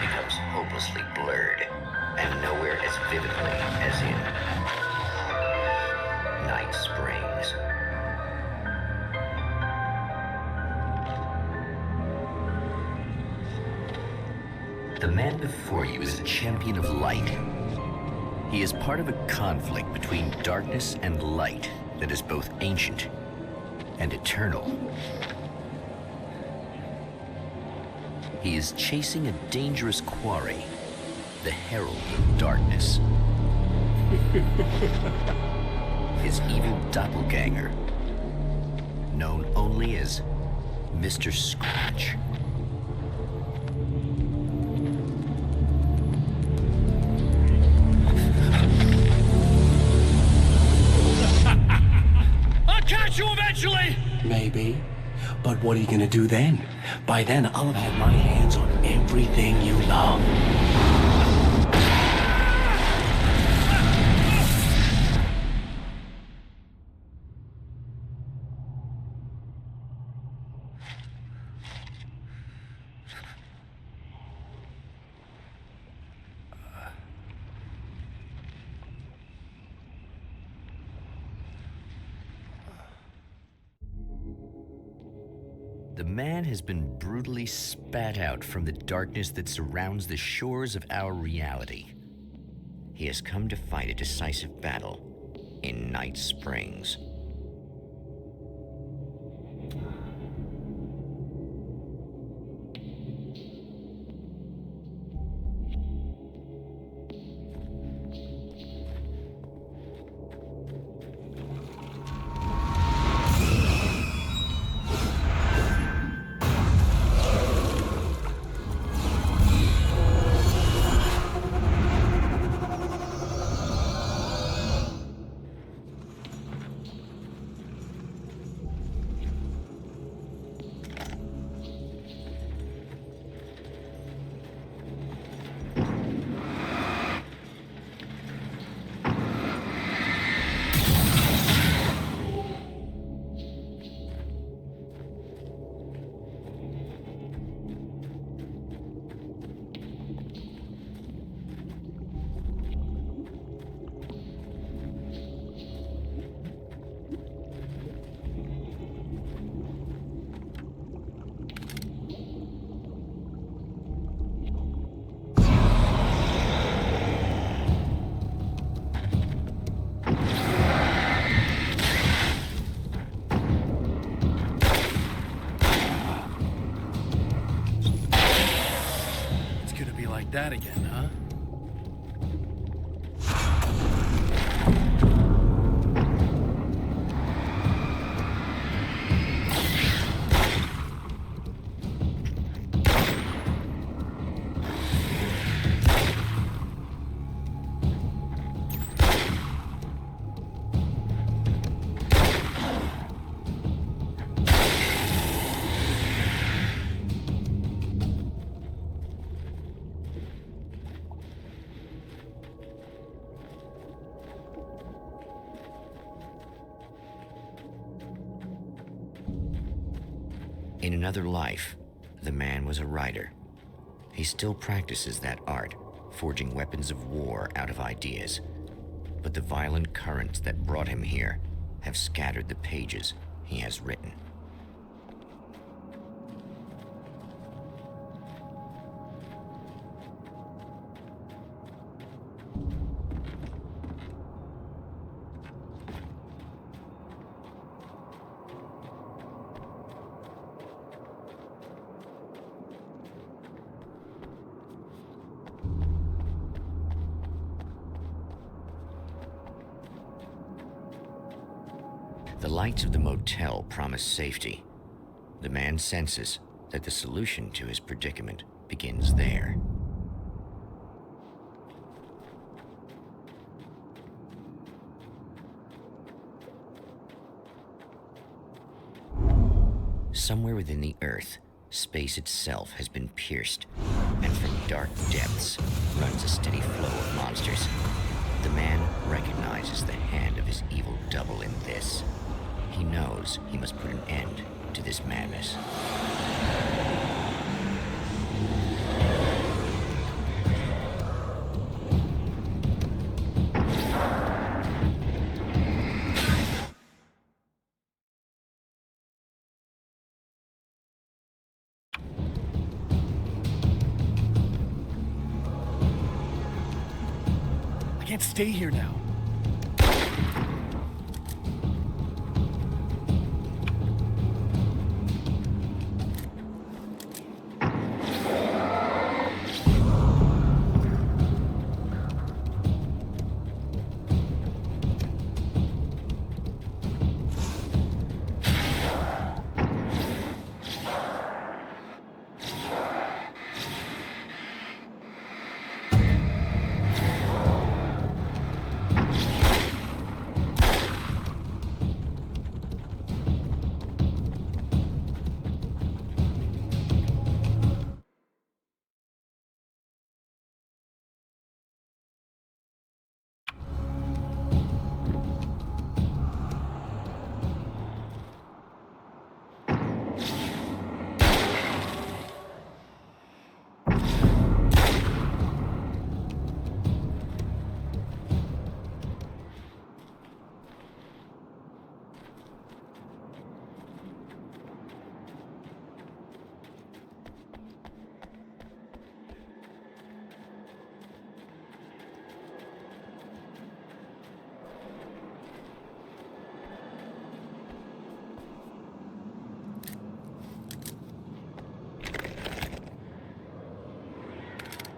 becomes hopelessly blurred, and nowhere as vividly as in Night Springs. The man before you is a champion of light. He is part of a conflict between darkness and light that is both ancient and eternal. He is chasing a dangerous quarry, the Herald of Darkness. His evil doppelganger, known only as Mr. Scratch. I'll catch you eventually! Maybe. But what are you gonna do then? By then, I'll have had my hands on everything you love. The man has been brutally spat out from the darkness that surrounds the shores of our reality. He has come to fight a decisive battle in Night Springs. That again, huh? In another life, the man was a writer. He still practices that art, forging weapons of war out of ideas. But the violent currents that brought him here have scattered the pages he has written. The lights of the motel promise safety. The man senses that the solution to his predicament begins there. Somewhere within the Earth, space itself has been pierced, and from dark depths runs a steady flow of monsters. The man recognizes the hand of his evil double in this. He knows he must put an end to this madness. can't stay here now.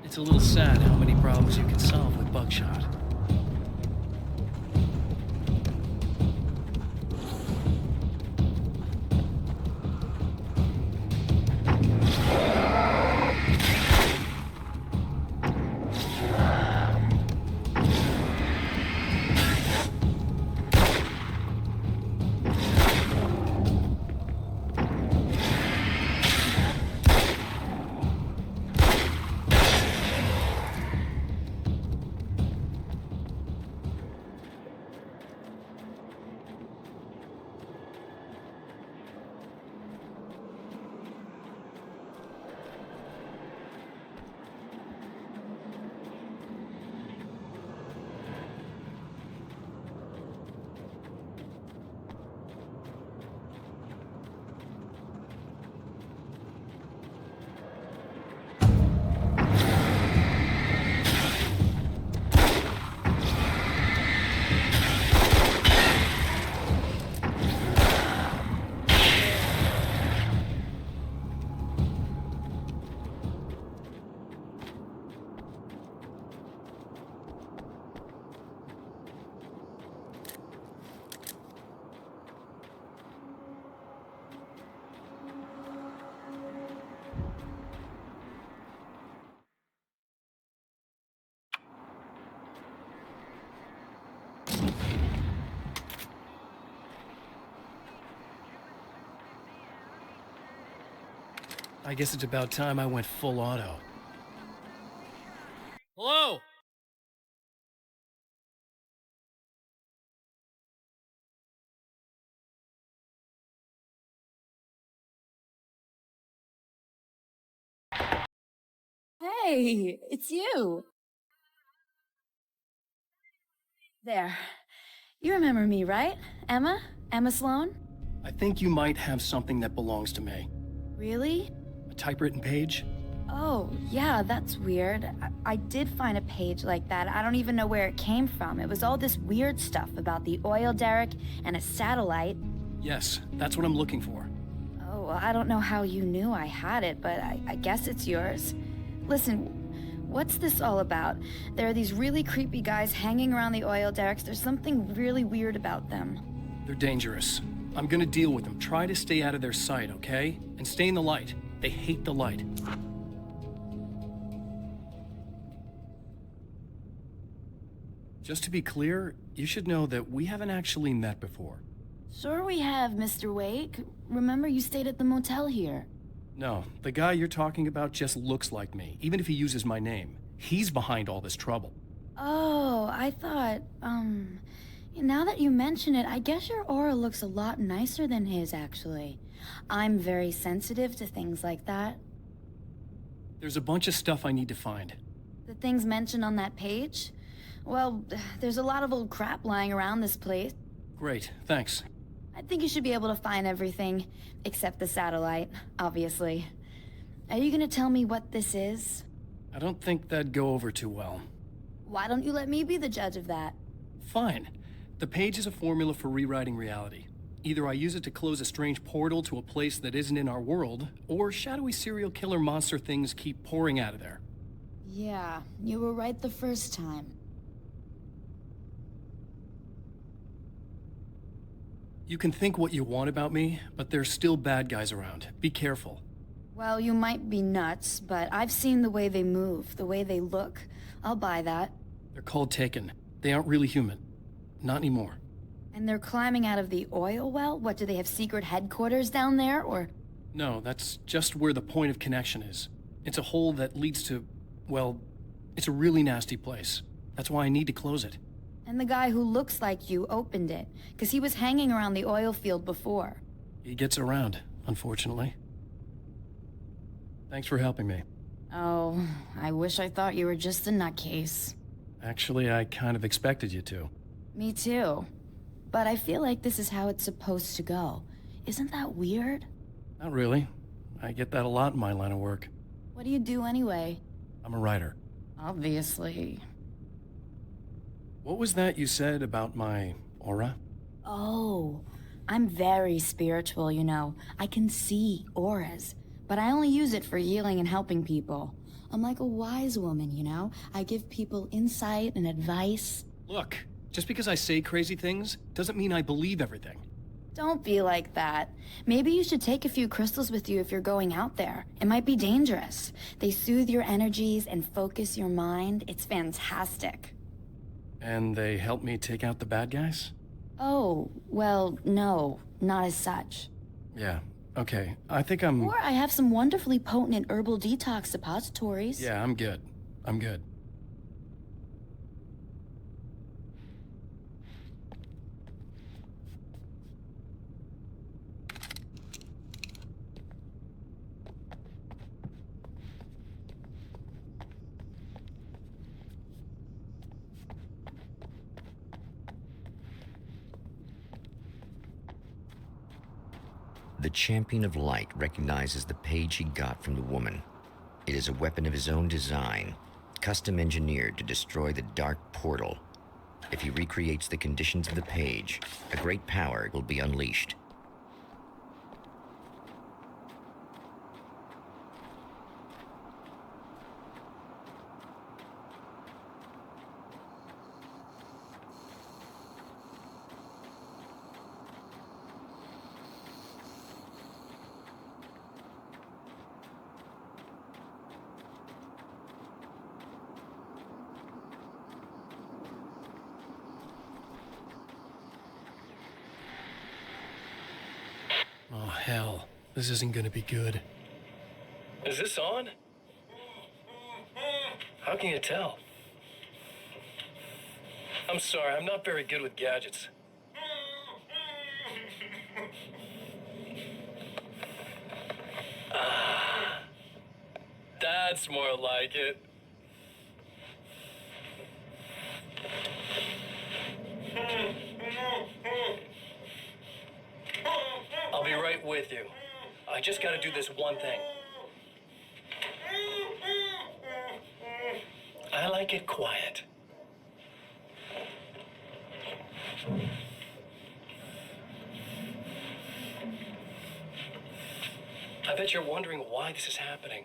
It's a little sad how many problems you can solve with buckshot. I guess it's about time I went full auto. Hello? Hey, it's you. There. You remember me, right? Emma? Emma Sloan? I think you might have something that belongs to me. Really? A typewritten page? Oh, yeah, that's weird. I did find a page like that. I don't even know where it came from. It was all this weird stuff about the oil derrick and a satellite. Yes, that's what I'm looking for. Oh, well, I don't know how you knew I had it, but I guess it's yours. Listen, what's this all about? There are these really creepy guys hanging around the oil derricks. There's something really weird about them. They're dangerous. I'm gonna deal with them. Try to stay out of their sight, okay? And stay in the light. They hate the light. Just to be clear, you should know that we haven't actually met before. Sure we have, Mr. Wake. Remember you stayed at the motel here. No, the guy you're talking about just looks like me, even if he uses my name. He's behind all this trouble. Oh, I thought, now that you mention it, I guess your aura looks a lot nicer than his, actually. I'm very sensitive to things like that. There's a bunch of stuff I need to find. The things mentioned on that page? Well, there's a lot of old crap lying around this place. Great, thanks. I think you should be able to find everything, except the satellite, obviously. Are you gonna tell me what this is? I don't think that'd go over too well. Why don't you let me be the judge of that? Fine. The page is a formula for rewriting reality. Either I use it to close a strange portal to a place that isn't in our world, or shadowy serial killer monster things keep pouring out of there. Yeah, you were right the first time. You can think what you want about me, but there's still bad guys around. Be careful. Well, you might be nuts, but I've seen the way they move, the way they look. I'll buy that. They're called Taken. They aren't really human. Not anymore. And they're climbing out of the oil well? What, do they have secret headquarters down there, or...? No, that's just where the point of connection is. It's a hole that leads to, well, it's a really nasty place. That's why I need to close it. And the guy who looks like you opened it, because he was hanging around the oil field before. He gets around, unfortunately. Thanks for helping me. Oh, I wish I thought you were just a nutcase. Actually, I kind of expected you to. Me too. But I feel like this is how it's supposed to go. Isn't that weird? Not really. I get that a lot in my line of work. What do you do anyway? I'm a writer. Obviously. What was that you said about my aura? Oh, I'm very spiritual, you know. I can see auras, but I only use it for healing and helping people. I'm like a wise woman, you know? I give people insight and advice. Look, just because I say crazy things doesn't mean I believe everything. Don't be like that. Maybe you should take a few crystals with you if you're going out there. It might be dangerous. They soothe your energies and focus your mind. It's fantastic. And they help me take out the bad guys? Oh, well, no, not as such. Yeah, okay. I think I'm... Or I have some wonderfully potent herbal detox suppositories. Yeah, I'm good. I'm good. The Champion of Light recognizes the page he got from the woman. It is a weapon of his own design, custom engineered to destroy the dark portal. If he recreates the conditions of the page, a great power will be unleashed. Oh, hell. This isn't gonna be good. Is this on? How can you tell? I'm sorry, I'm not very good with gadgets. That's more like it. I'll be right with you. I just gotta do this one thing. I like it quiet. I bet you're wondering why this is happening.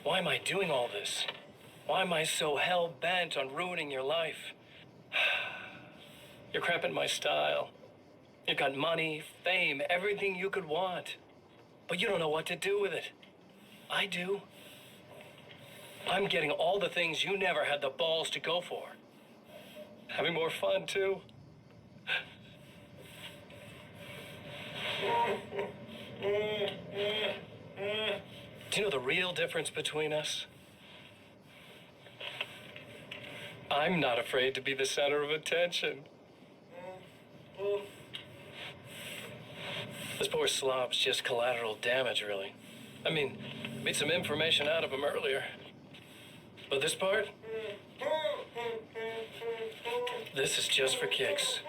Why am I doing all this? Why am I so hell-bent on ruining your life? You're cramping my style. You've got money, fame, everything you could want. But you don't know what to do with it. I do. I'm getting all the things you never had the balls to go for. Having more fun, too. Do you know the real difference between us? I'm not afraid to be the center of attention. This poor slob's just collateral damage, really. I mean, beat some information out of him earlier. But this part? This is just for kicks.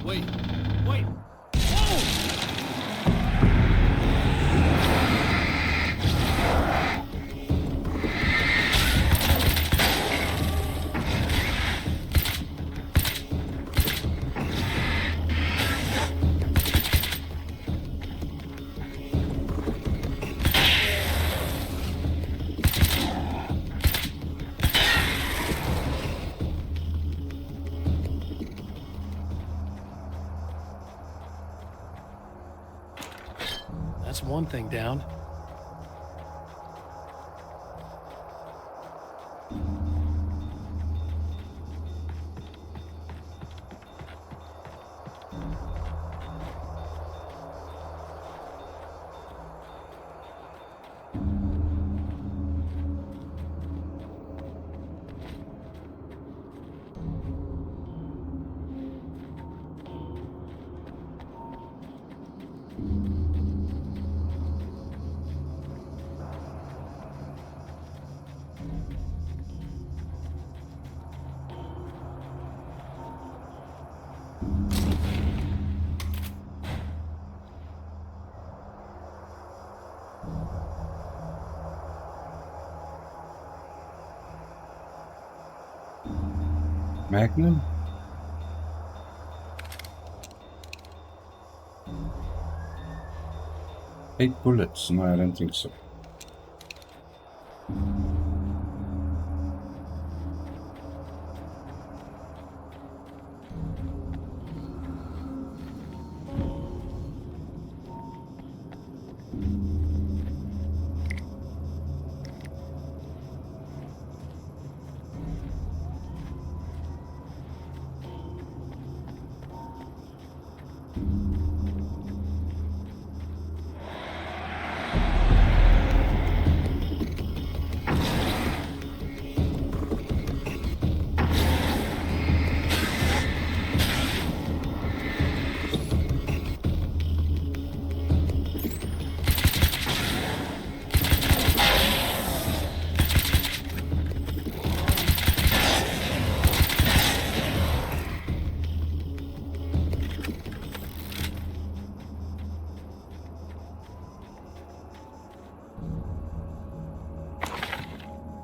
Wait. Wait. Whoa! That's one thing down. Magnum? Eight bullets? No, I don't think so.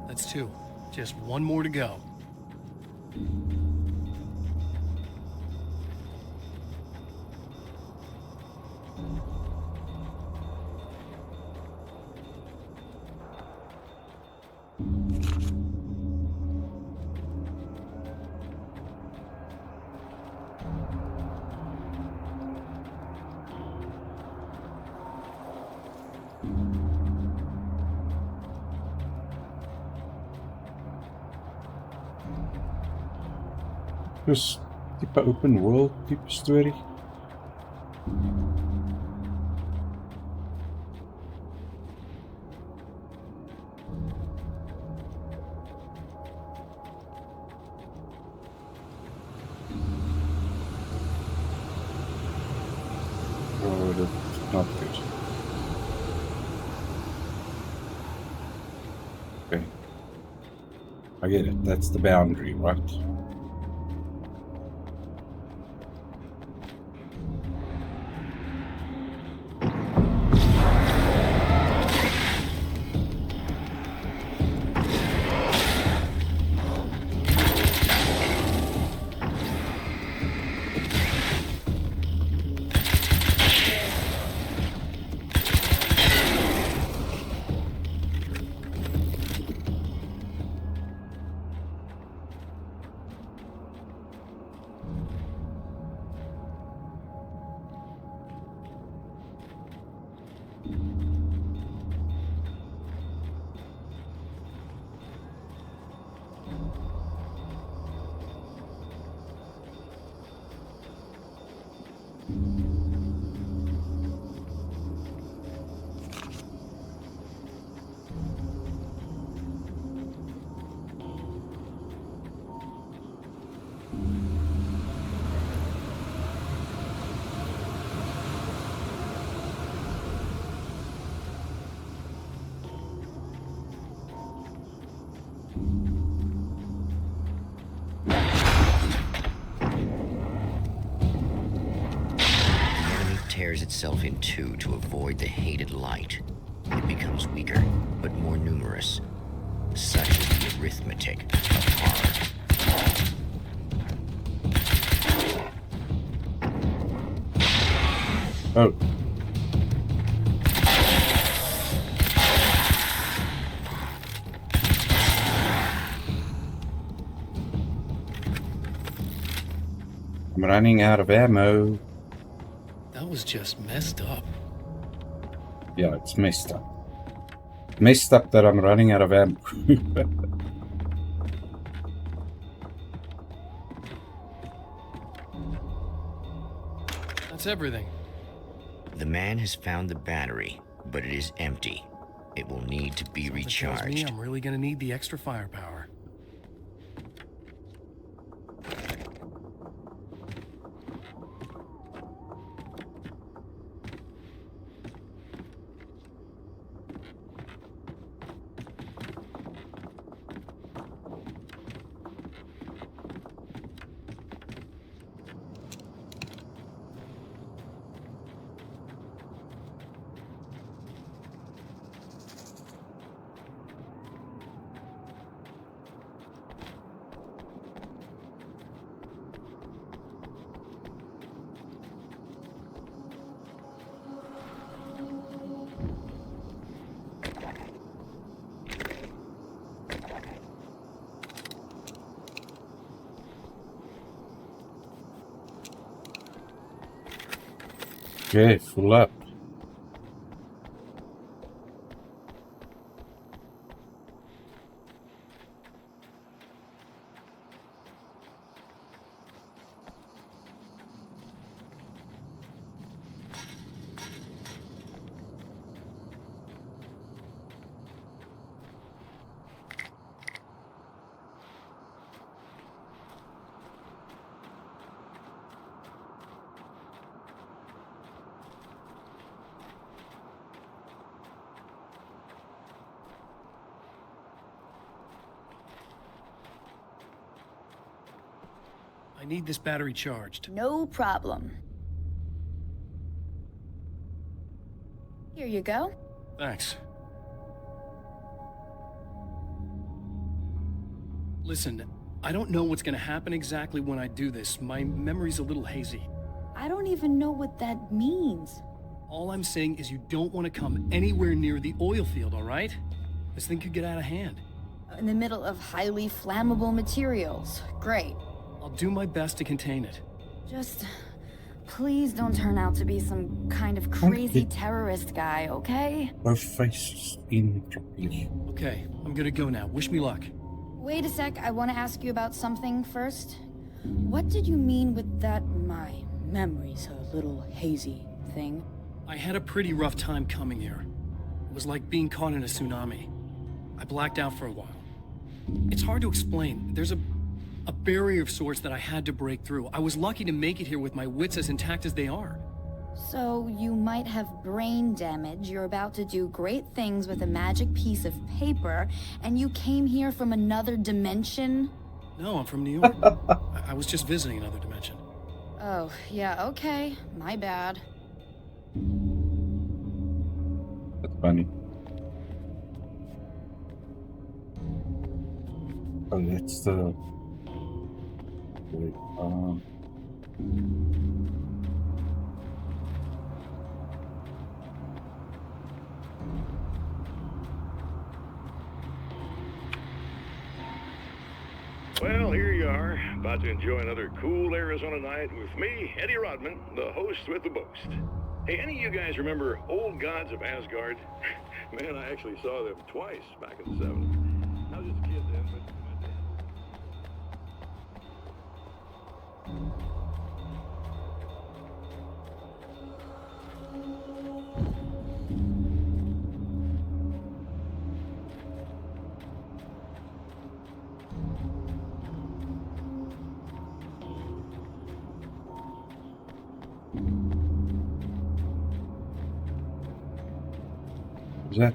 That's two. Just one more to go. Dus type open world type story. Oh, that's not good. Okay. I get it. That's the boundary, right? tears itself in two to avoid the hated light. It becomes weaker, but more numerous. Such is the arithmetic of horror. Oh. I'm running out of ammo. That was just messed up. Yeah, it's messed up. Messed up that I'm running out of ammo. That's everything. The man has found the battery, but it is empty. It will need to be That tells me recharged. I'm really gonna need the extra firepower. Okay, full up. I need this battery charged. No problem. Here you go. Thanks. Listen, I don't know what's gonna happen exactly when I do this. My memory's a little hazy. I don't even know what that means. All I'm saying is you don't want to come anywhere near the oil field, all right? This thing could get out of hand. In the middle of highly flammable materials. Great. I'll do my best to contain it. Just please don't turn out to be some kind of crazy terrorist guy, okay? Both faces in properly. Okay, I'm gonna go now. Wish me luck. Wait a sec, I want to ask you about something first. What did you mean with that my memory's a little hazy thing? I had a pretty rough time coming here. It was like being caught in a tsunami. I blacked out for a while. It's hard to explain. There's a barrier of sorts that I had to break through. I was lucky to make it here with my wits as intact as they are. So you might have brain damage, you're about to do great things with a magic piece of paper, and you came here from another dimension? No, I'm from New York. I was just visiting another dimension. Oh, yeah, okay. My bad. That's funny. Oh, that's the... Wait, Well, here you are, about to enjoy another cool Arizona night with me, Eddie Rodman, the host with the boast. Hey, any of you guys remember Old Gods of Asgard? Man, I actually saw them twice back in the 70s. I was just a kid then, but my dad... is that...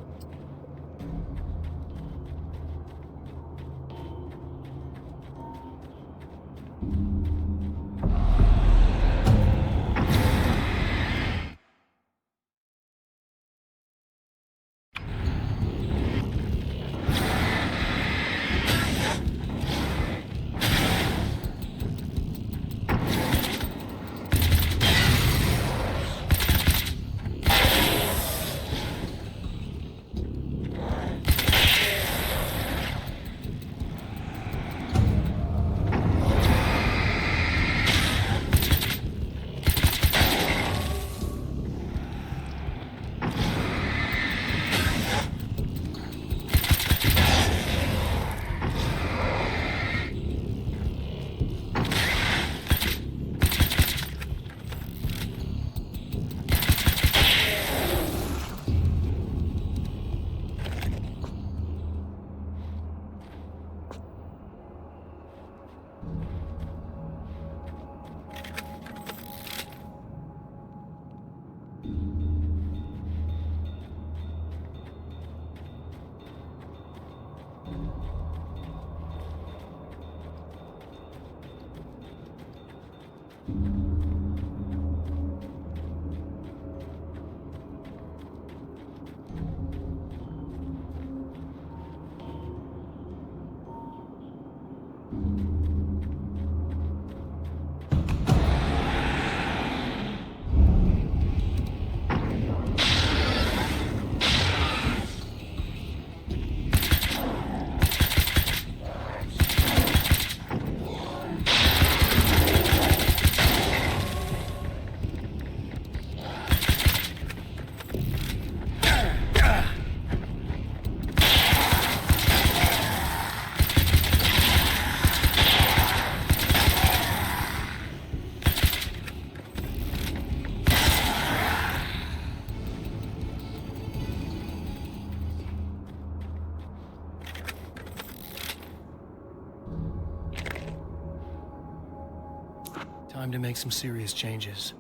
Time to make some serious changes.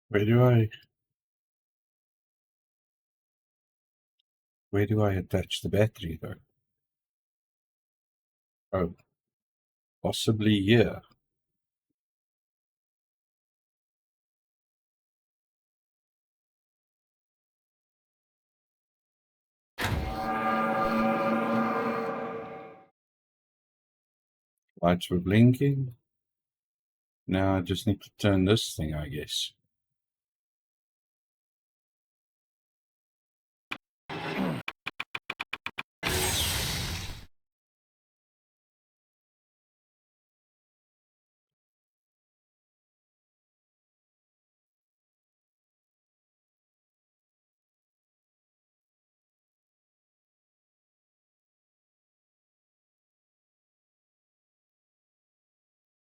Where do I attach the battery though? Oh, possibly here. Lights were blinking. Now I just need to turn this thing, I guess.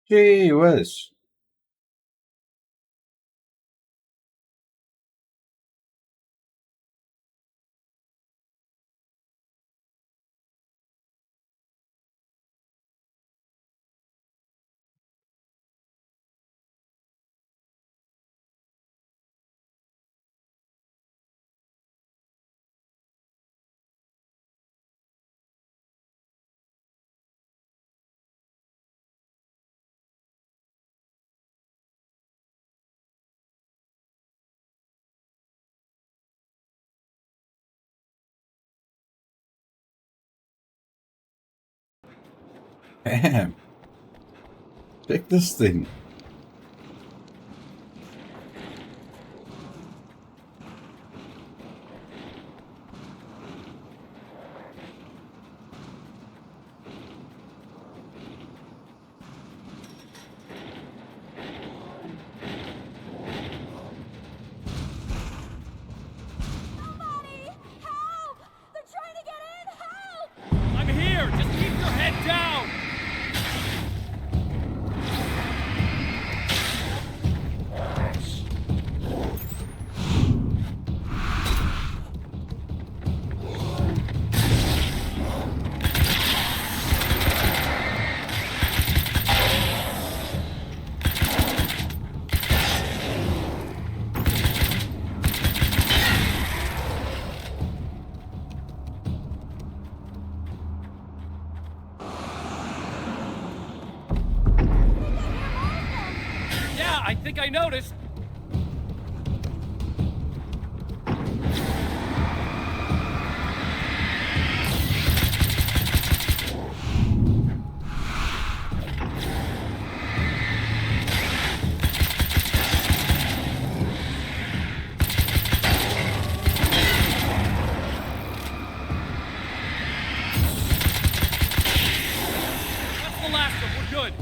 Gee whiz. Damn. Check this thing. Somebody! Help! They're trying to get in! Help! I'm here! Just keep your head down! Yeah, I think I noticed. That's the last one. We're good.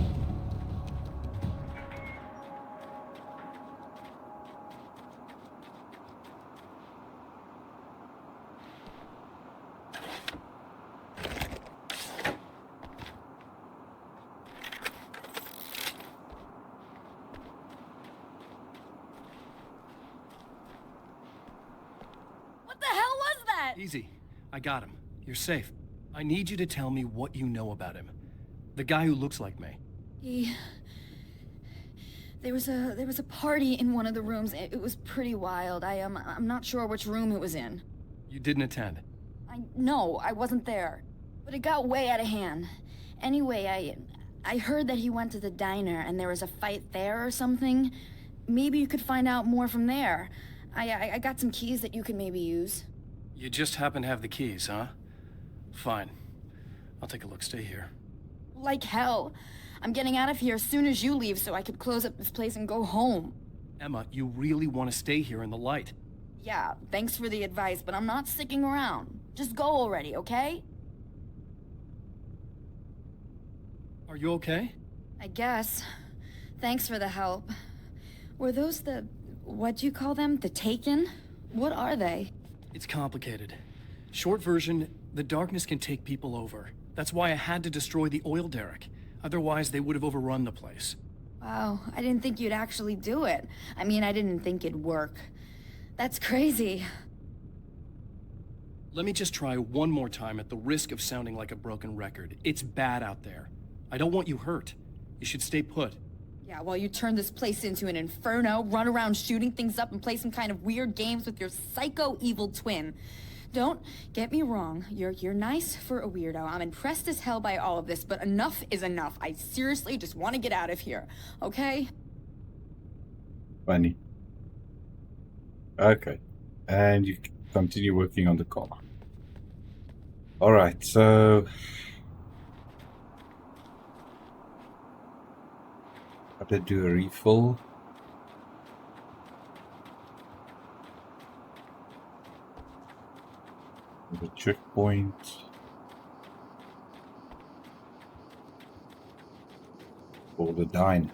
What the hell was that? Easy. I got him. You're safe. I need you to tell me what you know about him. The guy who looks like me. There was a party in one of the rooms. It was pretty wild. I'm not sure which room it was in. You didn't attend. No, I wasn't there. But it got way out of hand. Anyway, I heard that he went to the diner and there was a fight there or something. Maybe you could find out more from there. I got some keys that you could maybe use. You just happen to have the keys, huh? Fine. I'll take a look. Stay here. Like hell. I'm getting out of here as soon as you leave so I could close up this place and go home. Emma, you really want to stay here in the light? Yeah, thanks for the advice, but I'm not sticking around. Just go already, okay? Are you okay? I guess. Thanks for the help. Were those what do you call them? The Taken? What are they? It's complicated. Short version, the darkness can take people over. That's why I had to destroy the oil derrick. Otherwise, they would have overrun the place. Wow, I didn't think you'd actually do it. I mean, I didn't think it'd work. That's crazy. Let me just try one more time at the risk of sounding like a broken record. It's bad out there. I don't want you hurt. You should stay put. Yeah, while you turn this place into an inferno, run around shooting things up and play some kind of weird games with your psycho evil twin. Don't get me wrong, you're nice for a weirdo. I'm impressed as hell by all of this, but enough is enough. I seriously just want to get out of here, okay? Funny. Okay. And you continue working on the car. Alright, so... Got to do a refill. The checkpoint. For the diner.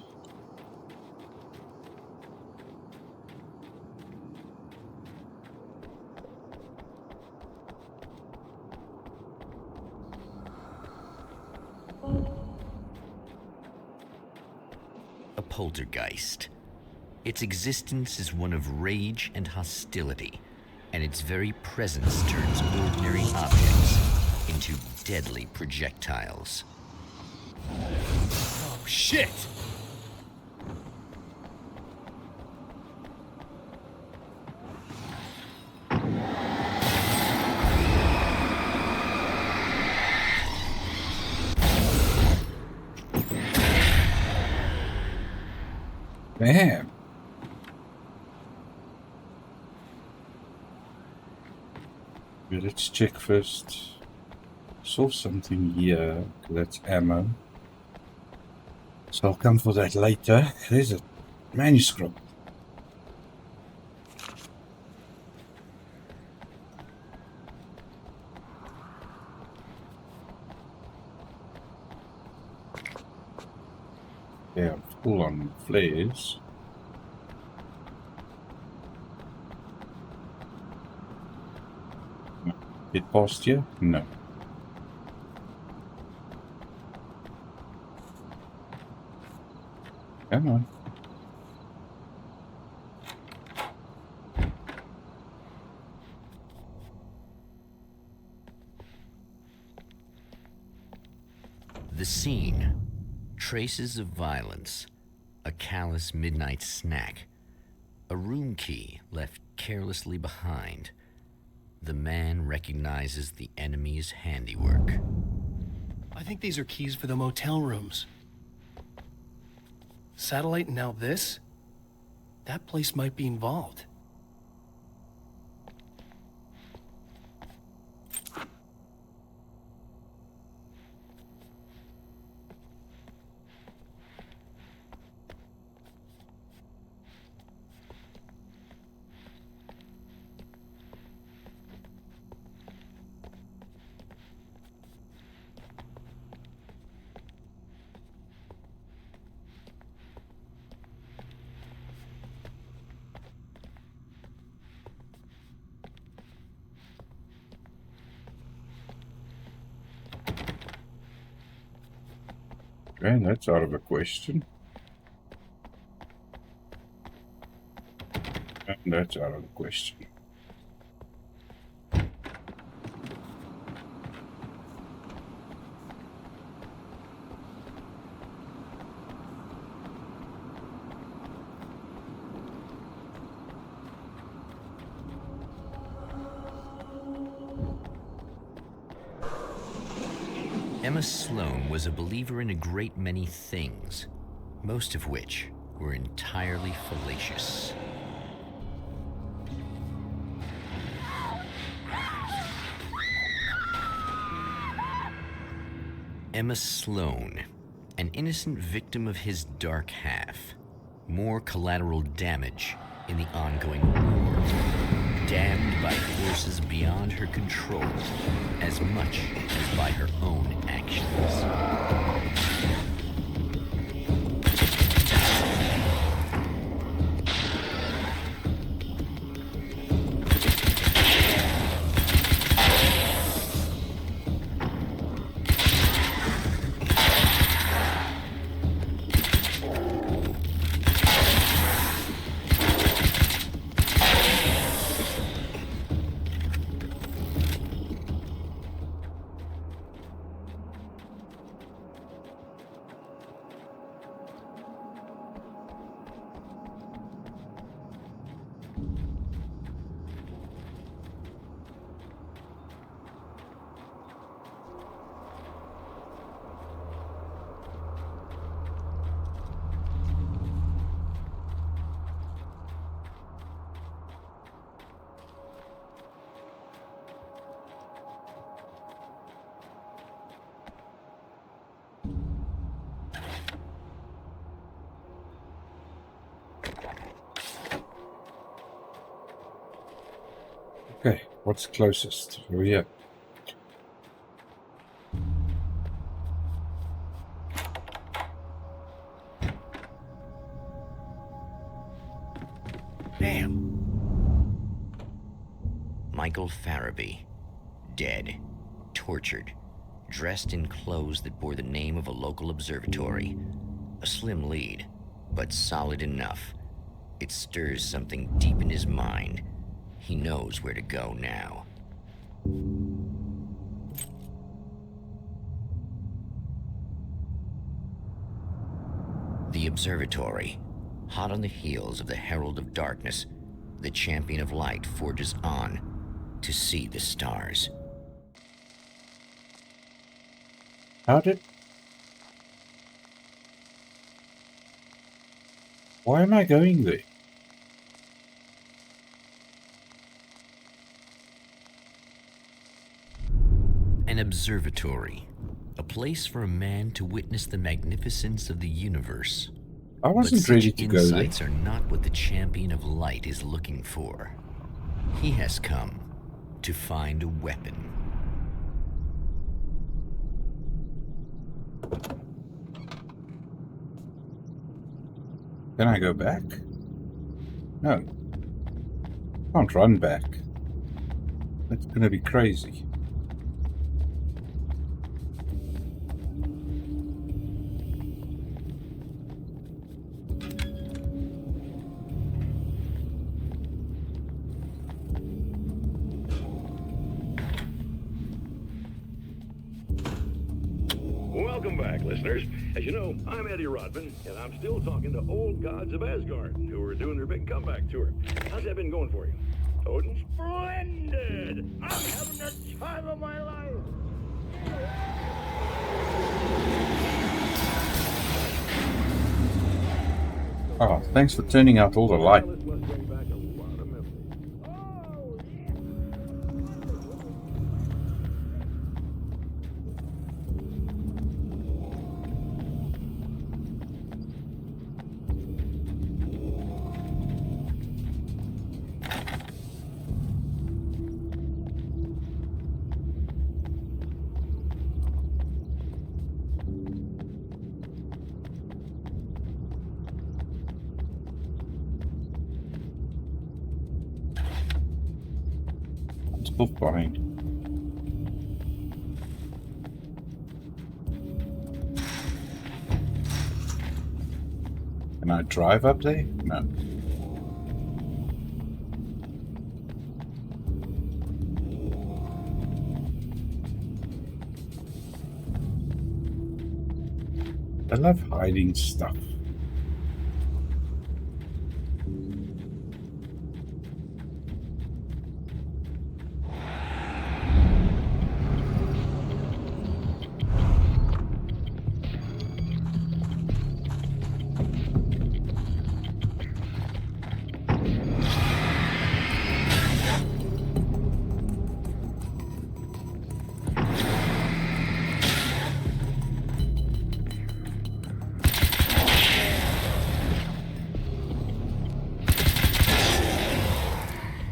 A poltergeist. Its existence is one of rage and hostility, and its very presence turns ordinary objects into deadly projectiles. Oh, shit! Damn. Okay, let's check first. Saw something here. That's ammo. So I'll come for that later. There's a manuscript. Yeah, I'm full on flares. Get past here? No. Come on. The scene. Traces of violence. A callous midnight snack. A room key left carelessly behind. The man recognizes the enemy's handiwork. I think these are keys for the motel rooms. Satellite and now this? That place might be involved. And that's out of the question. And that's out of the question. Emma Sloan was a believer in a great many things, most of which were entirely fallacious. Emma Sloan, an innocent victim of his dark half. More collateral damage in the ongoing war. Damned by forces beyond her control as much as by her own actions. Okay, what's closest? Oh yeah. Damn. Michael Farabee, dead, tortured, dressed in clothes that bore the name of a local observatory. A slim lead, but solid enough. It stirs something deep in his mind. He knows where to go now. The observatory, hot on the heels of the Herald of Darkness, the champion of light forges on to see the stars. How did... Why am I going there? An observatory, a place for a man to witness the magnificence of the universe. I wasn't But ready such to go there. insights are not what the champion of light is looking for. He has come to find a weapon. Can I go back? No. Can't run back. That's gonna be crazy. Welcome back, listeners. As you know, I'm Eddie Rodman, and I'm still talking to old gods of Asgard, who are doing their big comeback tour. How's that been going for you? Odin? Splendid! I'm having the time of my life! Oh, thanks for turning out all the light. This must bring back a lot of memories. Oh, yeah! Still behind. Can I drive up there? No. I love hiding stuff.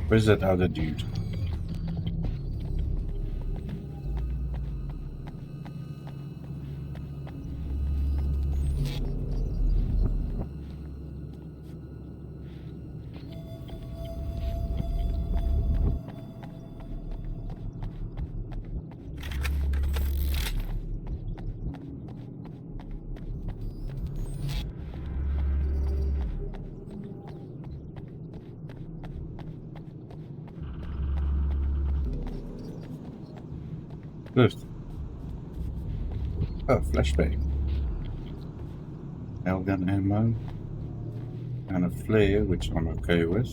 Where's that other dude? Good. Oh, flashbang. Nailgun ammo. And a flare, which I'm okay with.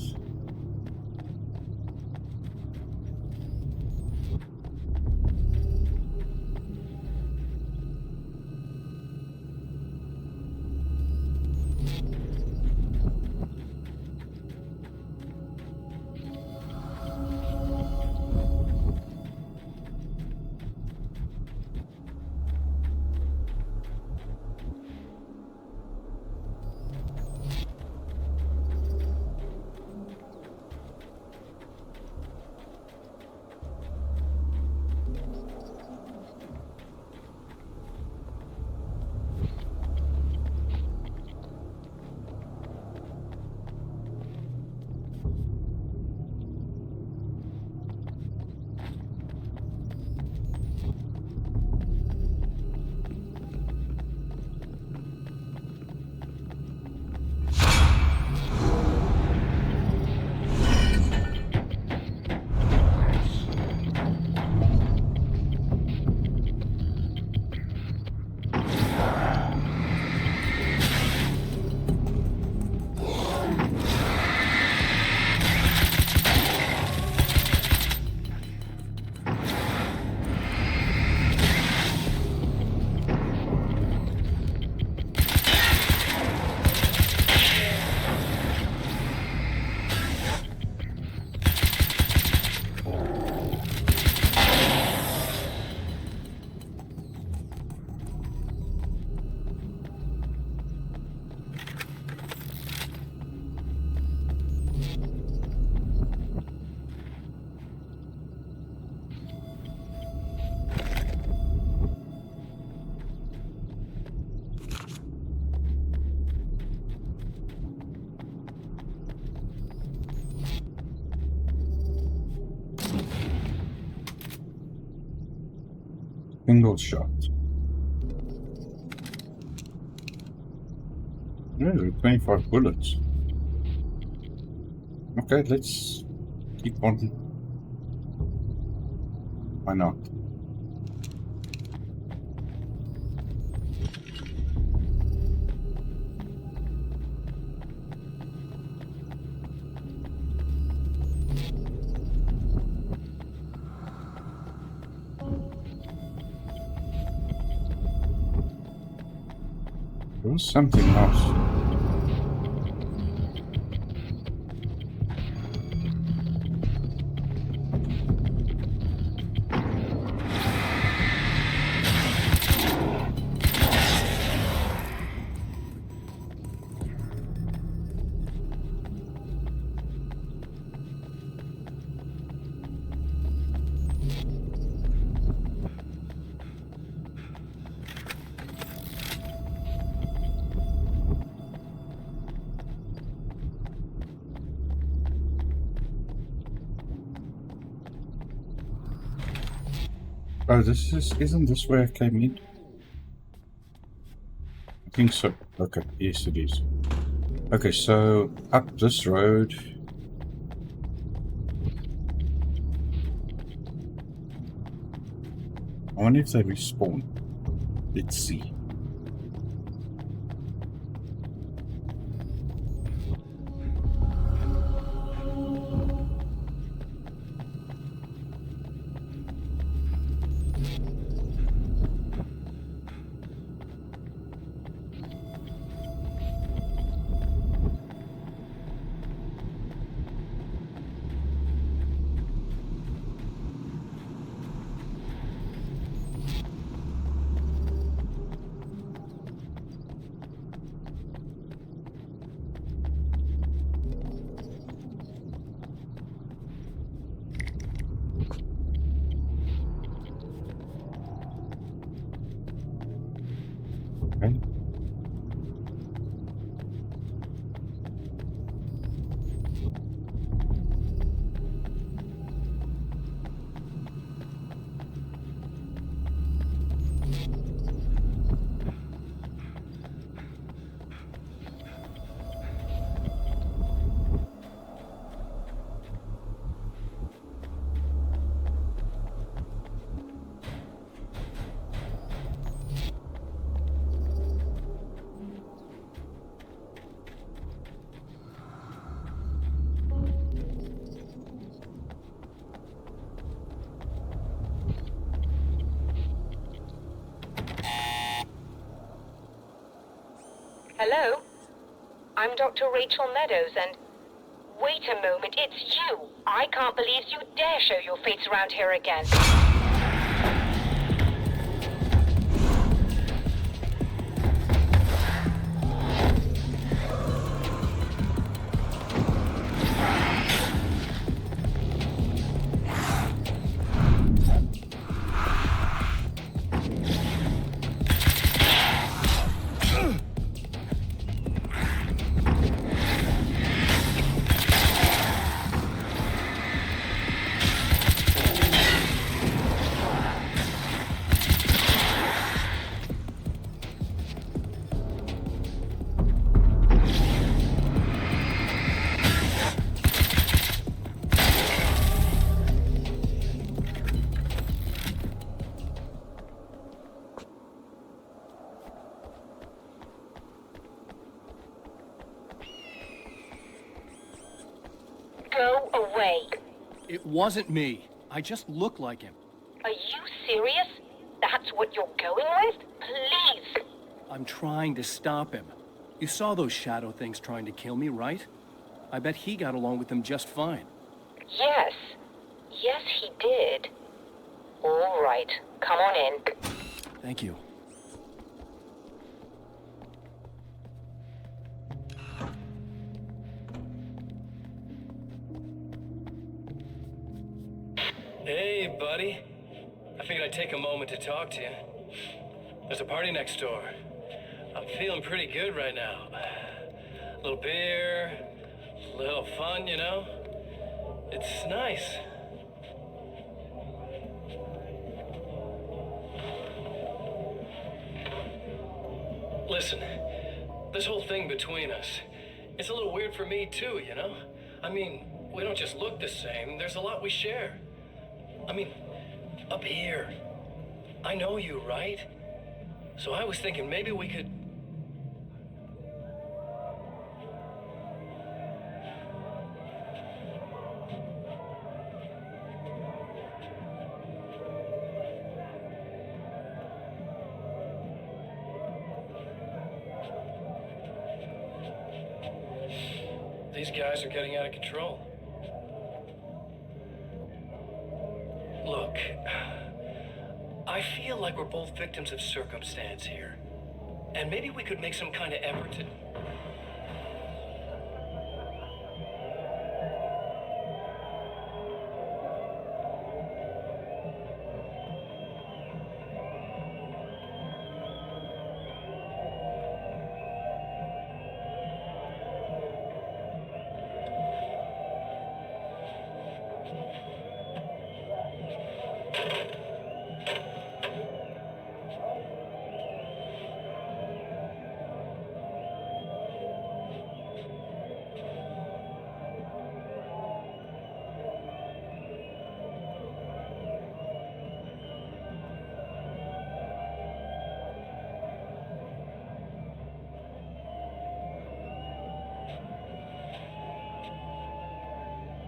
Single shot. Yeah, 25 bullets. Okay, let's keep on. Why not? There was something else. Oh, isn't this where I came in? I think so. Okay, yes it is. Okay, so up this road. I wonder if they respawn. Let's see. Hello? I'm Dr. Rachel Meadows, and... Wait a moment, it's you! I can't believe you dare show your face around here again. Go away. It wasn't me. I just look like him. Are you serious? That's what you're going with? Please! I'm trying to stop him. You saw those shadow things trying to kill me, right? I bet he got along with them just fine. Yes. Yes, he did. All right. Come on in. Thank you. Hey, buddy. I figured I'd take a moment to talk to you. There's a party next door. I'm feeling pretty good right now. A little beer, a little fun, you know? It's nice. Listen, this whole thing between us, it's a little weird for me too, you know? I mean, we don't just look the same, there's a lot we share. I mean, up here. I know you, right? So I was thinking maybe we could... These guys are getting out of control. Look, I feel like we're both victims of circumstance here. And maybe we could make some kind of effort to...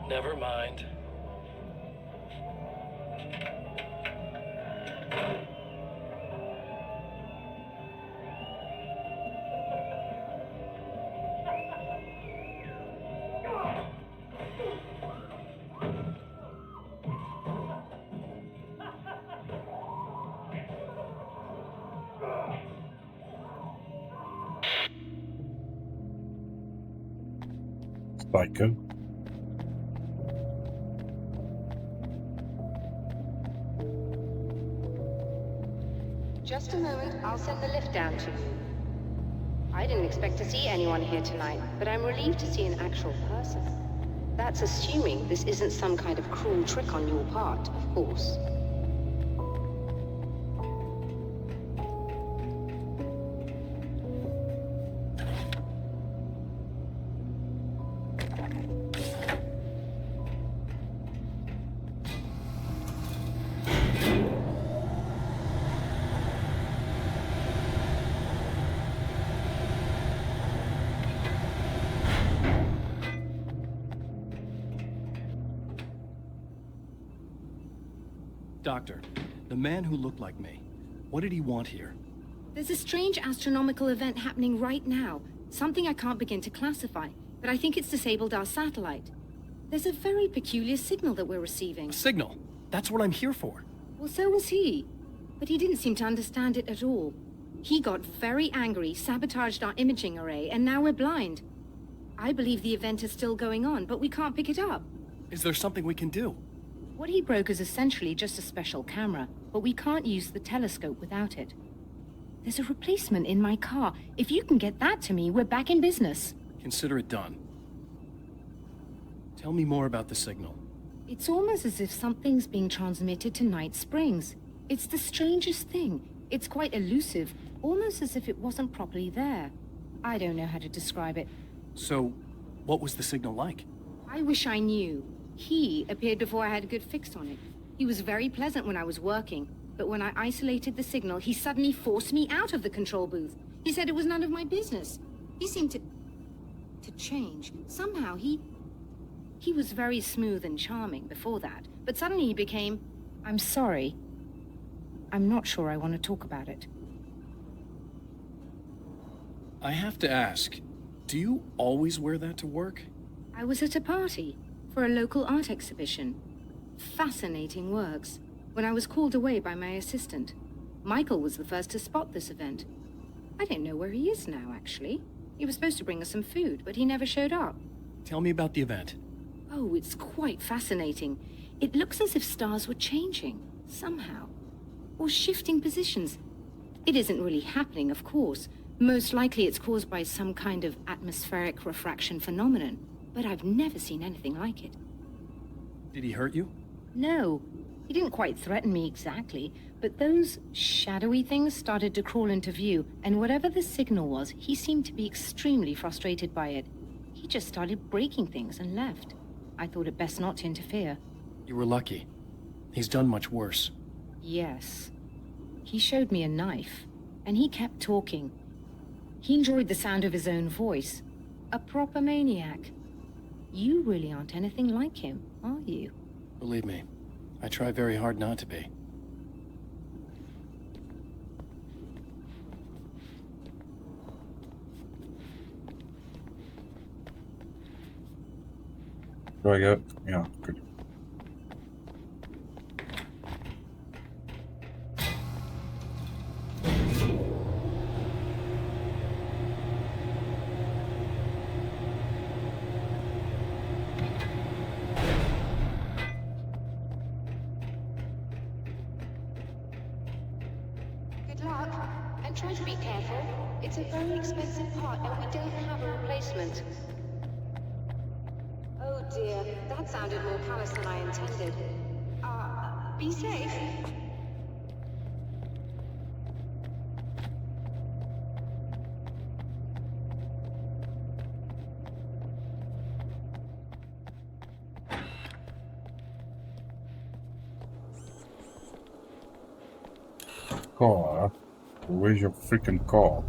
Never mind. Psycho. Just a moment, I'll send the lift down to you. I didn't expect to see anyone here tonight, but I'm relieved to see an actual person. That's assuming this isn't some kind of cruel trick on your part, of course. Doctor, the man who looked like me, what did he want here? There's a strange astronomical event happening right now. Something I can't begin to classify, but I think it's disabled our satellite. There's a very peculiar signal that we're receiving. A signal? That's what I'm here for. Well, so was he. But he didn't seem to understand it at all. He got very angry, sabotaged our imaging array, and now we're blind. I believe the event is still going on, but we can't pick it up. Is there something we can do? What he broke is essentially just a special camera, but we can't use the telescope without it. There's a replacement in my car. If you can get that to me, we're back in business. Consider it done. Tell me more about the signal. It's almost as if something's being transmitted to Night Springs. It's the strangest thing. It's quite elusive, almost as if it wasn't properly there. I don't know how to describe it. So, what was the signal like? I wish I knew. He appeared before I had a good fix on it. He was very pleasant when I was working, but when I isolated the signal, he suddenly forced me out of the control booth. He said it was none of my business. He seemed to change. Somehow he was very smooth and charming before that, but suddenly he became, I'm sorry. I'm not sure I want to talk about it. I have to ask, do you always wear that to work? I was at a party for a local art exhibition. Fascinating works. When I was called away by my assistant, Michael was the first to spot this event. I don't know where he is now, actually. He was supposed to bring us some food, but he never showed up. Tell me about the event. Oh, it's quite fascinating. It looks as if stars were changing, somehow. Or shifting positions. It isn't really happening, of course. Most likely it's caused by some kind of atmospheric refraction phenomenon. But I've never seen anything like it. Did he hurt you? No. He didn't quite threaten me exactly, but those shadowy things started to crawl into view, and whatever the signal was, he seemed to be extremely frustrated by it. He just started breaking things and left. I thought it best not to interfere. You were lucky. He's done much worse. Yes. He showed me a knife, and he kept talking. He enjoyed the sound of his own voice. A proper maniac. You really aren't anything like him, are you? Believe me, I try very hard not to be. Do I go? Yeah, good. Good luck, and try to be careful. It's a very expensive part, and we don't have a replacement. Oh dear, that sounded more callous than I intended. Be safe. Car? Where's your freaking car?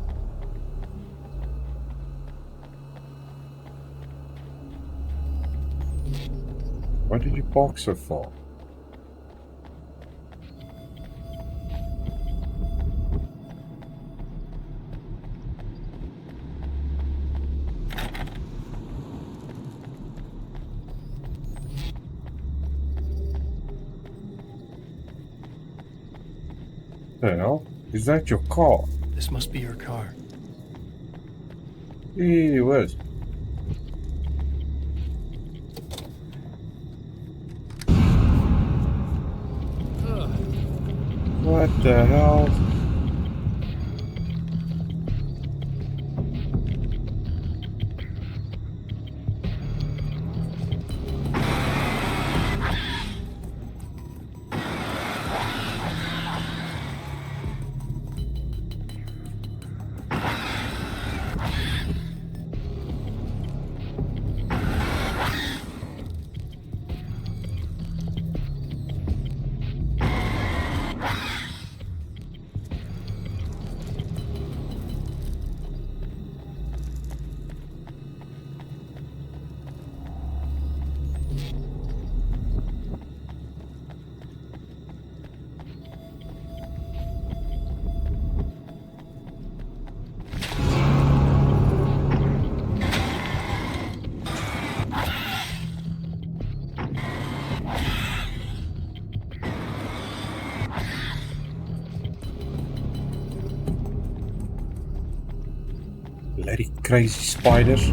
Why did you park so far? The hell? Is that your car? This must be your car. It was. What the hell? crazy spiders.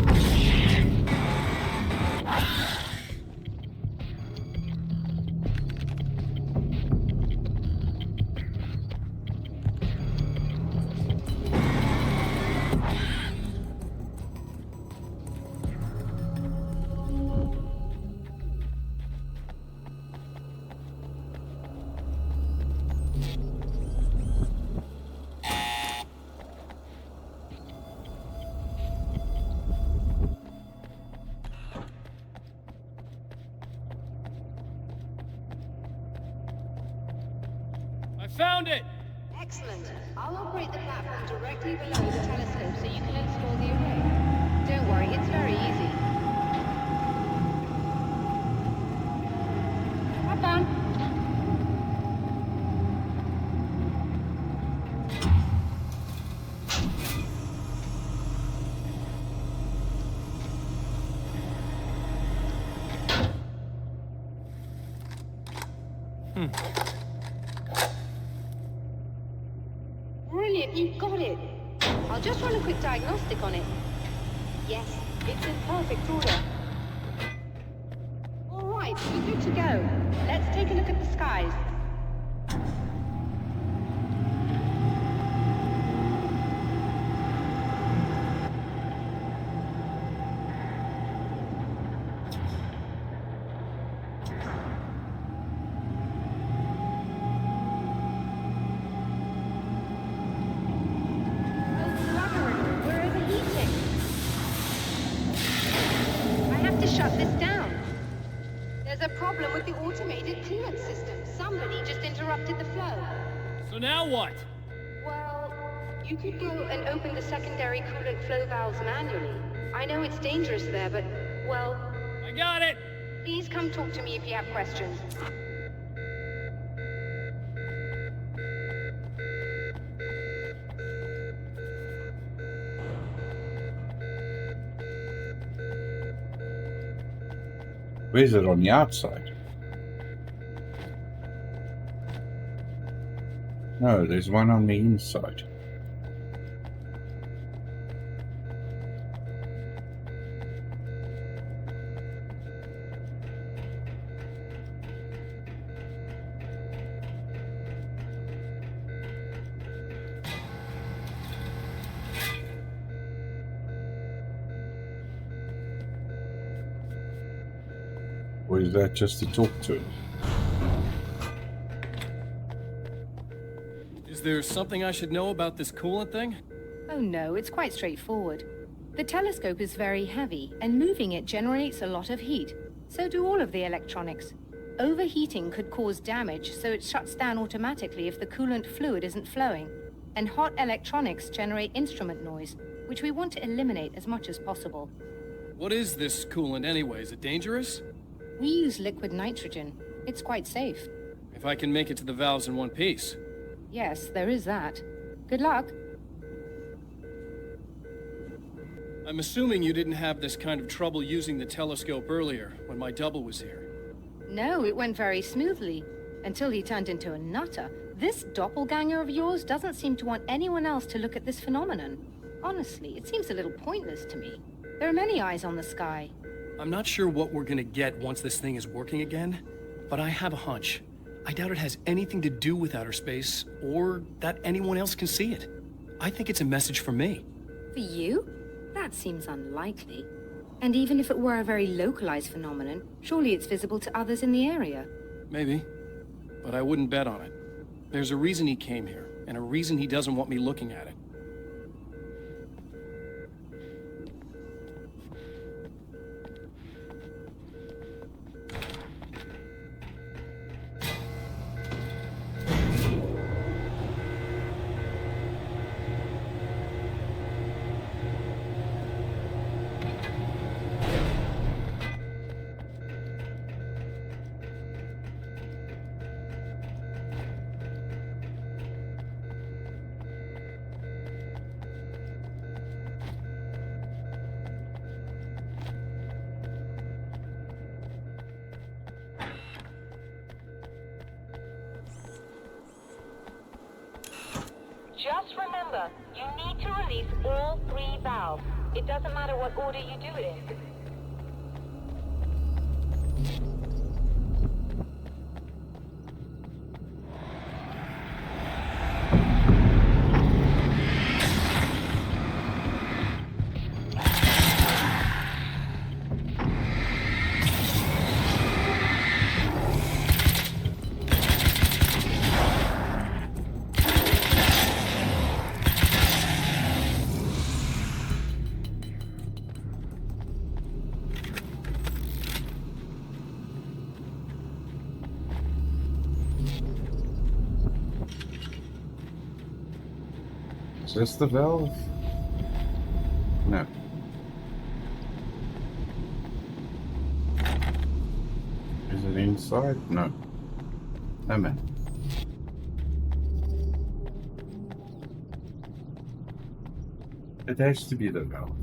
I found it! Excellent. I'll operate the platform directly below the telescope so you can install the array. Don't worry, it's very easy. Have fun. Brilliant, you got it. I'll just run a quick diagnostic on it. Yes, it's in perfect order. All right, we're good to go. Let's take a look at the skies. Shut this down. There's a problem with the automated coolant system. Somebody just interrupted the flow. So now what? Well, you could go and open the secondary coolant flow valves manually. I know it's dangerous there, but, well... I got it! Please come talk to me if you have questions. Where is it on the outside? No, there's one on the inside. Or is that just to talk to? Is there something I should know about this coolant thing? Oh no, it's quite straightforward. The telescope is very heavy, and moving it generates a lot of heat. So do all of the electronics. Overheating could cause damage, so it shuts down automatically if the coolant fluid isn't flowing. And hot electronics generate instrument noise, which we want to eliminate as much as possible. What is this coolant anyway? Is it dangerous? We use liquid nitrogen. It's quite safe. If I can make it to the valves in one piece. Yes, there is that. Good luck. I'm assuming you didn't have this kind of trouble using the telescope earlier, when my double was here. No, it went very smoothly. Until he turned into a nutter. This doppelganger of yours doesn't seem to want anyone else to look at this phenomenon. Honestly, it seems a little pointless to me. There are many eyes on the sky. I'm not sure what we're gonna get once this thing is working again, but I have a hunch. I doubt it has anything to do with outer space, or that anyone else can see it. I think it's a message for me. For you? That seems unlikely. And even if it were a very localized phenomenon, surely it's visible to others in the area. Maybe, but I wouldn't bet on it. There's a reason he came here, and a reason he doesn't want me looking at it. Just remember, you need to release all 3 valves. It doesn't matter what order you do it in. Is this the valve? No. Is it inside? No. No, man. It has to be the valve.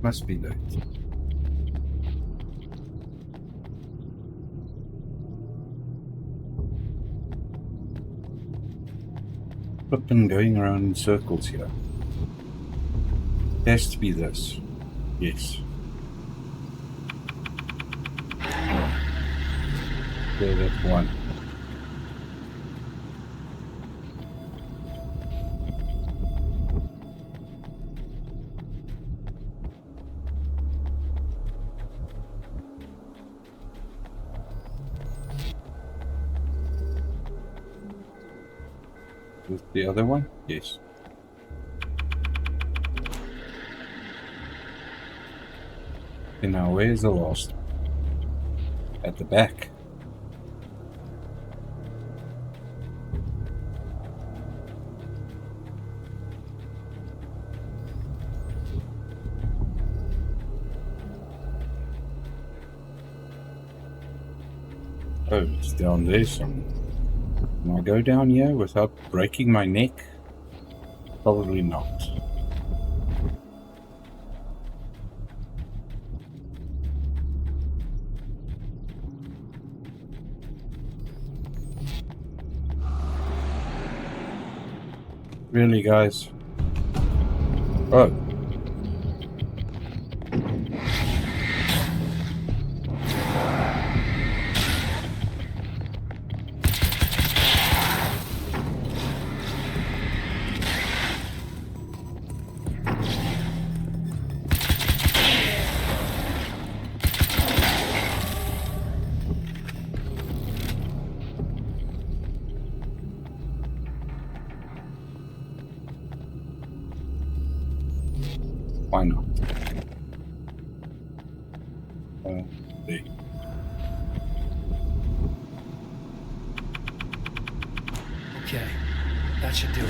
Must be that. I've been going around in circles here. It has to be this. Yes. Okay, that's one. Is the other one? Yes. And now where's the last one? At the back. Oh, it's down there somewhere. Can I go down here without breaking my neck? Probably not. Really, guys? Oh. Why not? There. Okay, that should do it.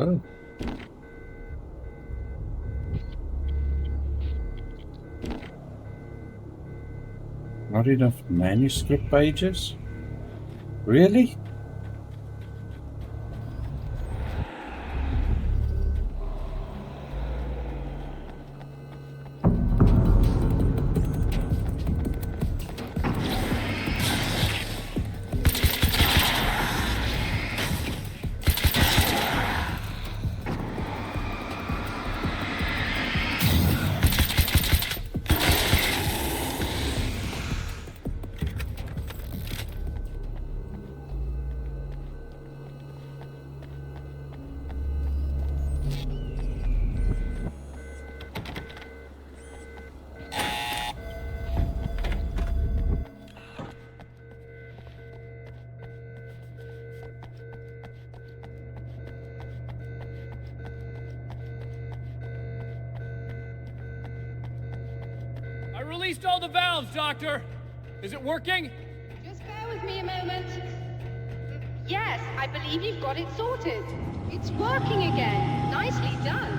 Oh. Not enough manuscript pages? Really? released all the valves, Doctor! Is it working? Just bear with me a moment. Yes, I believe you've got it sorted. It's working again. Nicely done.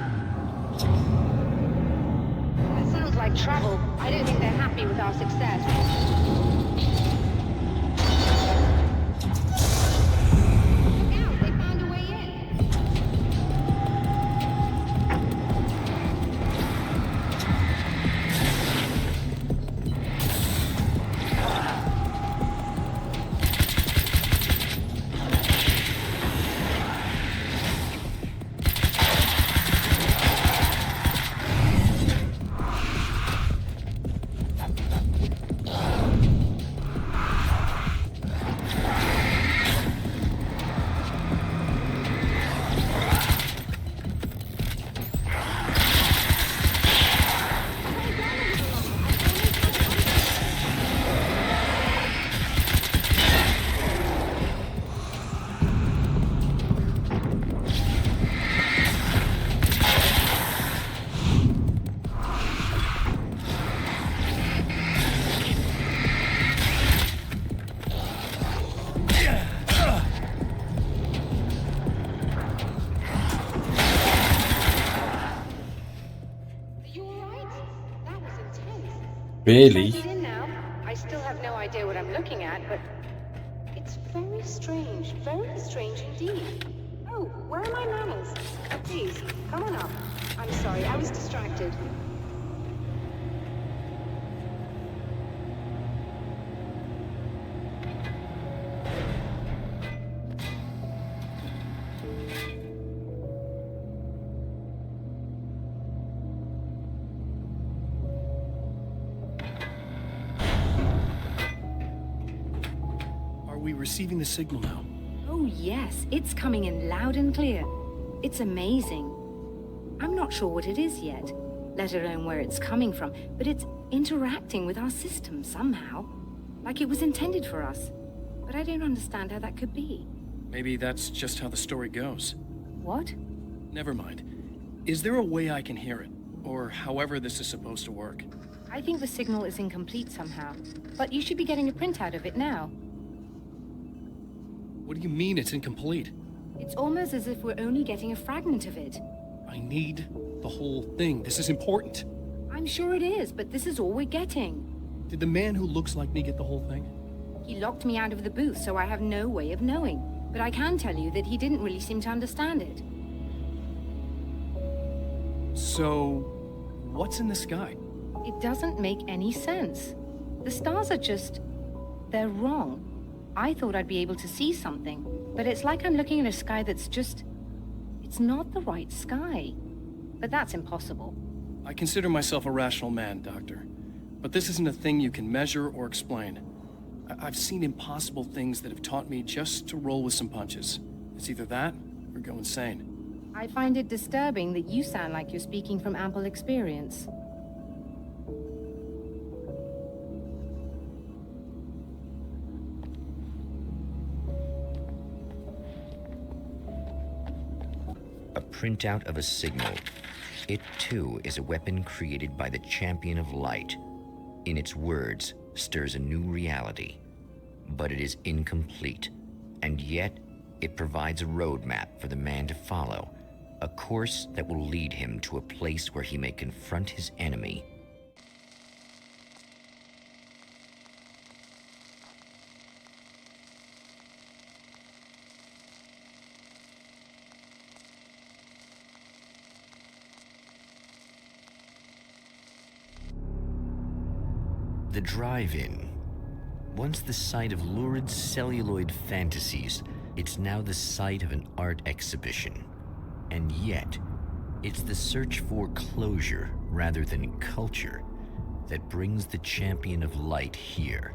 That sounds like trouble. I don't think they're happy with our success. Look out, they found a way in. Barely. In now. I still have no idea what I'm looking at, but it's very strange indeed. Oh, where are my manners? Please, come on up. I'm sorry, I was distracted. Are we receiving the signal now? Oh yes, it's coming in loud and clear. It's amazing. I'm not sure what it is yet, let alone where it's coming from, but it's interacting with our system somehow. Like it was intended for us. But I don't understand how that could be. Maybe that's just how the story goes. What? Never mind. Is there a way I can hear it? Or however this is supposed to work? I think the signal is incomplete somehow. But you should be getting a printout of it now. What do you mean it's incomplete? It's almost as if we're only getting a fragment of it. I need the whole thing. This is important. I'm sure it is, but this is all we're getting. Did the man who looks like me get the whole thing? He locked me out of the booth, so I have no way of knowing. But I can tell you that he didn't really seem to understand it. So, what's in the sky? It doesn't make any sense. The stars are just... they're wrong. I thought I'd be able to see something, but it's like I'm looking at a sky that's just... it's not the right sky. But that's impossible. I consider myself a rational man, Doctor. But this isn't a thing you can measure or explain. I've seen impossible things that have taught me just to roll with some punches. It's either that, or go insane. I find it disturbing that you sound like you're speaking from ample experience. A printout of a signal. It too is a weapon created by the Champion of Light. In its words, stirs a new reality. But it is incomplete, and yet it provides a roadmap for the man to follow, a course that will lead him to a place where he may confront his enemy. The drive-in. Once the site of lurid celluloid fantasies, it's now the site of an art exhibition. And yet, it's the search for closure rather than culture that brings the Champion of Light here.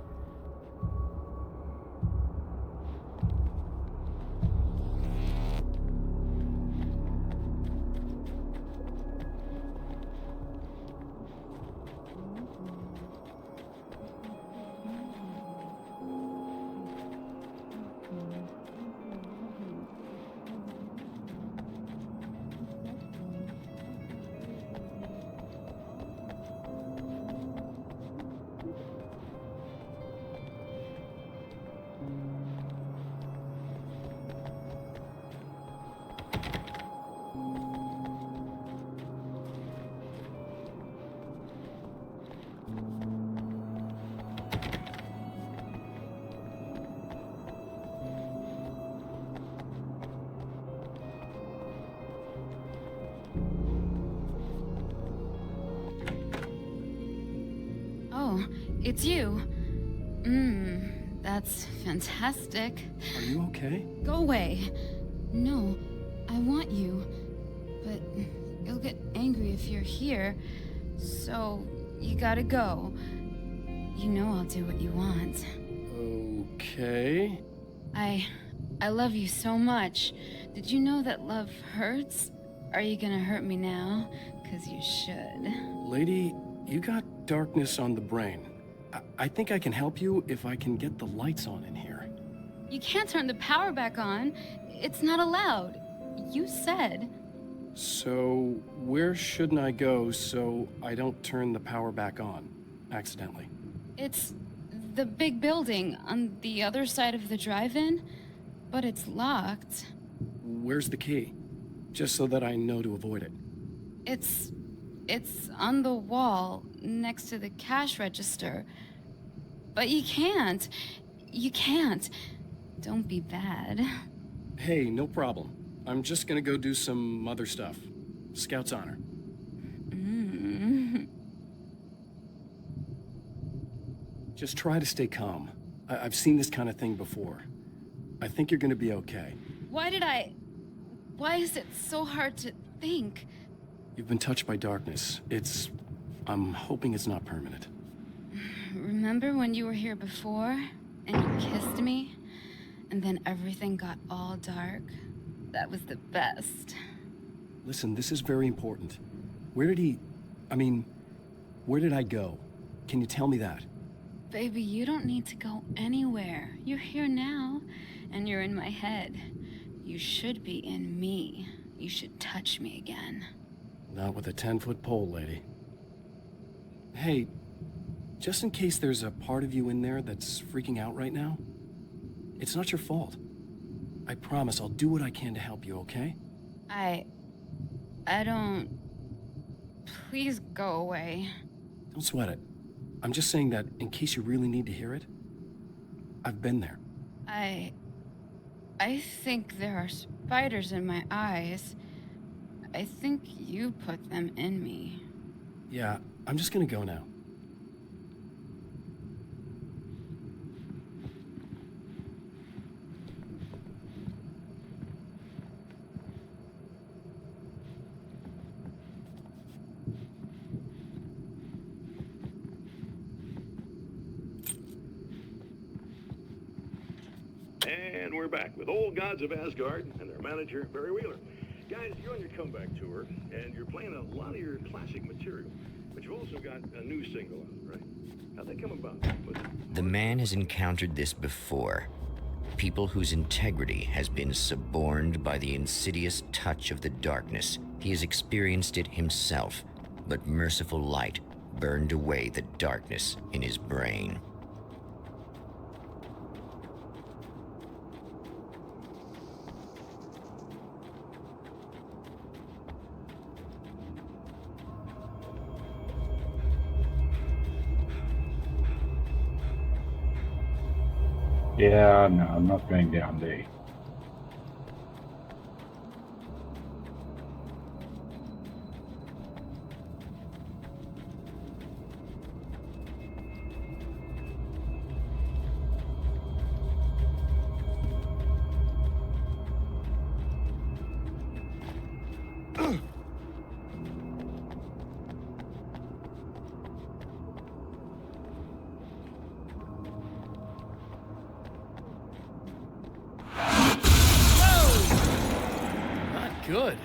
it's you. That's fantastic. Are you okay? Go away. No, I want you. But you'll get angry if you're here. So, you gotta go. You know I'll do what you want. Okay. I love you so much. Did you know that love hurts? Are you gonna hurt me now? 'Cause you should. Lady, you got darkness on the brain. I think I can help you if I can get the lights on in here. You can't turn the power back on. It's not allowed. You said. So, where shouldn't I go so I don't turn the power back on accidentally? It's the big building on the other side of the drive-in, but it's locked. Where's the key? Just so that I know to avoid it. It's on the wall next to the cash register. But you can't. You can't. Don't be bad. Hey, no problem. I'm just gonna go do some other stuff. Scout's honor. Just try to stay calm. I've seen this kind of thing before. I think you're gonna be okay. Why is it so hard to think? You've been touched by darkness. I'm hoping it's not permanent. Remember when you were here before, and you kissed me? And then everything got all dark? That was the best. Listen, this is very important. Where did I go? Can you tell me that? Baby, you don't need to go anywhere. You're here now, and you're in my head. You should be in me. You should touch me again. Not with a 10-foot pole, lady. Hey, just in case there's a part of you in there that's freaking out right now, it's not your fault. I promise I'll do what I can to help you, okay? I don't... Please go away. Don't sweat it. I'm just saying that in case you really need to hear it, I've been there. I think there are spiders in my eyes. I think you put them in me. Yeah, I'm just gonna go now. And we're back with Old Gods of Asgard and their manager, Barry Wheeler. Guys, you're on your comeback tour, and you're playing a lot of your classic material, but you've also got a new single out, right? How'd that come about? The man has encountered this before. People whose integrity has been suborned by the insidious touch of the darkness. He has experienced it himself, but merciful light burned away the darkness in his brain. Yeah, no, I'm not going down there. Good.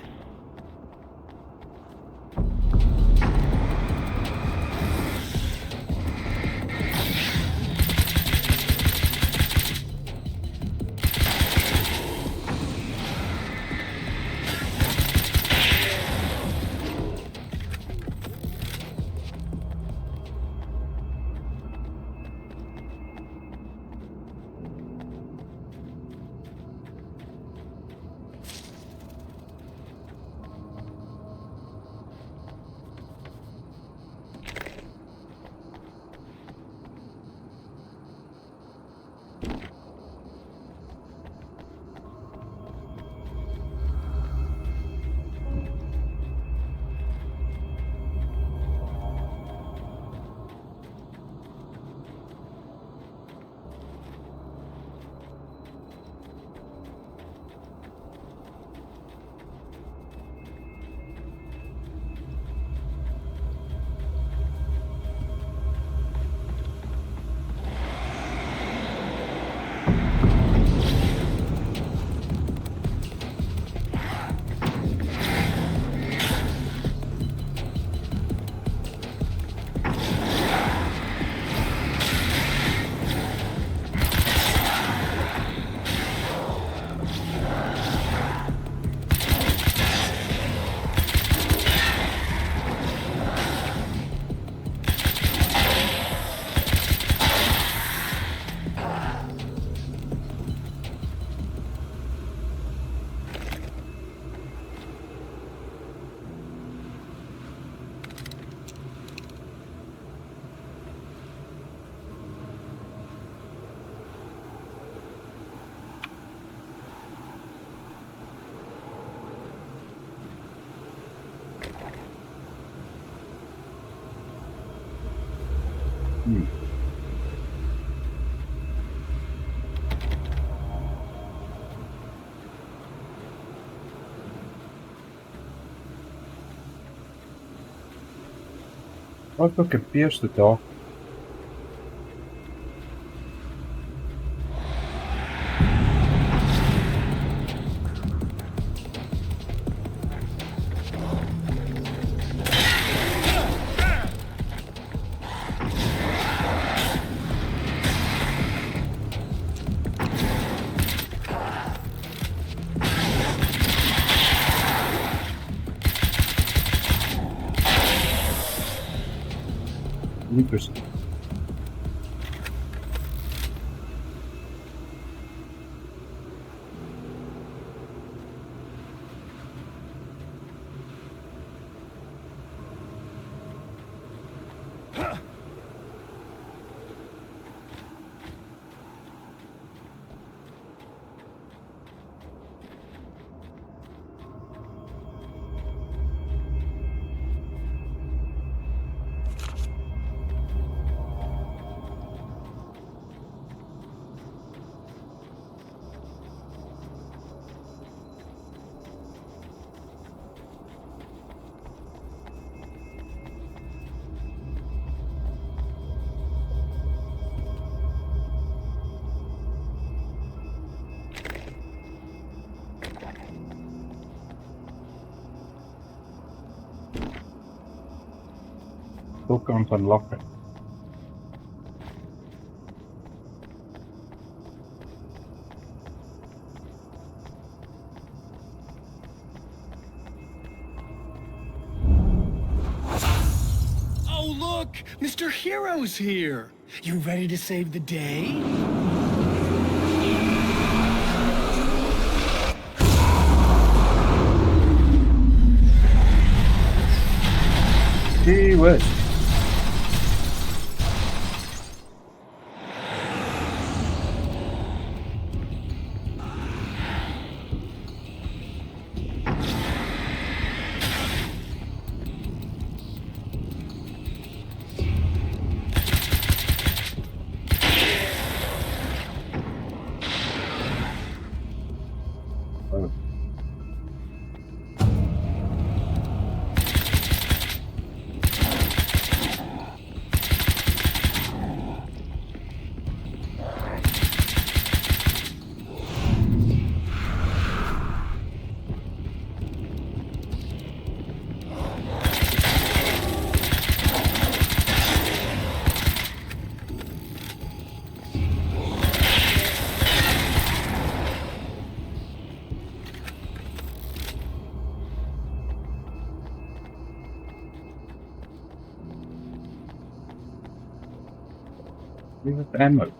Wat ook een pierce the dog. Niet precies. Ook kan het unlocken. Oh, look! Mr. Hero's here! You ready to save the day? Gee whiz. Oh. We have ammo.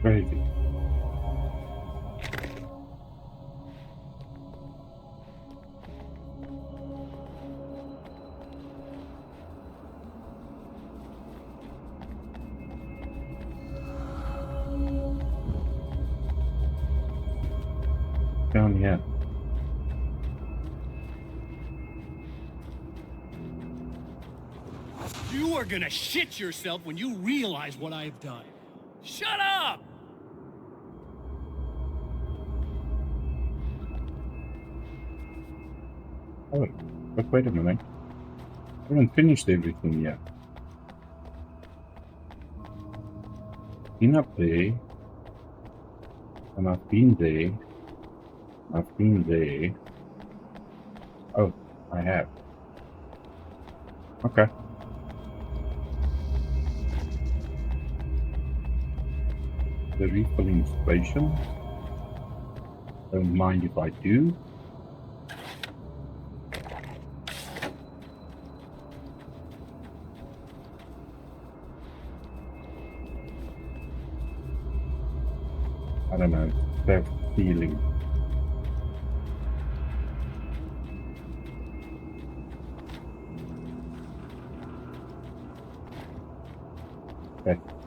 Crazy. down here? You are gonna shit yourself when you realize what I have done. Shut up! Oh, but wait a minute. I haven't finished everything yet. Been up there. And I've been there. I've been there. Oh, I have. Okay. The refilling station. Don't mind if I do. I don't know, that feeling.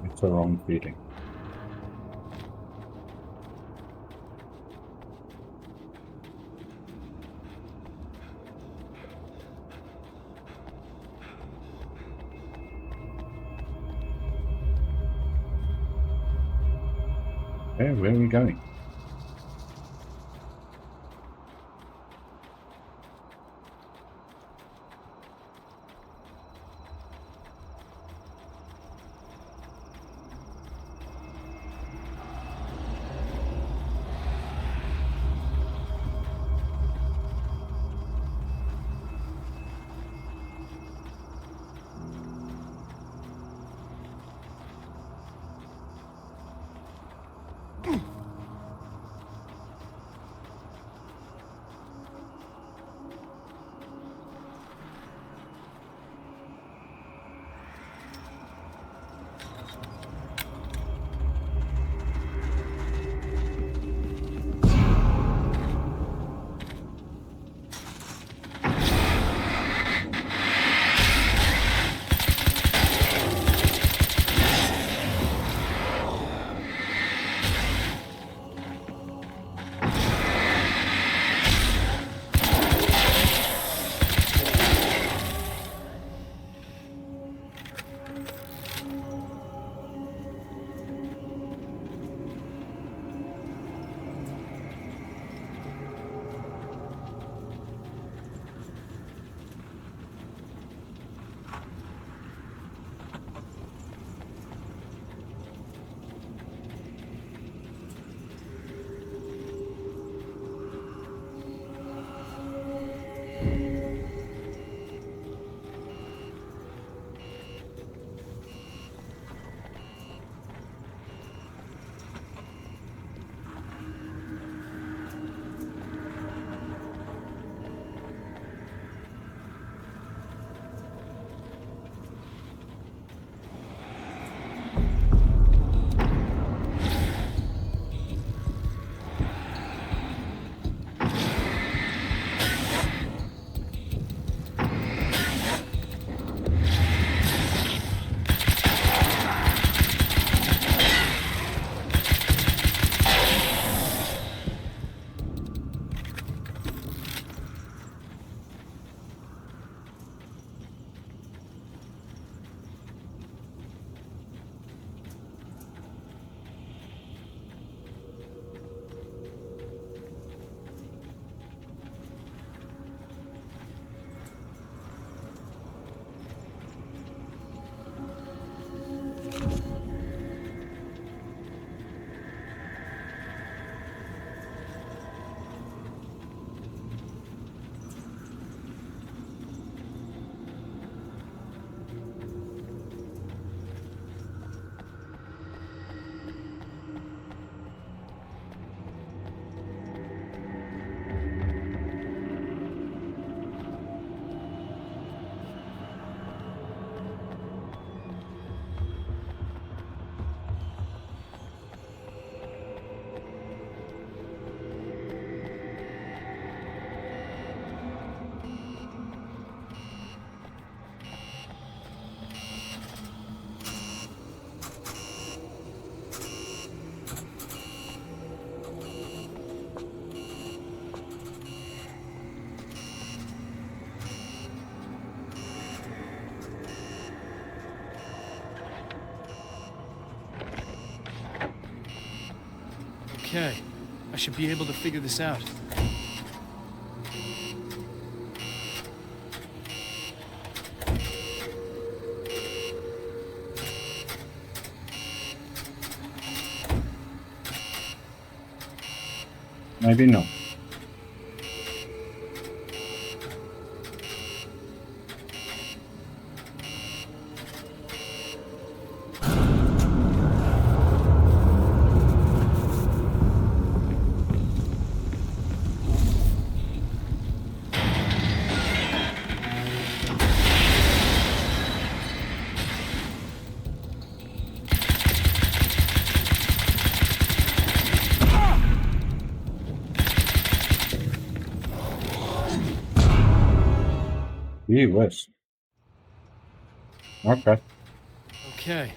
It's the wrong feeling. Okay, where are we going? Okay, I should be able to figure this out. Maybe not. Gee whiz. Okay. Okay,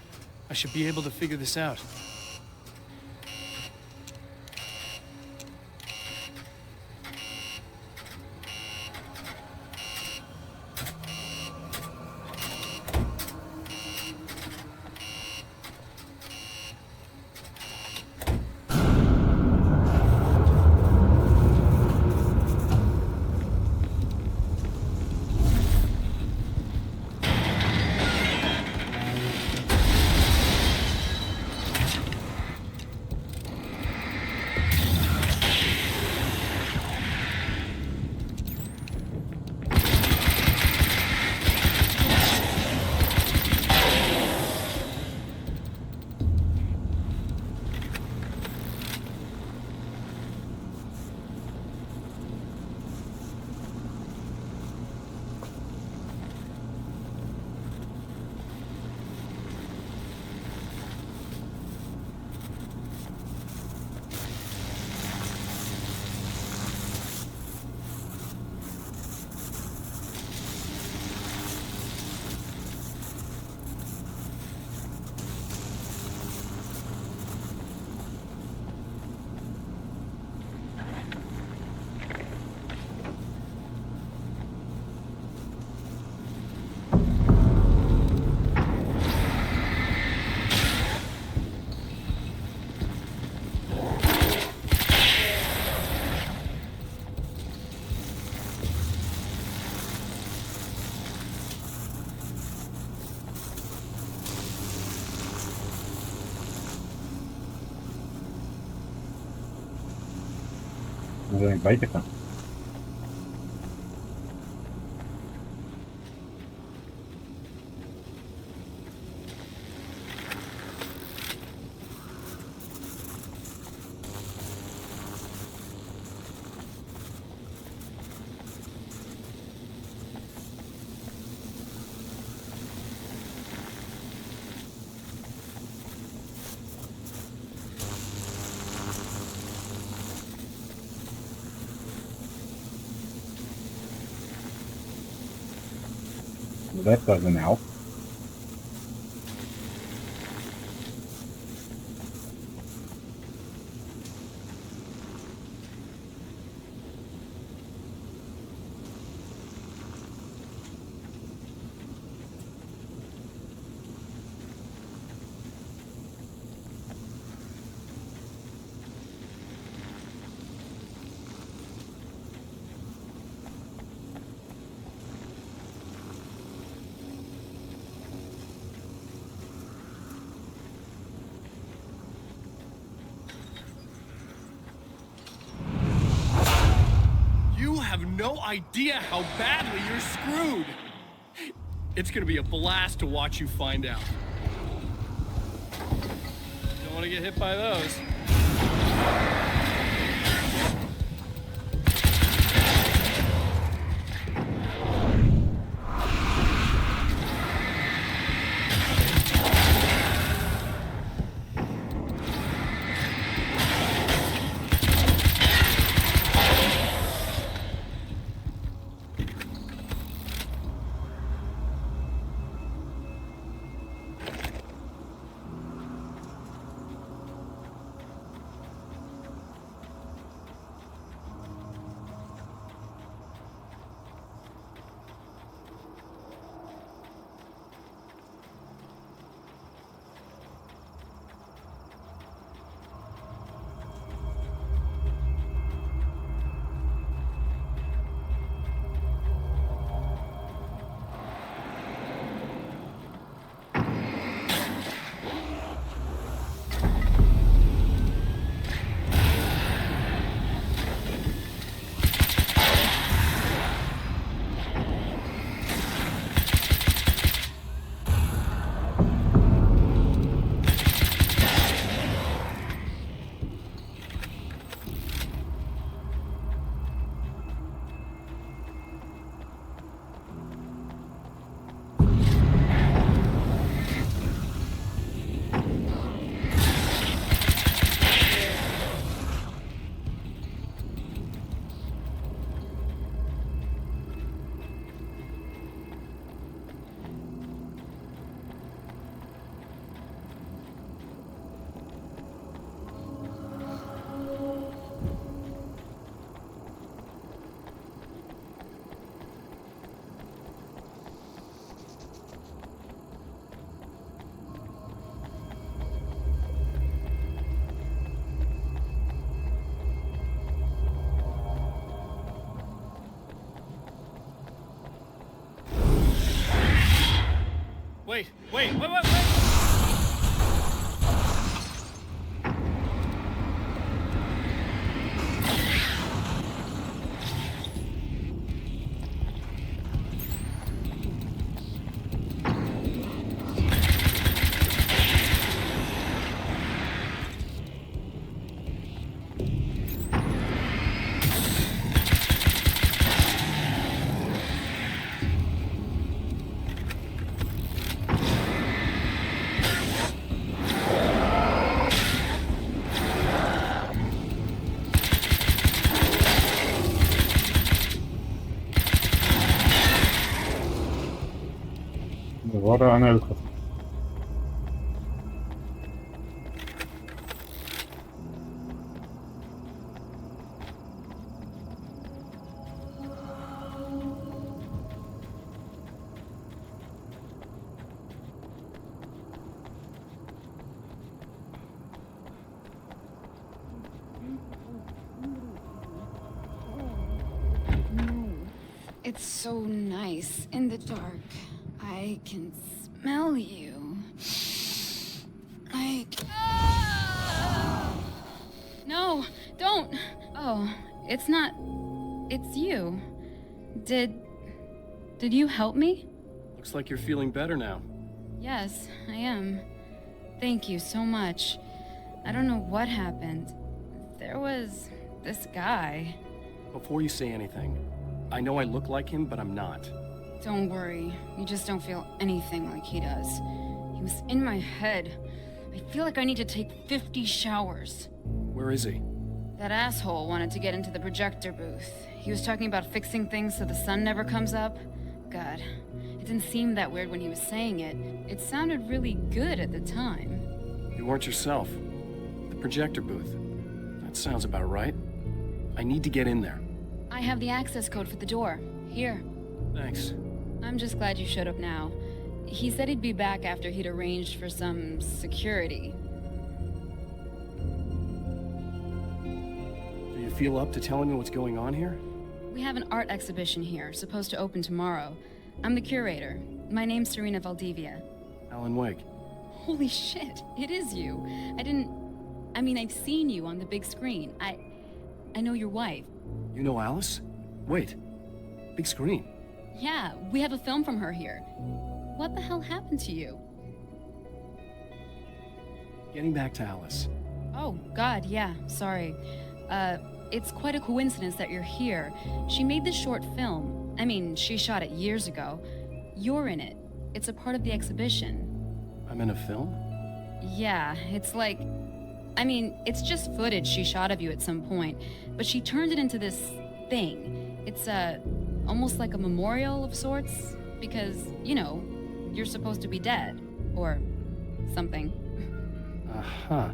I should be able to figure this out. Dan ben ik buiten kan. That doesn't help. You have no idea how badly you're screwed. It's gonna be a blast to watch you find out. Don't want to get hit by those. Hey, wait! ورا أنا الخط. It's so nice in the dark. I can smell you. Like... No, don't! Oh, it's not... It's you. Did you help me? Looks like you're feeling better now. Yes, I am. Thank you so much. I don't know what happened. There was this guy. Before you say anything, I know I look like him, but I'm not. Don't worry. You just don't feel anything like he does. He was in my head. I feel like I need to take 50 showers. Where is he? That asshole wanted to get into the projector booth. He was talking about fixing things so the sun never comes up. God, it didn't seem that weird when he was saying it. It sounded really good at the time. You weren't yourself. The projector booth. That sounds about right. I need to get in there. I have the access code for the door. Here. Thanks. I'm just glad you showed up now. He said he'd be back after he'd arranged for some security. Do you feel up to telling me what's going on here? We have an art exhibition here, supposed to open tomorrow. I'm the curator. My name's Serena Valdivia. Alan Wake. Holy shit, it is you. I've seen you on the big screen. I know your wife. You know Alice? Wait. Big screen. Yeah, we have a film from her here. What the hell happened to you? Getting back to Alice. Oh, God, yeah, sorry. It's quite a coincidence that you're here. She made this short film. She shot it years ago. You're in it. It's a part of the exhibition. I'm in a film? Yeah, it's like... it's just footage she shot of you at some point, but she turned it into this thing. It's, almost like a memorial of sorts, because, you're supposed to be dead. Or something. Uh-huh.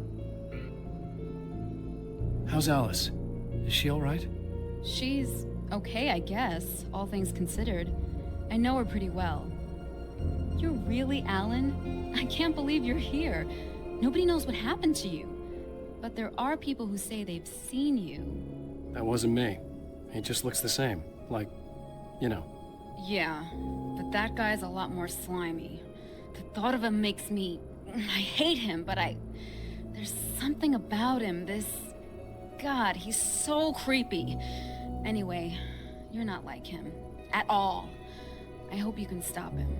How's Alice? Is she all right? She's okay, I guess, all things considered. I know her pretty well. You're really Alan? I can't believe you're here. Nobody knows what happened to you. But there are people who say they've seen you. That wasn't me. He just looks the same. Like, Yeah, but that guy's a lot more slimy. The thought of him makes me... I hate him, but there's something about him, God, he's so creepy. Anyway, you're not like him. At all. I hope you can stop him.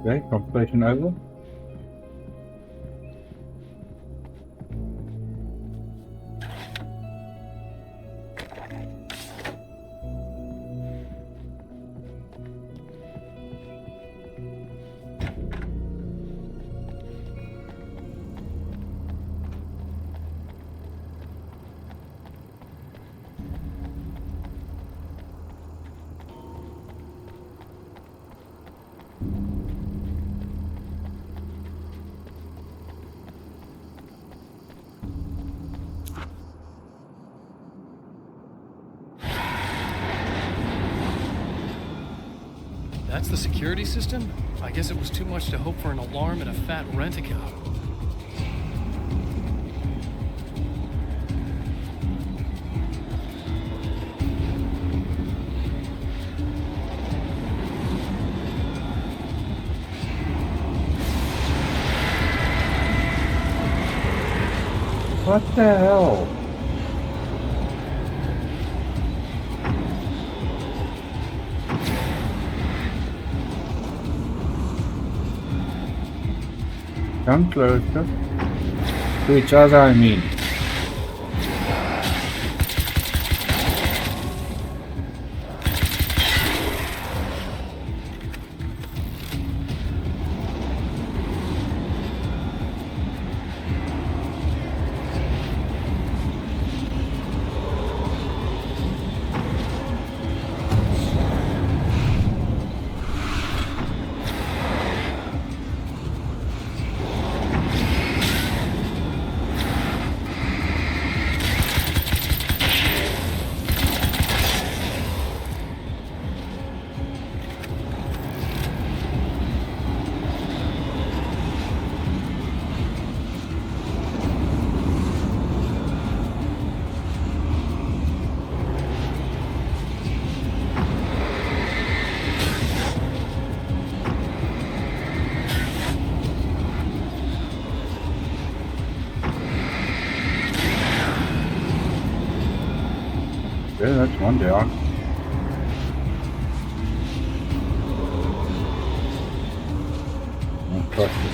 Okay, conversation over. That's the security system? I guess it was too much to hope for an alarm and a fat rent-a-car. What the hell? Come closer. To each other, I mean. Yeah, that's one down. Don't trust it.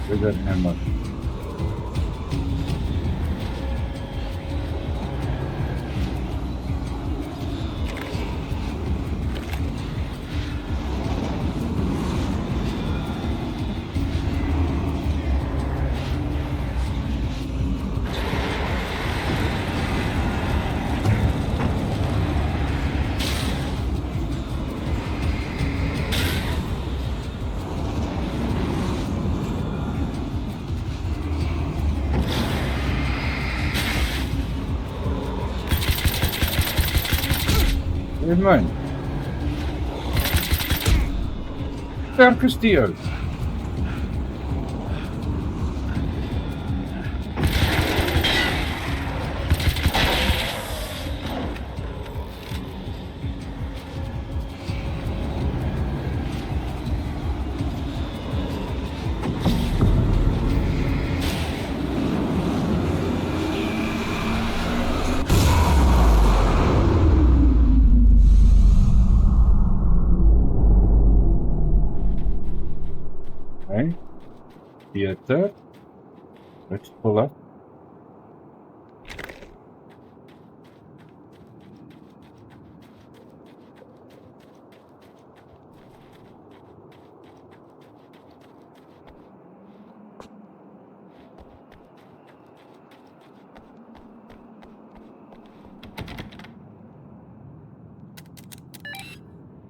Where's that hammer? Where's mine? Fair Castillo. Okay. Theater. Let's pull up.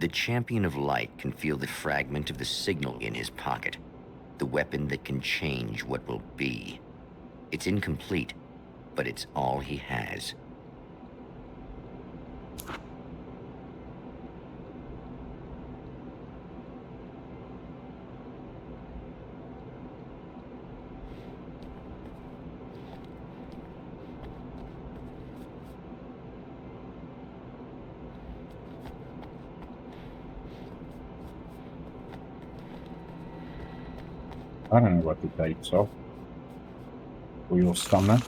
The champion of light can feel the fragment of the signal in his pocket. The weapon that can change what will be. It's incomplete, but it's all he has. I don't know what the dates are for your stomach.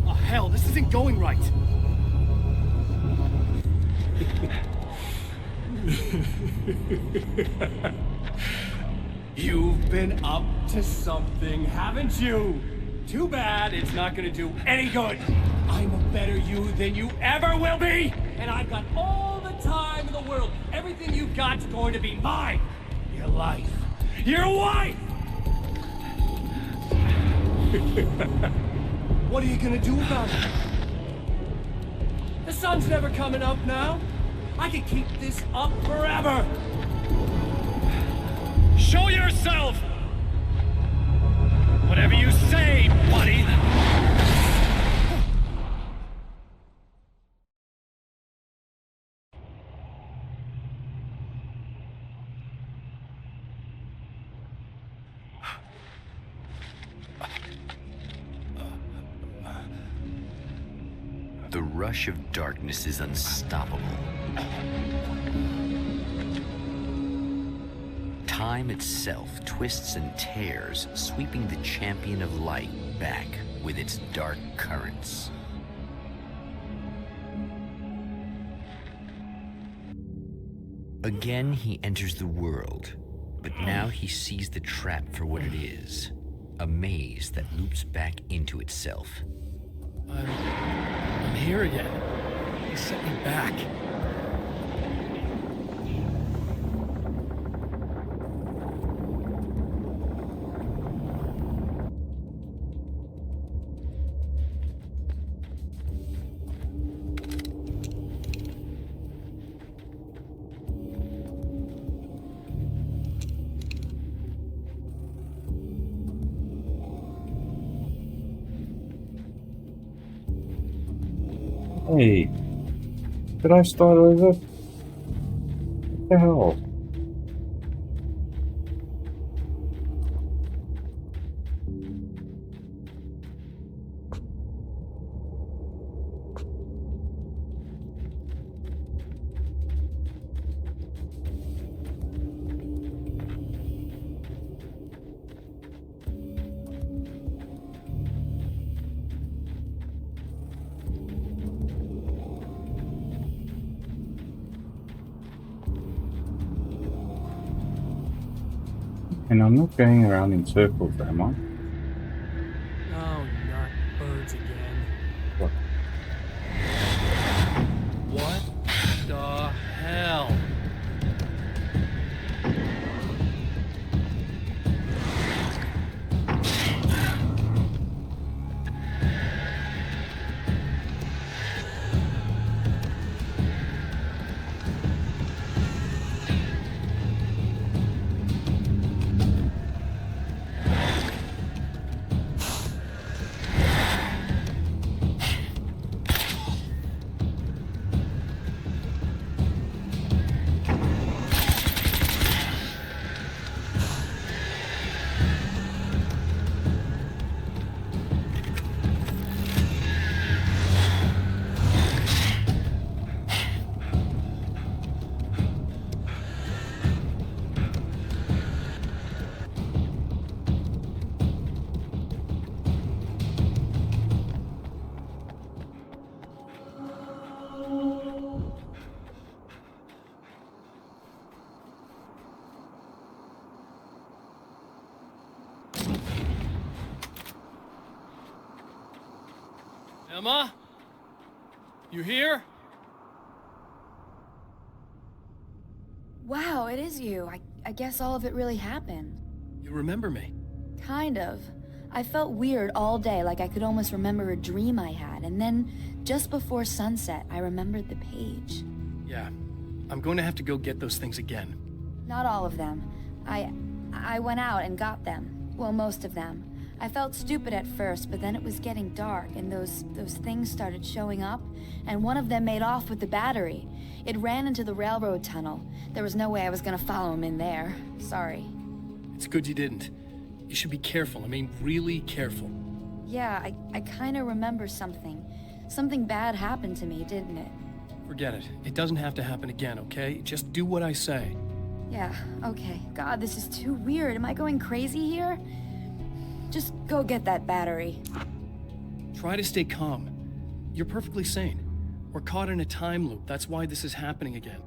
Oh, hell, this isn't going right. You've been up to something, haven't you? Too bad it's not gonna do any good. I'm a better you than you ever will be! And I've got all the time in the world. Everything you've got's going to be mine. Your life. Your wife! What are you gonna do about it? The sun's never coming up now. I can keep this up forever. Show yourself! Whatever you say, buddy! The rush of darkness is unstoppable. Time itself twists and tears, sweeping the champion of light back with its dark currents. Again, he enters the world, but now he sees the trap for what it is, a maze that loops back into itself. I'm here again. He sent me back. Hey, did I start over? What the hell? And I'm not going around in circles, am I? Oh, not birds again. What? What the hell? Emma? You here? Wow, it is you. I guess all of it really happened. You remember me? Kind of. I felt weird all day, like I could almost remember a dream I had, and then, just before sunset, I remembered the page. Yeah. I'm going to have to go get those things again. Not all of them. I went out and got them. Well, most of them. I felt stupid at first, but then it was getting dark, and those things started showing up, and one of them made off with the battery. It ran into the railroad tunnel. There was no way I was gonna follow him in there. Sorry. It's good you didn't. You should be careful. I mean, really careful. Yeah, I kinda remember something. Something bad happened to me, didn't it? Forget it. It doesn't have to happen again, okay? Just do what I say. Yeah, okay. God, this is too weird. Am I going crazy here? Just go get that battery. Try to stay calm. You're perfectly sane. We're caught in a time loop. That's why this is happening again.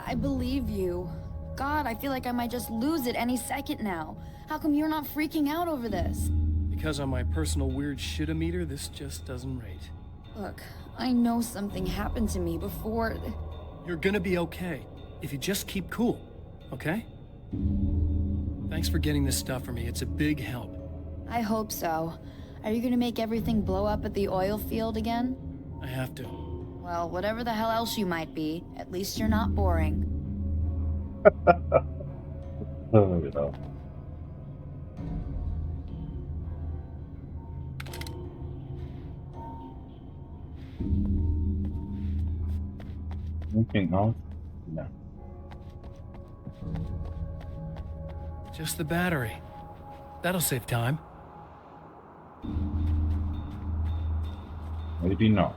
I believe you. God, I feel like I might just lose it any second now. How come you're not freaking out over this? Because on my personal weird shit-o-meter, this just doesn't rate. Look, I know something happened to me before... You're gonna be okay, if you just keep cool, okay? Thanks for getting this stuff for me. It's a big help. I hope so. Are you gonna make everything blow up at the oil field again? I have to. Well, whatever the hell else you might be, at least you're not boring. Oh, you know. Anything else? No. Just the battery. That'll save time. Maybe not.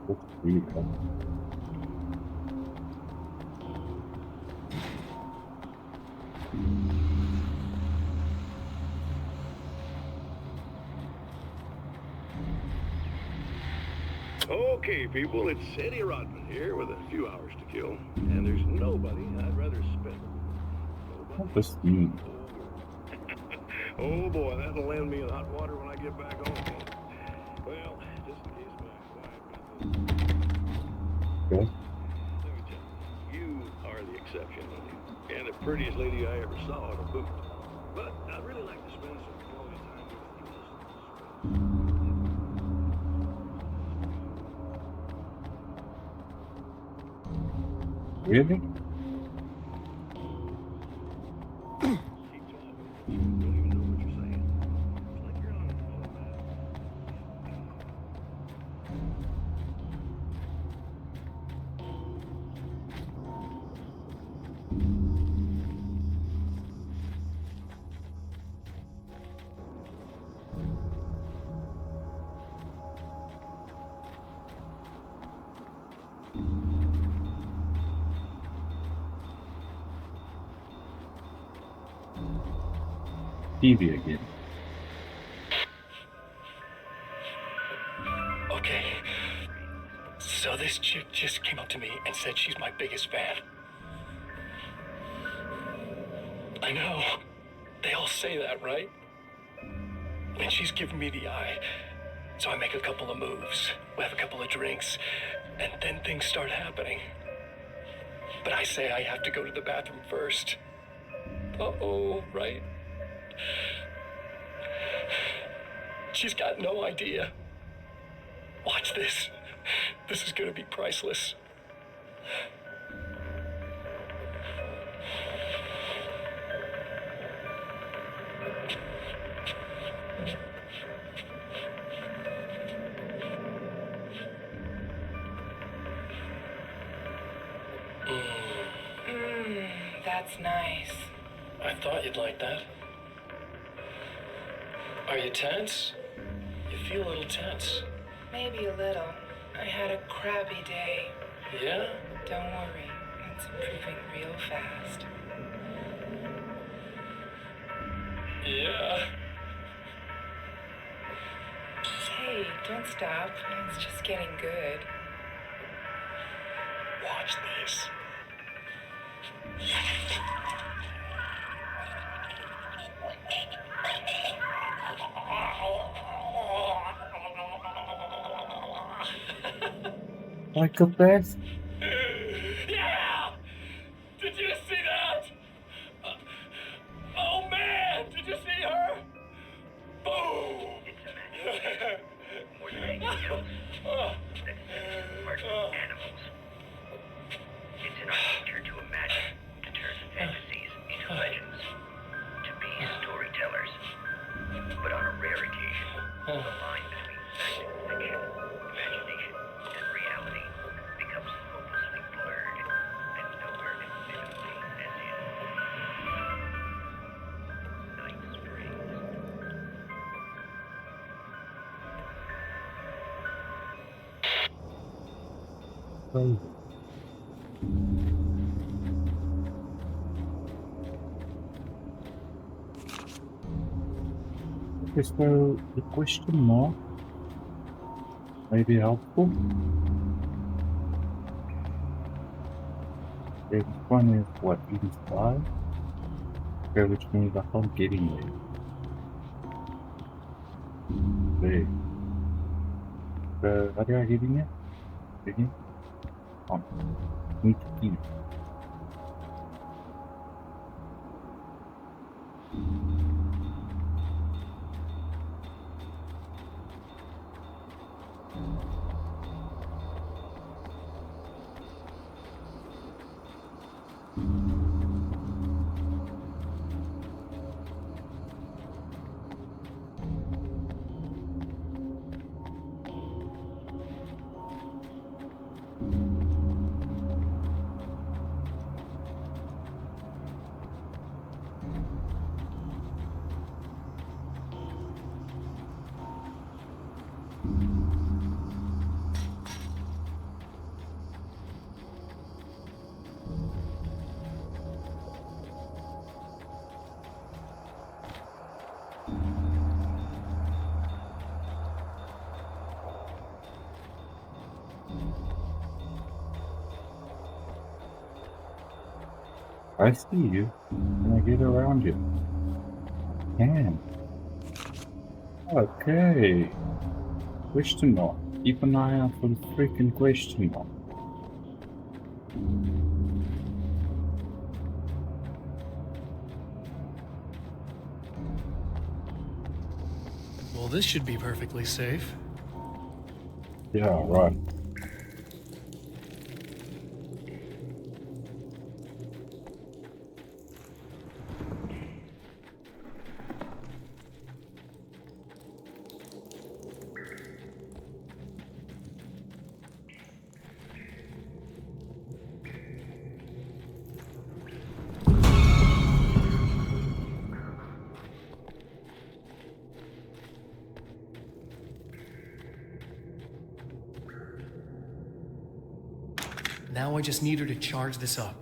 Looks really cool. Okay, people, it's Eddie Rodman here with a few hours to kill, and there's nobody I'd rather spend. What does this mean? Oh boy, that'll land me in hot water when I get back home. Well, just in case my wife Okay. let me tell you, you are the exception, and the prettiest lady I ever saw at a boot. But I'd really like to spend some quality time with you. Really? Keep talking. You don't even know what you're saying. It's like you're on an automatic. TV again. Okay. So this chick just came up to me and said she's my biggest fan. I know. They all say that, right? And she's giving me the eye. So I make a couple of moves. We have a couple of drinks. And then things start happening. But I say I have to go to the bathroom first. Uh-oh, right? She's got no idea. Watch this. This is gonna be priceless. That's nice. I thought you'd like that. Are you tense? You feel a little tense. Maybe a little. I had a crabby day. Yeah? Don't worry, it's improving real fast. Yeah. Hey, don't stop. It's just getting good. Watch this. Psychopath? Yeah! Did you see that? Oh man, did you see her? Boom! More than anything else, that part of animals. It's in our nature to imagine, to turn fantasies into legends, to be storytellers. But on a rare occasion, the line between fact and fiction, imagination and reality becomes hopelessly blurred, and nowhere convincingly as in Night Springs. Crazy. Okay, so the question mark may be helpful. Okay, this one is what, 85? Okay, which means I can't get in there. There. Wat ga je dingen? Begin? Oh, niet hier. I see you. Can I get around you? I can. Okay. Question mark. Keep an eye out for the freaking question mark. Well, this should be perfectly safe. Yeah, right. Now I just need her to charge this up.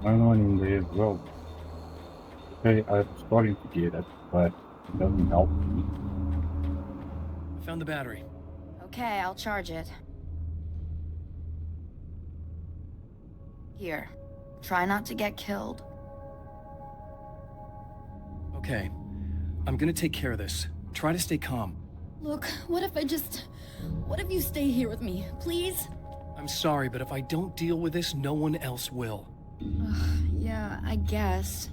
Another one in there as well. Okay, I'm starting to get it, but it doesn't help me. I found the battery. Okay, I'll charge it. Here. Try not to get killed. Okay. I'm gonna take care of this. Try to stay calm. Look, what if you stay here with me, please? I'm sorry, but if I don't deal with this, no one else will. Yeah, I guess.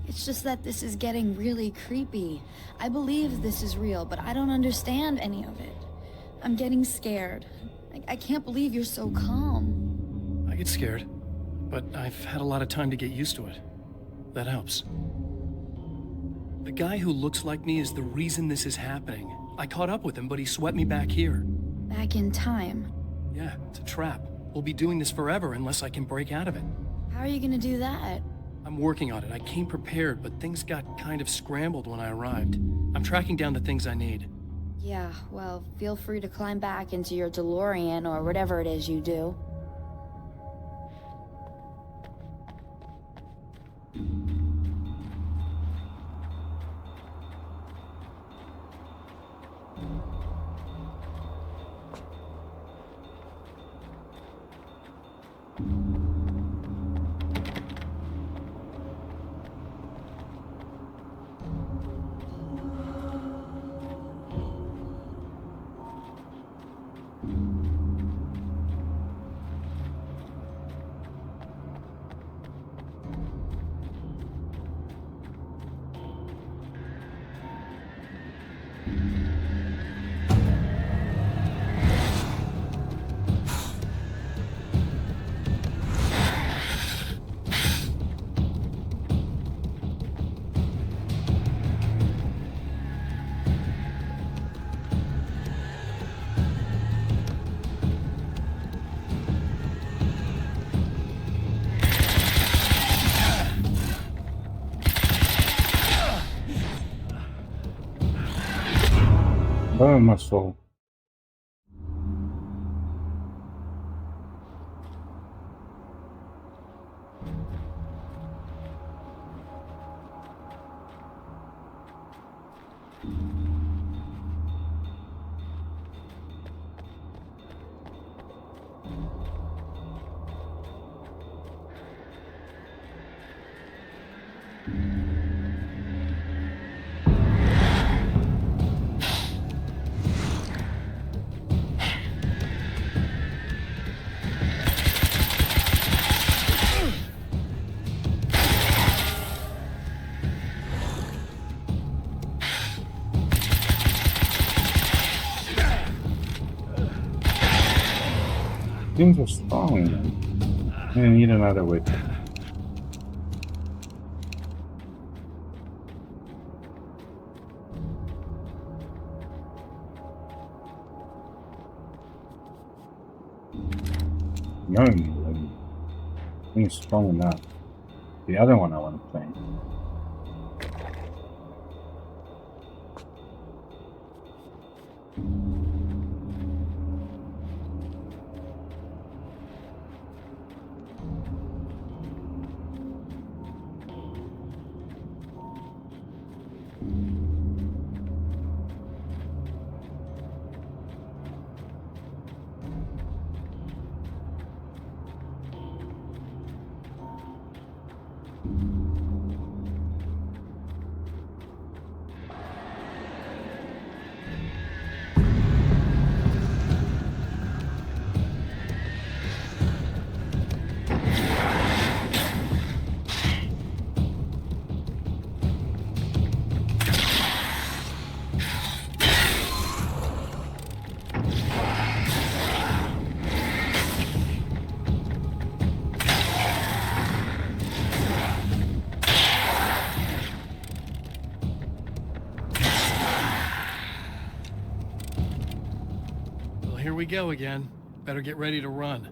It's just that this is getting really creepy. I believe this is real, but I don't understand any of it. I'm getting scared. I can't believe you're so calm. I get scared, but I've had a lot of time to get used to it. That helps. The guy who looks like me is the reason this is happening. I caught up with him, but he swept me back here. Back in time. Yeah, it's a trap. We'll be doing this forever unless I can break out of it. How are you gonna do that? I'm working on it. I came prepared, but things got kind of scrambled when I arrived. I'm tracking down the things I need. Yeah, well, feel free to climb back into your DeLorean or whatever it is you do. Oh, my soul. Things are strong, man. I need another weapon. No, I think it's strong enough. The other one I want to play. Well, here we go again. Better get ready to run.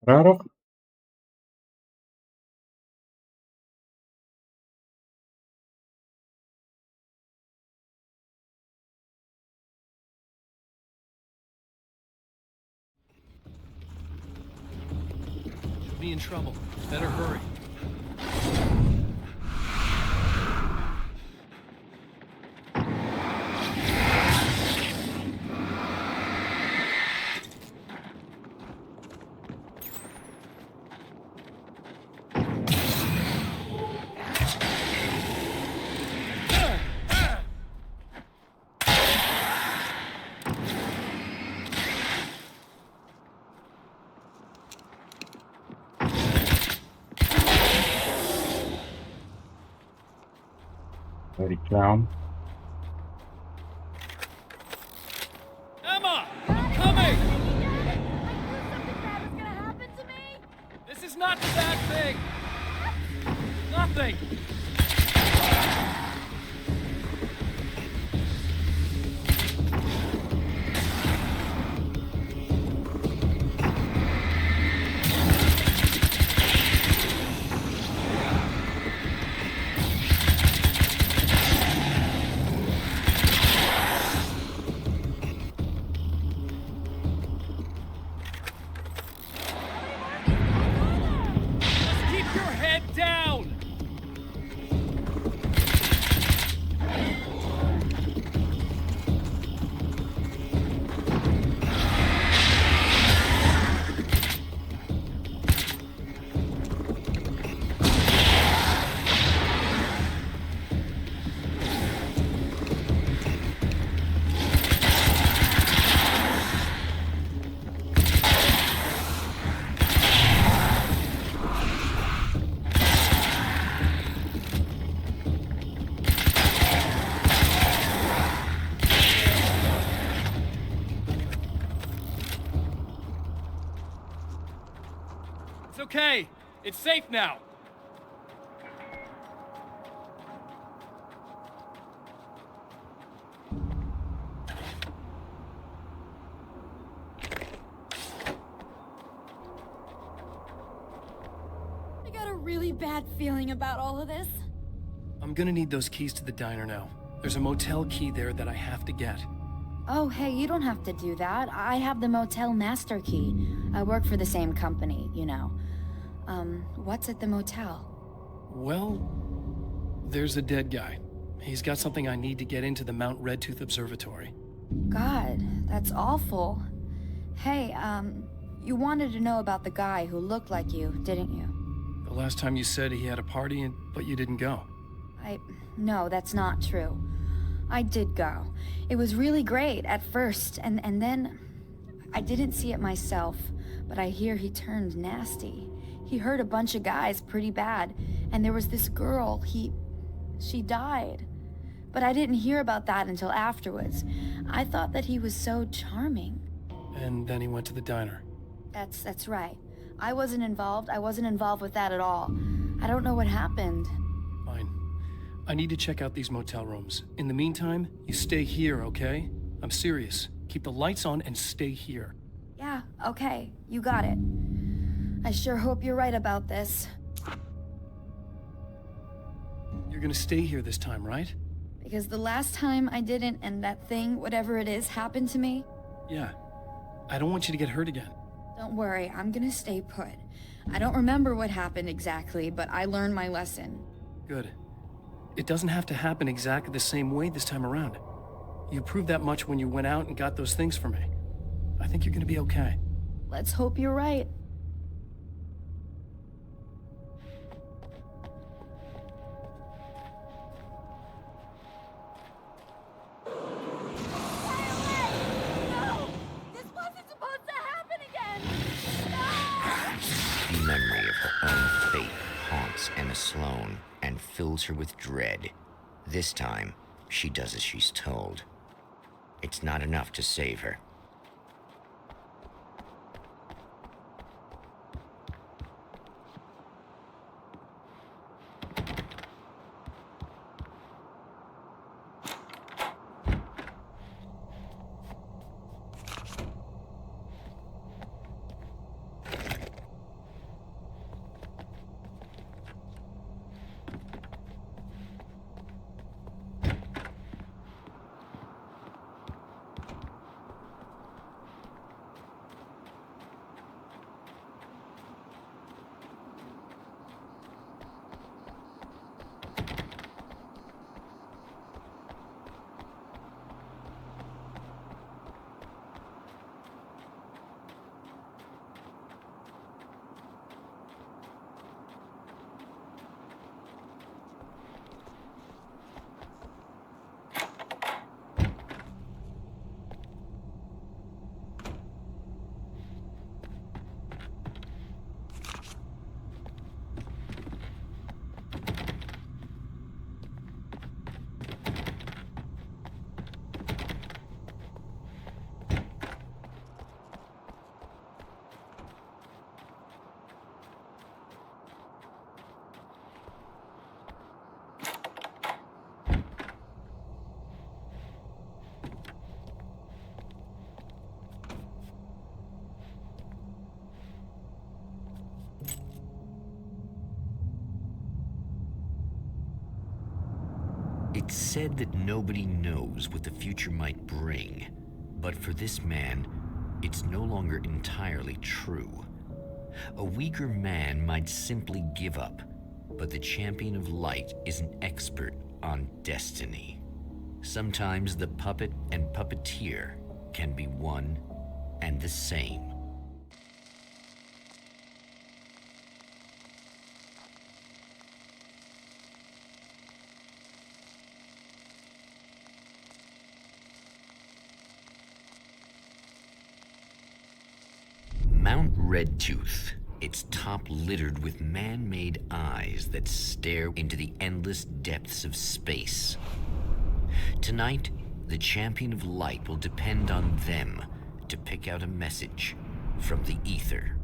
Raar be in trouble. Better hurry. Bloody clown. Emma! I'm coming! Something bad is gonna happen to me! This is not the bad thing! Nothing! Just keep your head down! It's okay. It's safe now. I got a really bad feeling about all of this. I'm gonna need those keys to the diner now. There's a motel key there that I have to get. Oh, hey, you don't have to do that. I have the motel master key. I work for the same company, you know. What's at the motel? Well, there's a dead guy. He's got something I need to get into the Mount Redtooth Observatory. God, that's awful. Hey, you wanted to know about the guy who looked like you, didn't you? The last time you said he had a party, but you didn't go. No, that's not true. I did go. It was really great at first, and then I didn't see it myself, but I hear he turned nasty. He hurt a bunch of guys pretty bad, and there was this girl, she died. But I didn't hear about that until afterwards. I thought that he was so charming. And then he went to the diner. That's right. I wasn't involved. I wasn't involved with that at all. I don't know what happened. Fine. I need to check out these motel rooms. In the meantime, you stay here, okay? I'm serious. Keep the lights on and stay here. Yeah, okay. You got it. I sure hope you're right about this. You're gonna stay here this time, right? Because the last time I didn't, and that thing, whatever it is, happened to me. Yeah. I don't want you to get hurt again. Don't worry, I'm gonna stay put. I don't remember what happened exactly, but I learned my lesson. Good. It doesn't have to happen exactly the same way this time around. You proved that much when you went out and got those things for me. I think you're gonna be okay. Let's hope you're right. The memory of her own fate haunts Emma Sloan and fills her with dread. This time, she does as she's told. It's not enough to save her. It's said that nobody knows what the future might bring, but for this man, it's no longer entirely true. A weaker man might simply give up, but the champion of light is an expert on destiny. Sometimes the puppet and puppeteer can be one and the same. Mount Redtooth, its top littered with man-made eyes that stare into the endless depths of space. Tonight, the champion of light will depend on them to pick out a message from the ether.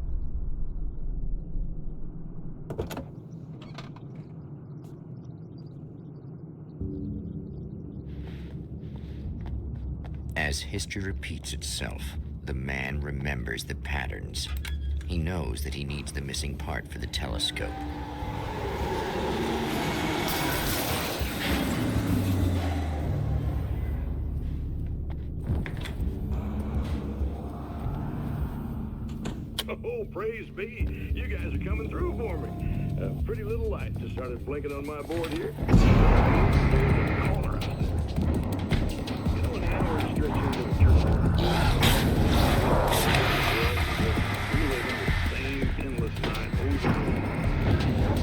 As history repeats itself, the man remembers the patterns. He knows that he needs the missing part for the telescope. Oh, praise be. You guys are coming through for me. A pretty little light just started blinking on my board here. Caller out there. You know, an hour stretch into the church. Reliving the same endless night over and over.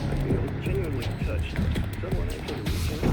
I feel genuinely touched. Someone actually reached out.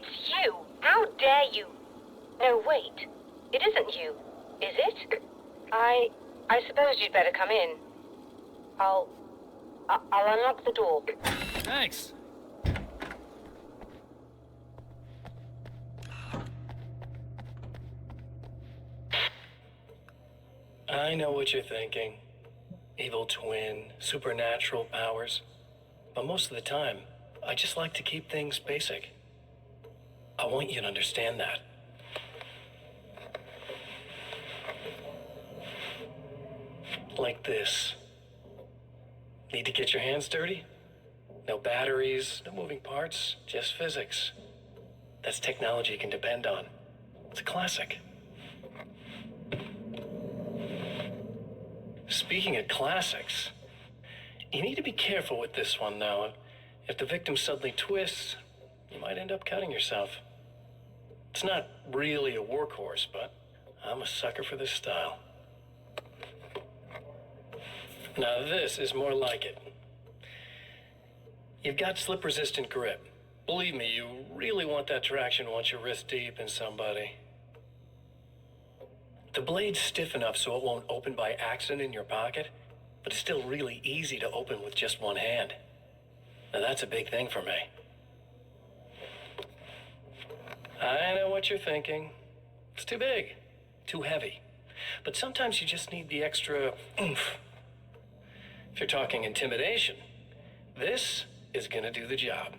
It's you! How dare you! No, wait. It isn't you, is it? I suppose you'd better come in. I'll unlock the door. Thanks. I know what you're thinking. Evil twin, supernatural powers. But most of the time, I just like to keep things basic. I want you to understand that. Like this. Need to get your hands dirty? No batteries, no moving parts, just physics. That's technology you can depend on. It's a classic. Speaking of classics, you need to be careful with this one, though. If the victim suddenly twists, you might end up cutting yourself. It's not really a workhorse, but I'm a sucker for this style. Now this is more like it. You've got slip-resistant grip. Believe me, you really want that traction once you're wrist deep in somebody. The blade's stiff enough so it won't open by accident in your pocket, but it's still really easy to open with just one hand. Now that's a big thing for me. I know what you're thinking. It's too big, too heavy. But sometimes you just need the extra oomph. If you're talking intimidation, this is gonna do the job.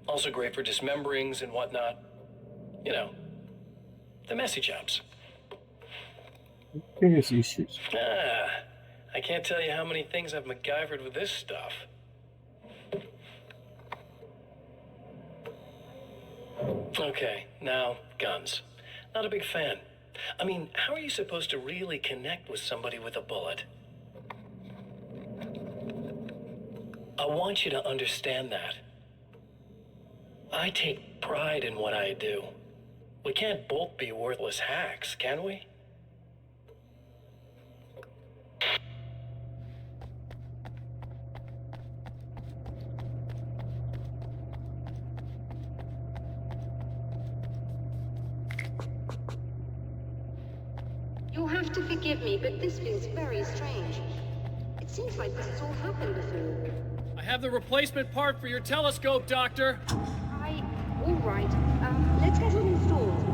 Also great for dismemberings and whatnot. You know, the messy jobs. Biggest issues. I can't tell you how many things I've MacGyvered with this stuff. Okay, now, guns. Not a big fan. I mean, how are you supposed to really connect with somebody with a bullet? I want you to understand that. I take pride in what I do. We can't both be worthless hacks, can we? You'll have to forgive me, but this feels very strange. It seems like this has all happened before. I have the replacement part for your telescope, Doctor. All right. Let's get it installed.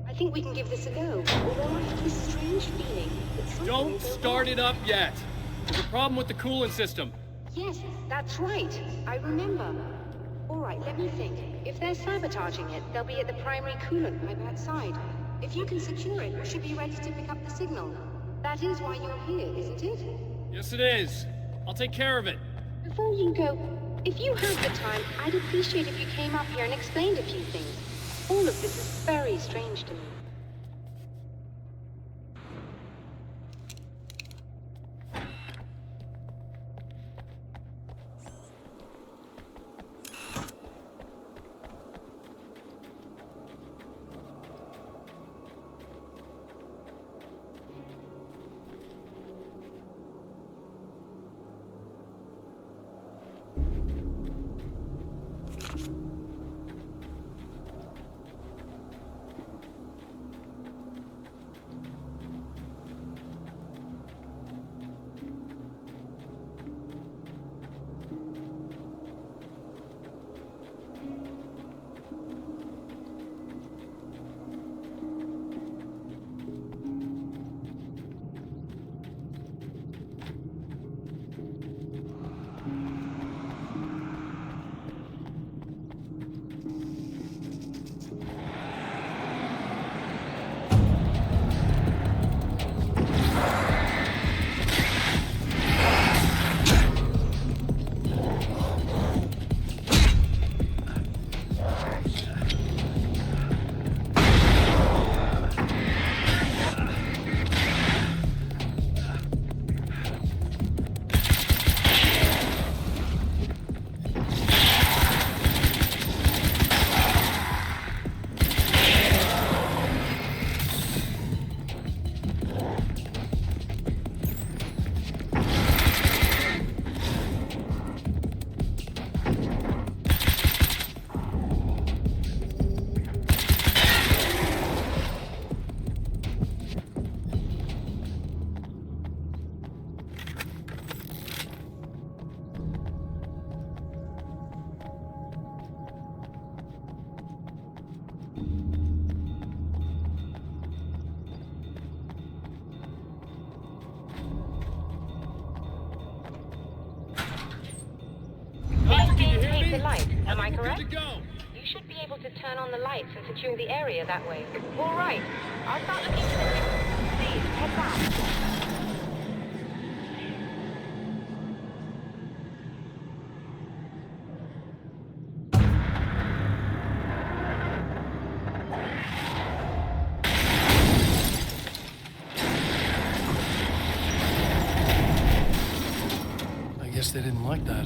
I think we can give this a go, although I have this strange feeling that something Don't will go start wrong. it up yet. There's a problem with the coolant system. Yes, that's right. I remember. All right, let me think. If they're sabotaging it, they'll be at the primary coolant pipe outside. If you can secure it, we should be ready to pick up the signal. That is why you're here, isn't it? Yes, it is. I'll take care of it. Before you go, if you have the time, I'd appreciate if you came up here and explained a few things. All of this is very strange to me. to turn on the lights and secure the area that way. All right. I'll start looking for the signal. Please, heads out. I guess they didn't like that.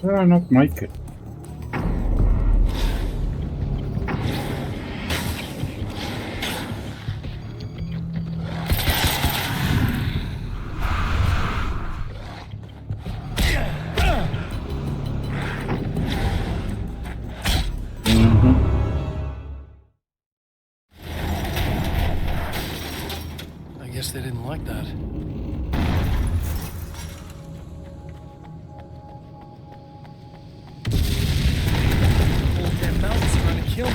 Did I not make it? I guess they didn't like that. Old damn mountain's trying to kill me.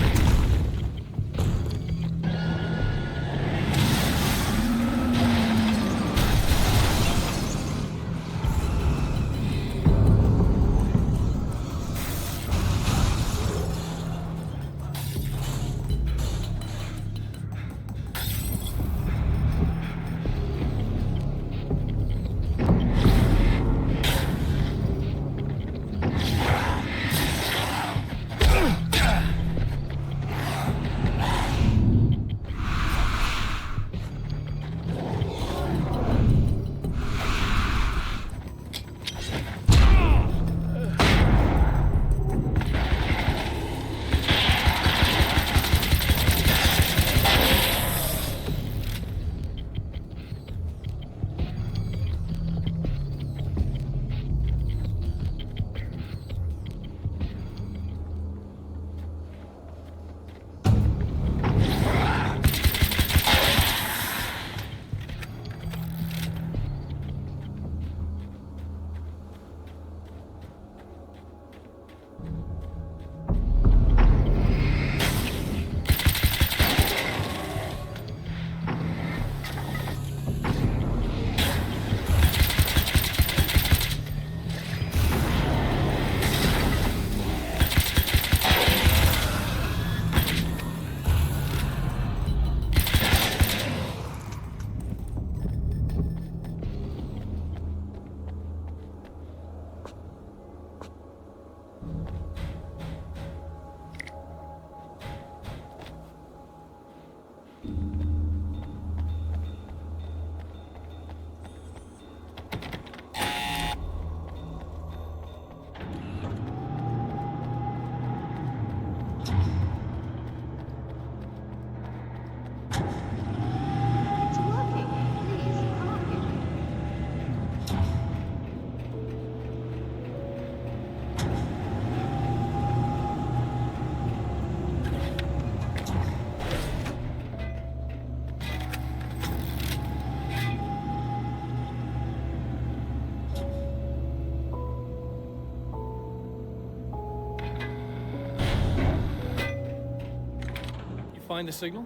Find the signal?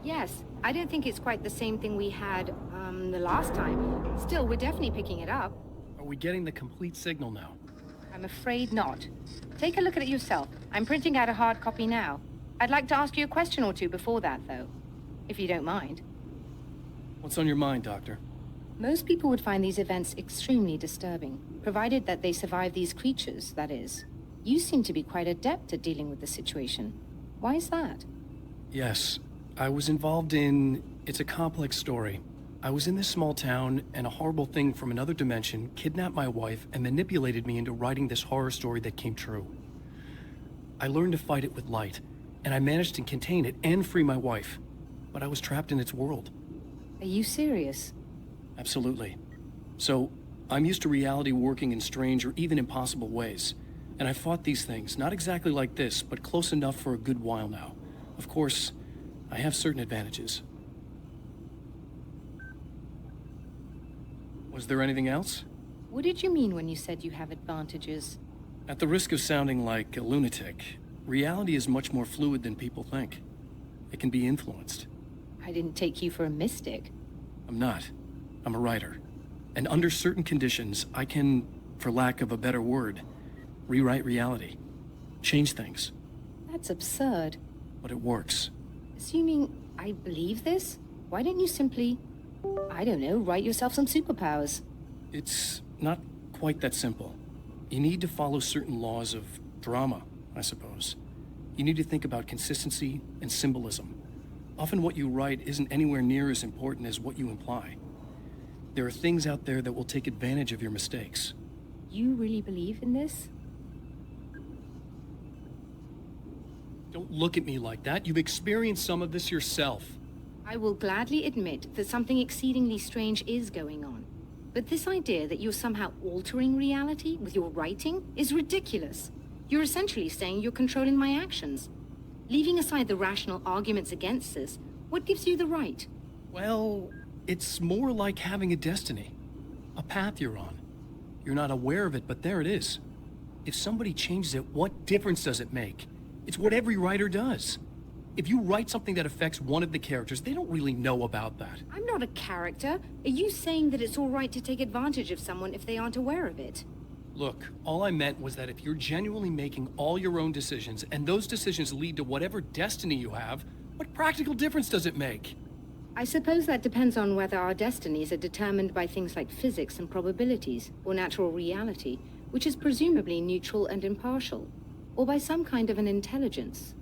Yes. I don't think it's quite the same thing we had, the last time. Still, we're definitely picking it up. Are we getting the complete signal now? I'm afraid not. Take a look at it yourself. I'm printing out a hard copy now. I'd like to ask you a question or two before that, though. If you don't mind. What's on your mind, Doctor? Most people would find these events extremely disturbing, provided that they survive these creatures, that is. You seem to be quite adept at dealing with the situation. Why is that? Yes, I was involved in... It's a complex story. I was in this small town, and a horrible thing from another dimension kidnapped my wife and manipulated me into writing this horror story that came true. I learned to fight it with light, and I managed to contain it and free my wife. But I was trapped in its world. Are you serious? Absolutely. So, I'm used to reality working in strange or even impossible ways. And I fought these things, not exactly like this, but close enough for a good while now. Of course, I have certain advantages. Was there anything else? What did you mean when you said you have advantages? At the risk of sounding like a lunatic, reality is much more fluid than people think. It can be influenced. I didn't take you for a mystic. I'm not. I'm a writer. And under certain conditions, I can, for lack of a better word, rewrite reality. Change things. That's absurd. But it works. Assuming I believe this, why don't you simply, I don't know, write yourself some superpowers? It's not quite that simple. You need to follow certain laws of drama, I suppose. You need to think about consistency and symbolism. Often what you write isn't anywhere near as important as what you imply. There are things out there that will take advantage of your mistakes. You really believe in this? Don't look at me like that. You've experienced some of this yourself. I will gladly admit that something exceedingly strange is going on. But this idea that you're somehow altering reality with your writing is ridiculous. You're essentially saying you're controlling my actions. Leaving aside the rational arguments against this, what gives you the right? Well, it's more like having a destiny. A path you're on. You're not aware of it, but there it is. If somebody changes it, what difference does it make? It's what every writer does. If you write something that affects one of the characters, they don't really know about that. I'm not a character. Are you saying that it's all right to take advantage of someone if they aren't aware of it? Look, all I meant was that if you're genuinely making all your own decisions, and those decisions lead to whatever destiny you have, what practical difference does it make? I suppose that depends on whether our destinies are determined by things like physics and probabilities, or natural reality, which is presumably neutral and impartial, or by some kind of an intelligence.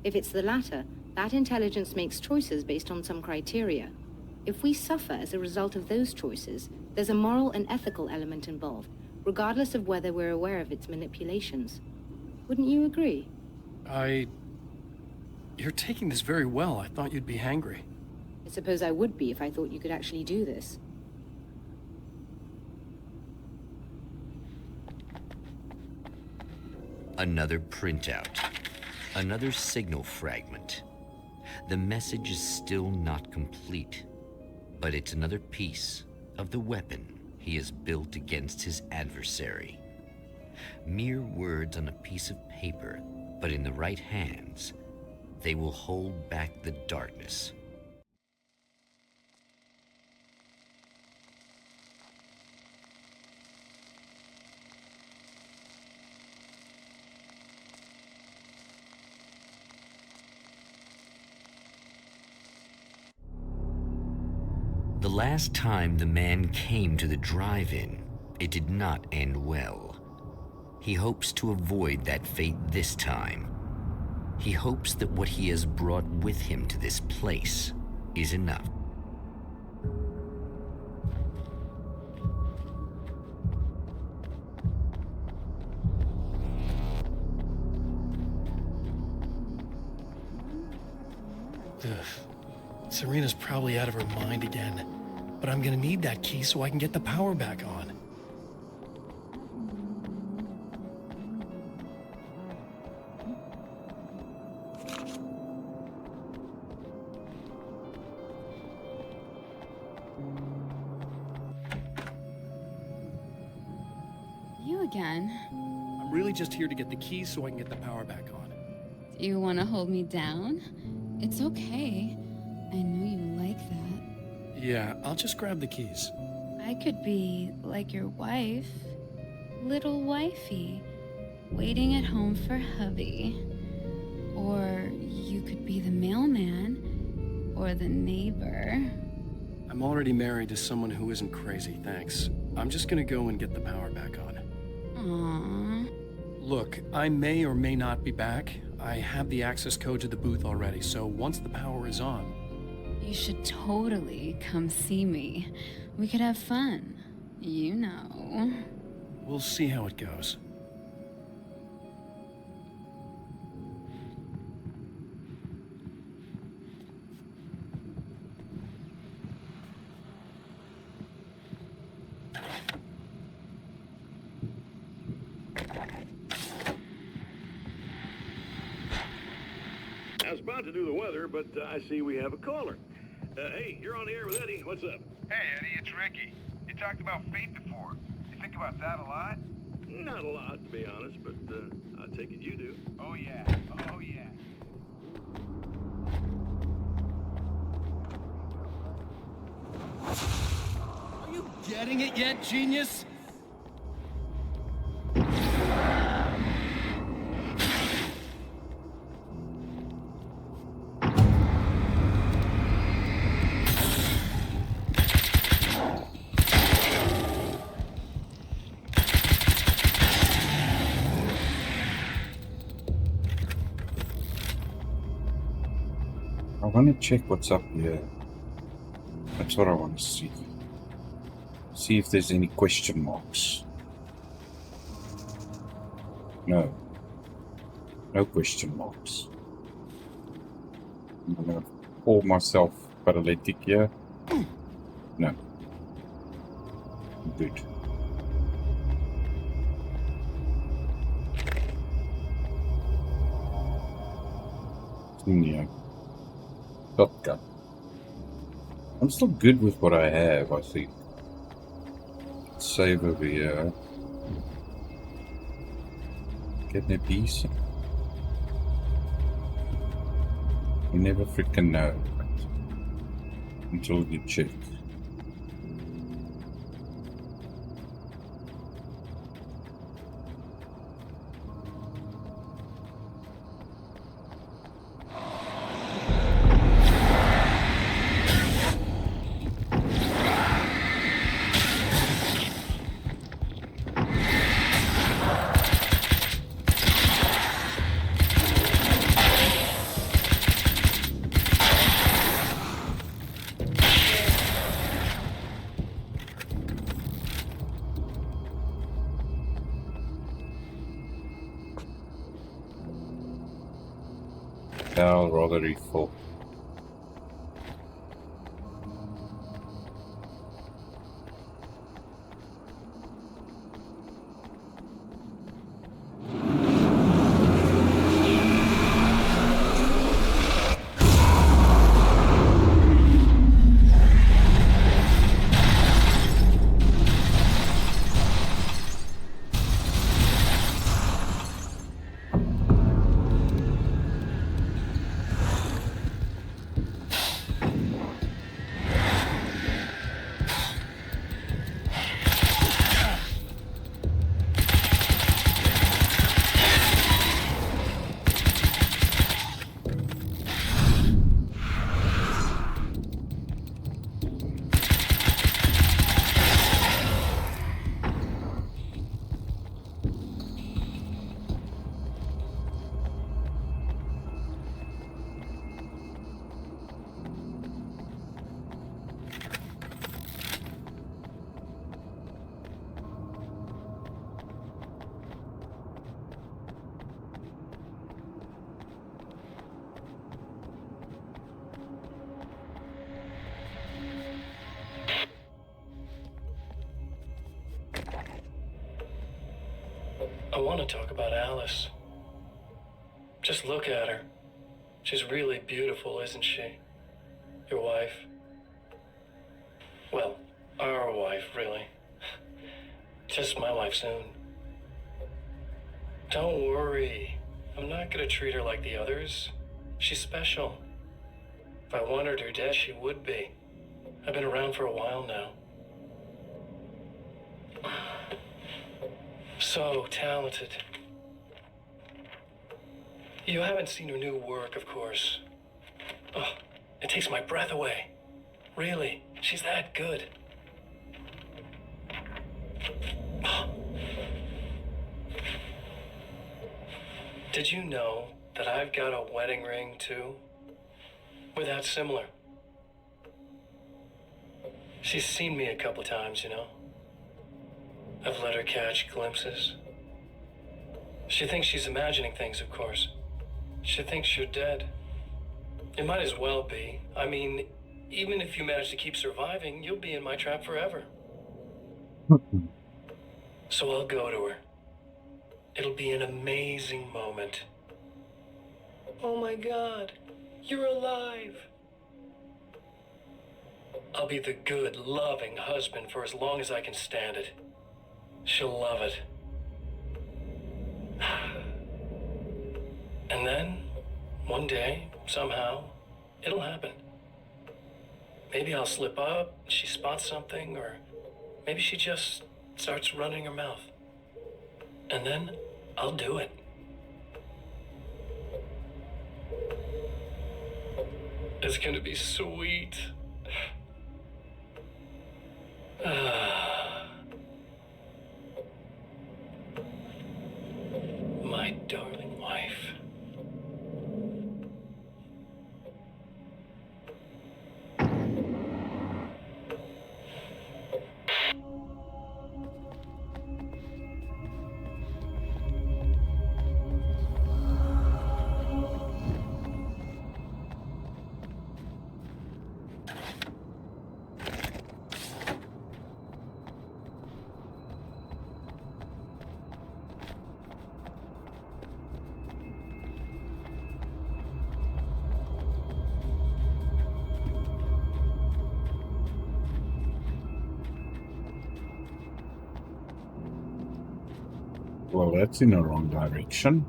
If it's the latter, that intelligence makes choices based on some criteria. If we suffer as a result of those choices, there's a moral and ethical element involved, regardless of whether we're aware of its manipulations. Wouldn't you agree? You're taking this very well. I thought you'd be hangry. I suppose I would be if I thought you could actually do this. Another printout. Another signal fragment. The message is still not complete, but it's another piece of the weapon he has built against his adversary. Mere words on a piece of paper, but in the right hands, they will hold back the darkness. The last time the man came to the drive-in, it did not end well. He hopes to avoid that fate this time. He hopes that what he has brought with him to this place is enough. Serena's probably out of her mind again, but I'm gonna need that key so I can get the power back on. You again? I'm really just here to get the key so I can get the power back on. Do you want to hold me down? It's okay. I know you like that. Yeah, I'll just grab the keys. I could be like your wife. Little wifey. Waiting at home for hubby. Or you could be the mailman. Or the neighbor. I'm already married to someone who isn't crazy, thanks. I'm just gonna go and get the power back on. Aww. Look, I may or may not be back. I have the access code to the booth already, so once the power is on... You should totally come see me. We could have fun. You know. We'll see how it goes. I was about to do the weather, but I see we have a caller. Hey, you're on the air with Eddie. What's up? Hey, Eddie, it's Ricky. You talked about fate before. You think about that a lot? Not a lot, to be honest, but I take it you do. Oh, yeah. Oh, yeah. Are you getting it yet, genius? I want to check what's up here. That's what I want to see. See if there's any question marks. No. No question marks. I'm gonna call myself paralytic here. No. Good. Yeah. Shotgun. I'm still good with what I have, I think. Save over here. Get a piece. You never freaking know. Until you check. I'll rather refill. I want to talk about Alice. Just look at her. She's really beautiful, isn't she? Your wife. Well, our wife, really. Just my wife soon. Don't worry. I'm not gonna treat her like the others. She's special. If I wanted her dead, she would be. I've been around for a while now. So talented. You haven't seen her new work, of course. Oh, it takes my breath away. Really. She's that good. Did you know that I've got a wedding ring, too? We're that similar. She's seen me a couple times, you know. I've let her catch glimpses. She thinks she's imagining things, of course. She thinks you're dead. It might as well be. I mean, even if you manage to keep surviving, you'll be in my trap forever. So I'll go to her. It'll be an amazing moment. Oh my God, you're alive. I'll be the good, loving husband for as long as I can stand it. She'll love it. And then, one day, somehow, it'll happen. Maybe I'll slip up, she spots something, or maybe she just starts running her mouth. And then, I'll do it. It's gonna be sweet. My darling wife. Well, that's in the wrong direction.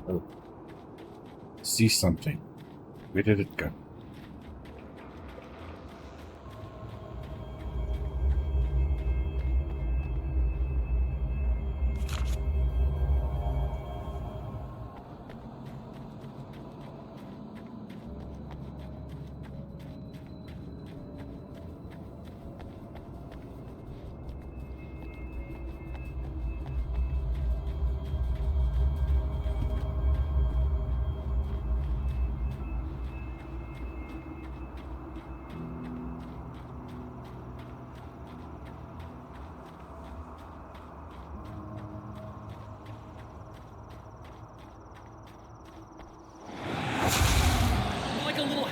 Oh. See something. Where did it go?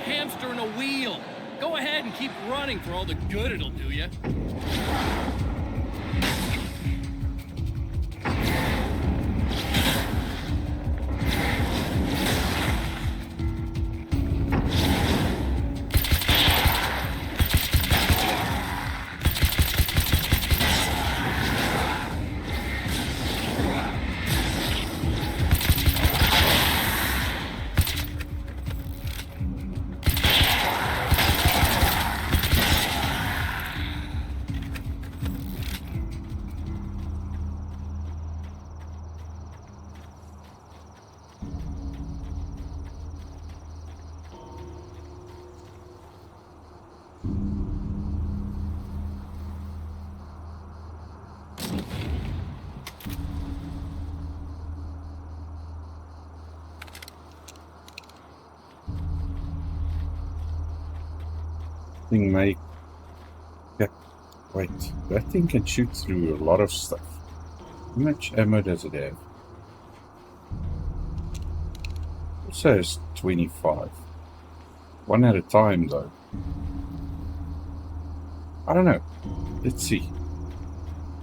Hamster in a wheel. Go ahead and keep running for all the good it'll do you. Thing may... Yeah, wait. That thing can shoot through a lot of stuff. How much ammo does it have? It says 25. One at a time, though. I don't know. Let's see.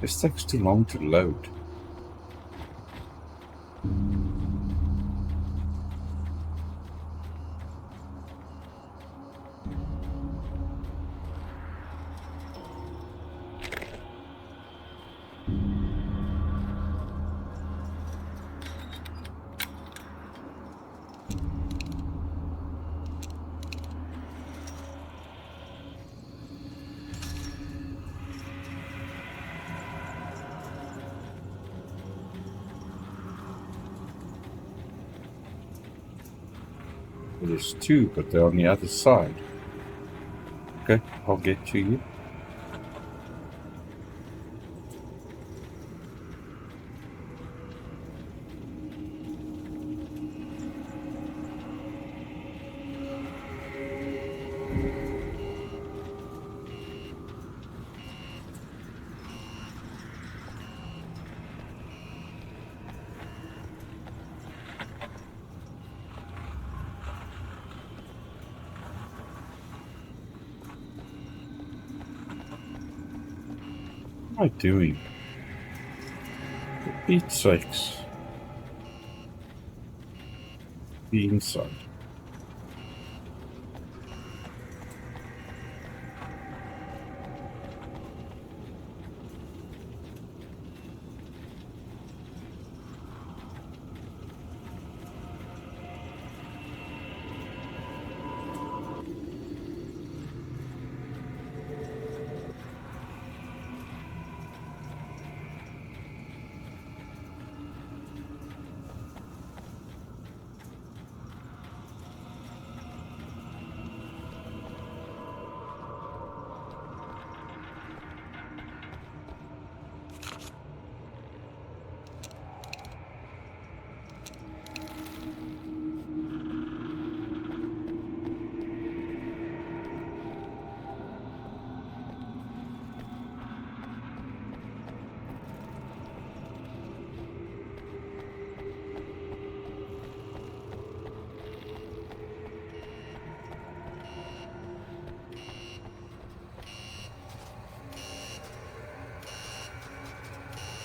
This takes too long to load. Well, there's two, but they're on the other side. Okay, I'll get to you. What am I doing? For Pete's sakes. Be inside.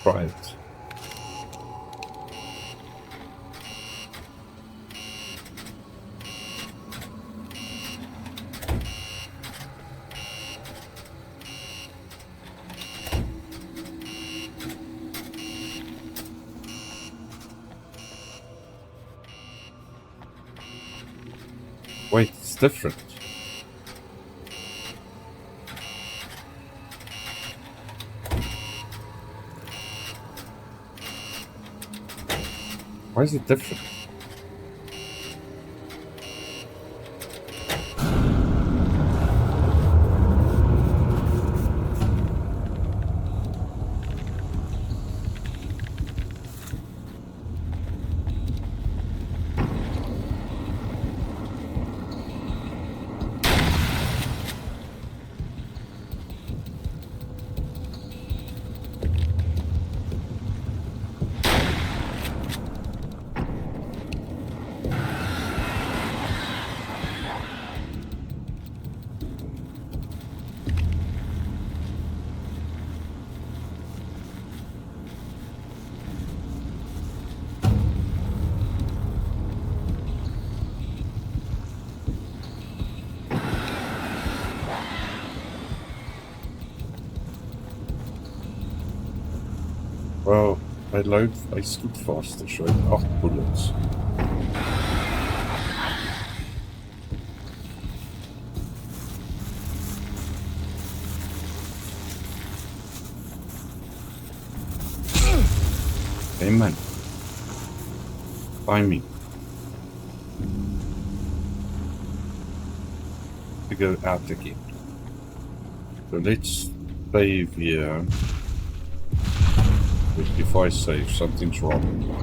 Try it. Wait, it's different. Why is it different? Well, I stood faster, so I had 8 bullets. Hey man, find me. To go out again. So let's save here. But if I save, something's wrong.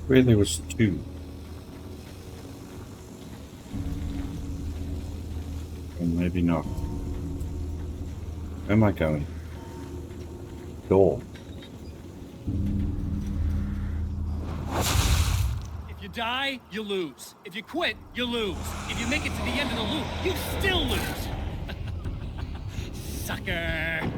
Where there was two. Or maybe not. Where am I going? Door. If you die, you lose. If you quit, you lose. If you make it to the end of the loop, you still lose. Sucker.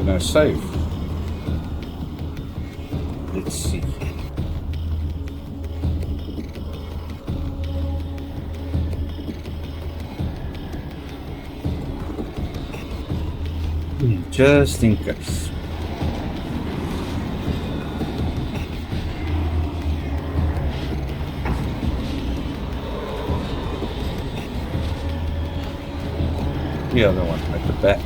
Can I save? Let's see. Just in case. The other one at the back.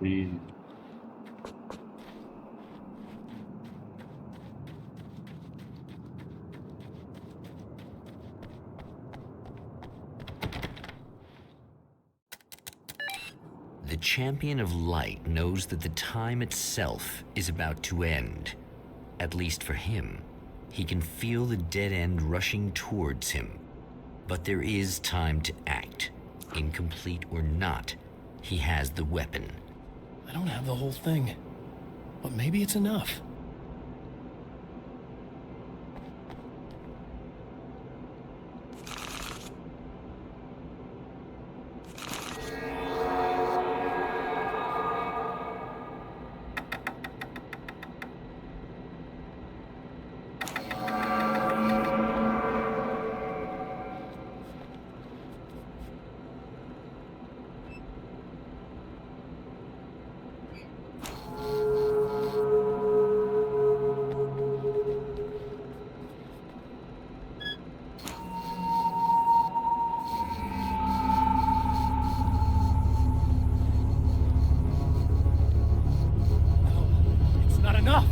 see. The Champion of Light knows that the time itself is about to end. At least for him. He can feel the dead end rushing towards him. But there is time to act. Incomplete or not, he has the weapon. I don't have the whole thing, but maybe it's enough. Enough!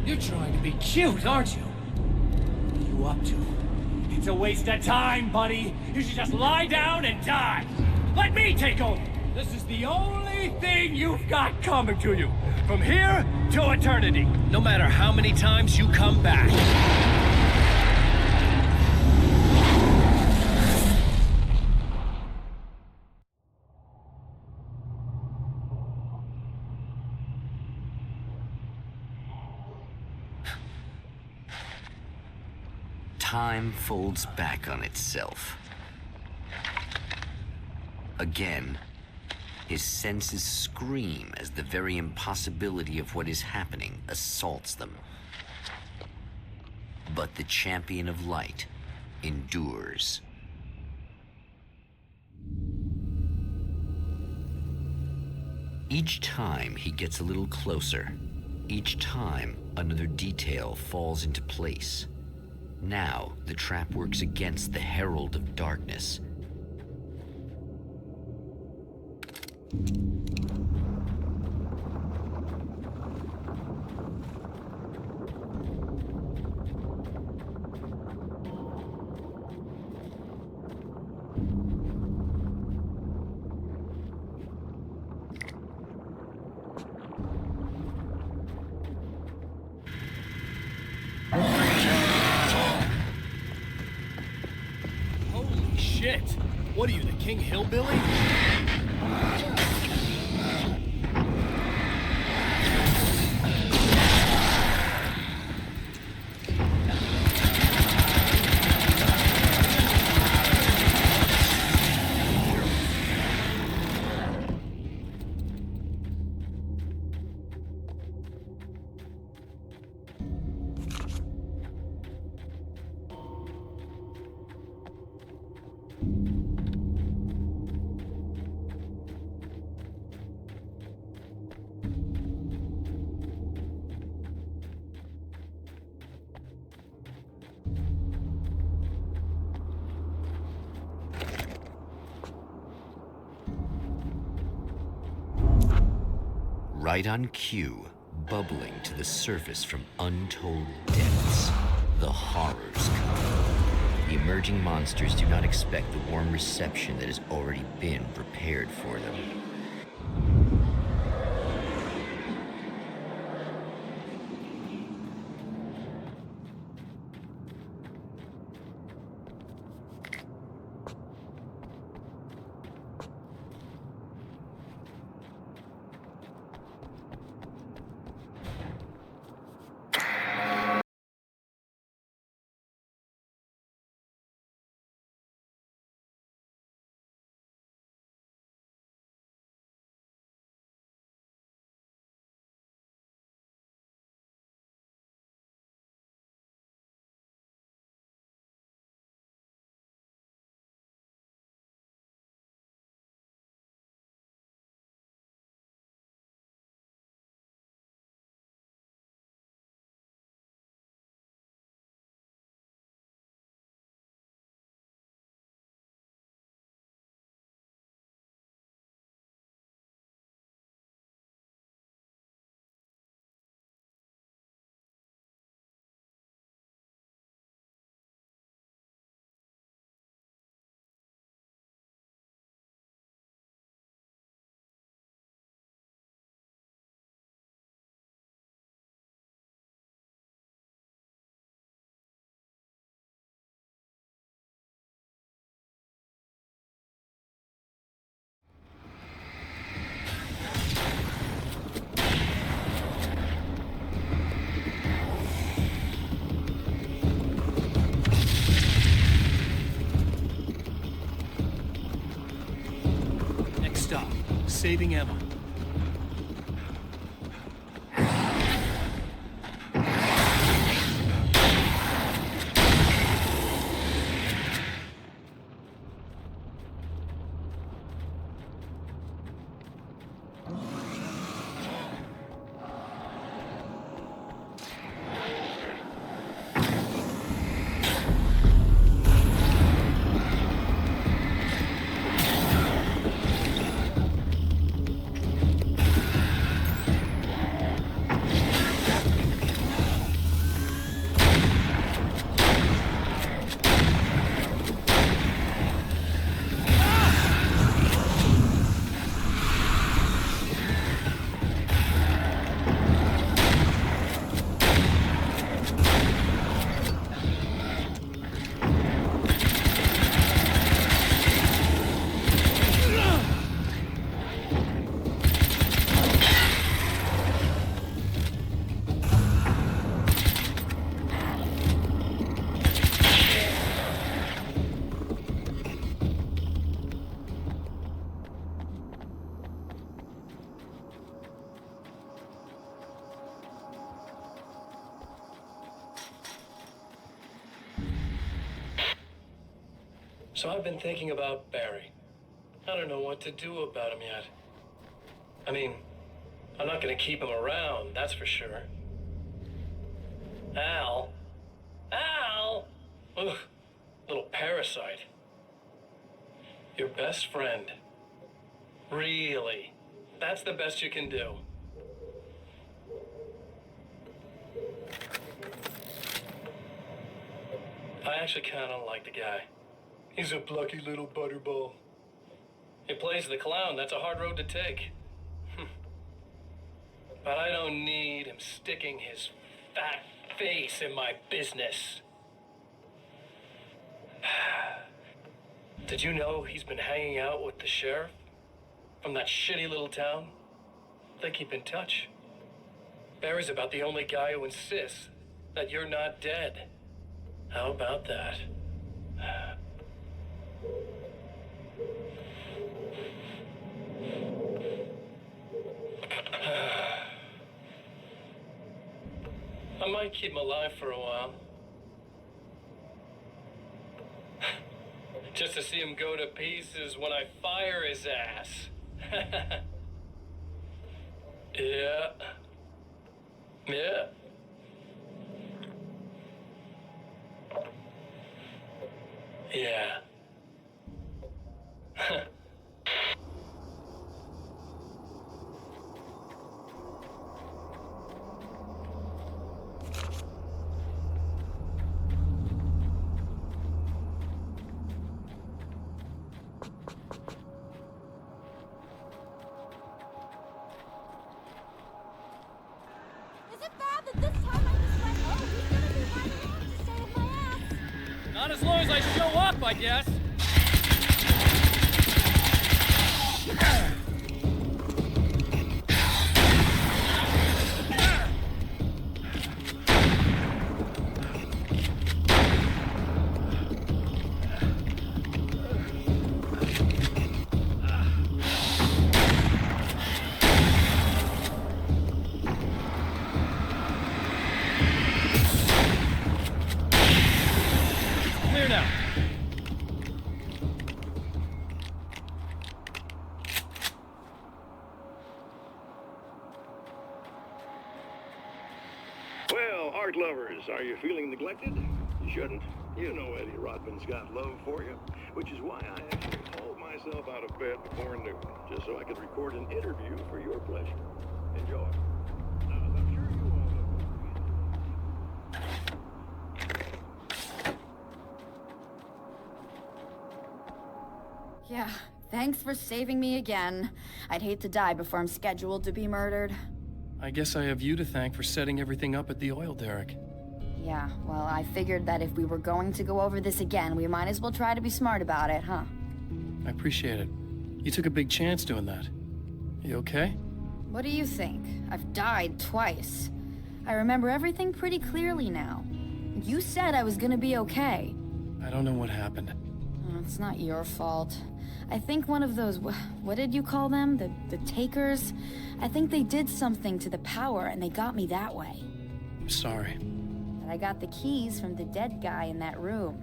You're trying to be cute, aren't you? What are you up to? It's a waste of time, buddy. You should just lie down and die. Let me take over. This is the only thing you've got coming to you. From here to eternity. No matter how many times you come back. Time folds back on itself. Again, his senses scream as the very impossibility of what is happening assaults them. But the Champion of Light endures. Each time he gets a little closer. Each time another detail falls into place. Now, the trap works against the Herald of Darkness. Holy shit! What are you, the King Hillbilly? Right on cue, bubbling to the surface from untold depths, the horrors come. The emerging monsters do not expect the warm reception that has already been prepared for them. saving Emma. So I've been thinking about Barry. I don't know what to do about him yet. I mean, I'm not gonna keep him around, that's for sure. Al? Ugh, little parasite. Your best friend. Really? That's the best you can do. I actually kind of like the guy. He's a plucky little butterball. He plays the clown. That's a hard road to take. But I don't need him sticking his fat face in my business. Did you know he's been hanging out with the sheriff from that shitty little town? They keep in touch. Barry's about the only guy who insists that you're not dead. How about that? I might keep him alive for a while. Just to see him go to pieces when I fire his ass. Yeah. Yeah. Yeah. Is it bad that this time I just went, oh, he's gonna be right along to save my ass? Not as long as I show up, I guess. Clear now. Well, art lovers, are you feeling neglected? You shouldn't. You know Eddie Rodman's got love for you, which is why I actually hauled myself out of bed before noon, just so I could record an interview for your pleasure. Enjoy. Now, as I'm sure you all know. Yeah, thanks for saving me again. I'd hate to die before I'm scheduled to be murdered. I guess I have you to thank for setting everything up at the oil derrick. Yeah, well, I figured that if we were going to go over this again, we might as well try to be smart about it, huh? I appreciate it. You took a big chance doing that. You okay? What do you think? I've died twice. I remember everything pretty clearly now. You said I was gonna be okay. I don't know what happened. It's not your fault. I think one of those, what did you call them? The takers? I think they did something to the power and they got me that way. I'm sorry. But I got the keys from the dead guy in that room.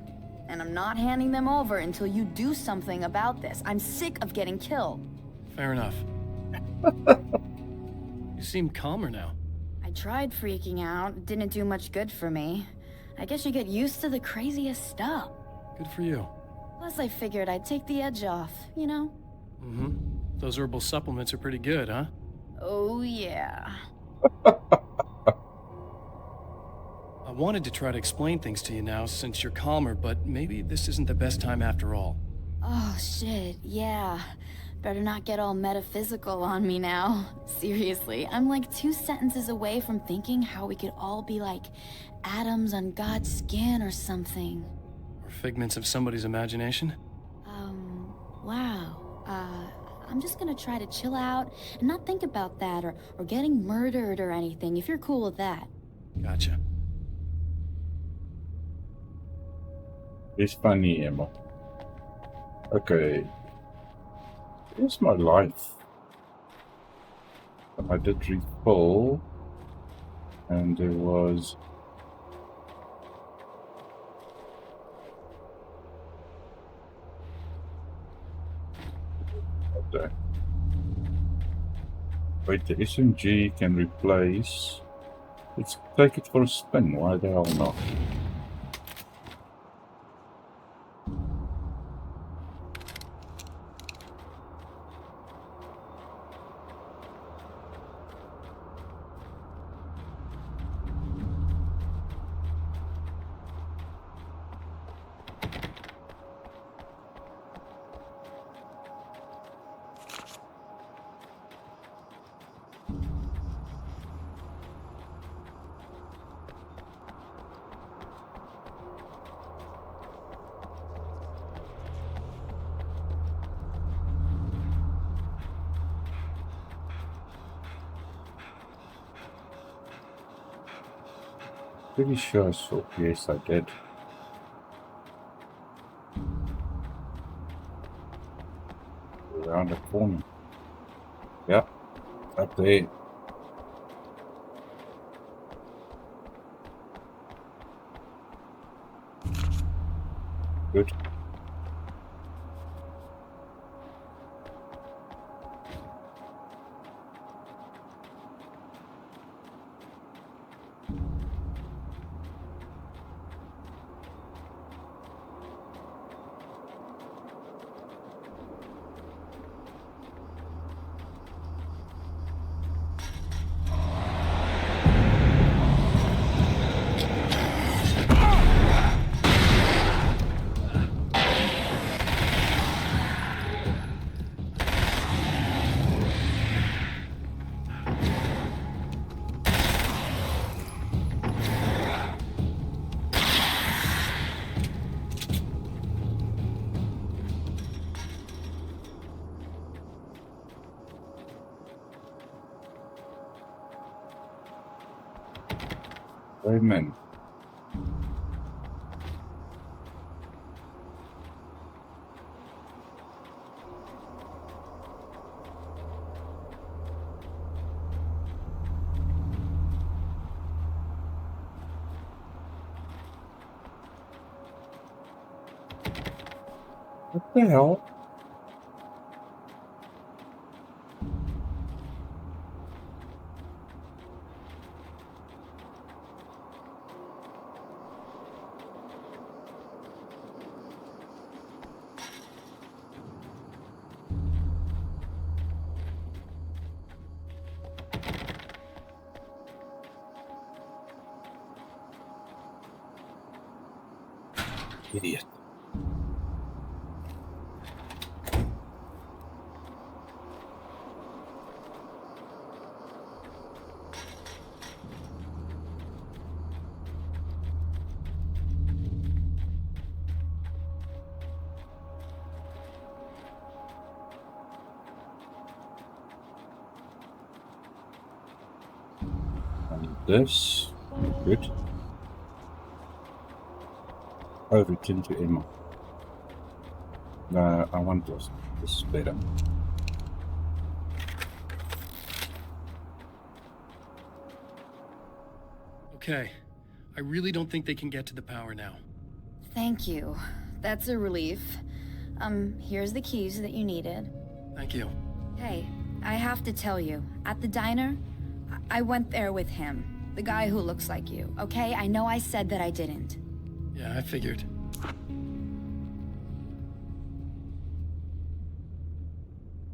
And I'm not handing them over until you do something about this. I'm sick of getting killed. Fair enough. You seem calmer now. I tried freaking out. It didn't do much good for me. I guess you get used to the craziest stuff. Good for you. Plus, I figured I'd take the edge off, you know? Mm-hmm. Those herbal supplements are pretty good, huh? Oh, yeah. I wanted to try to explain things to you now since you're calmer, but maybe this isn't the best time after all. Oh, shit, yeah. Better not get all metaphysical on me now. Seriously, I'm like 2 sentences away from thinking how we could all be like atoms on God's skin or something. Or figments of somebody's imagination? Wow. I'm just gonna try to chill out and not think about that or getting murdered or anything, if you're cool with that. Gotcha. It's funny, Emma. Okay. Here's my life. I did refill, and there was okay. Wait, the SMG can replace. Let's take it for a spin. Why the hell not? Pretty sure I saw. Yes, I did. Around the corner. Yep, up there. Good. Amen. What the hell? Idiot. And this, good. Oh, return to Emma. I want this. This is better. Okay. I really don't think they can get to the power now. Thank you. That's a relief. Here's the keys that you needed. Thank you. Hey, I have to tell you, at the diner, I went there with him. The guy who looks like you, okay? I know I said that I didn't. Yeah, I figured.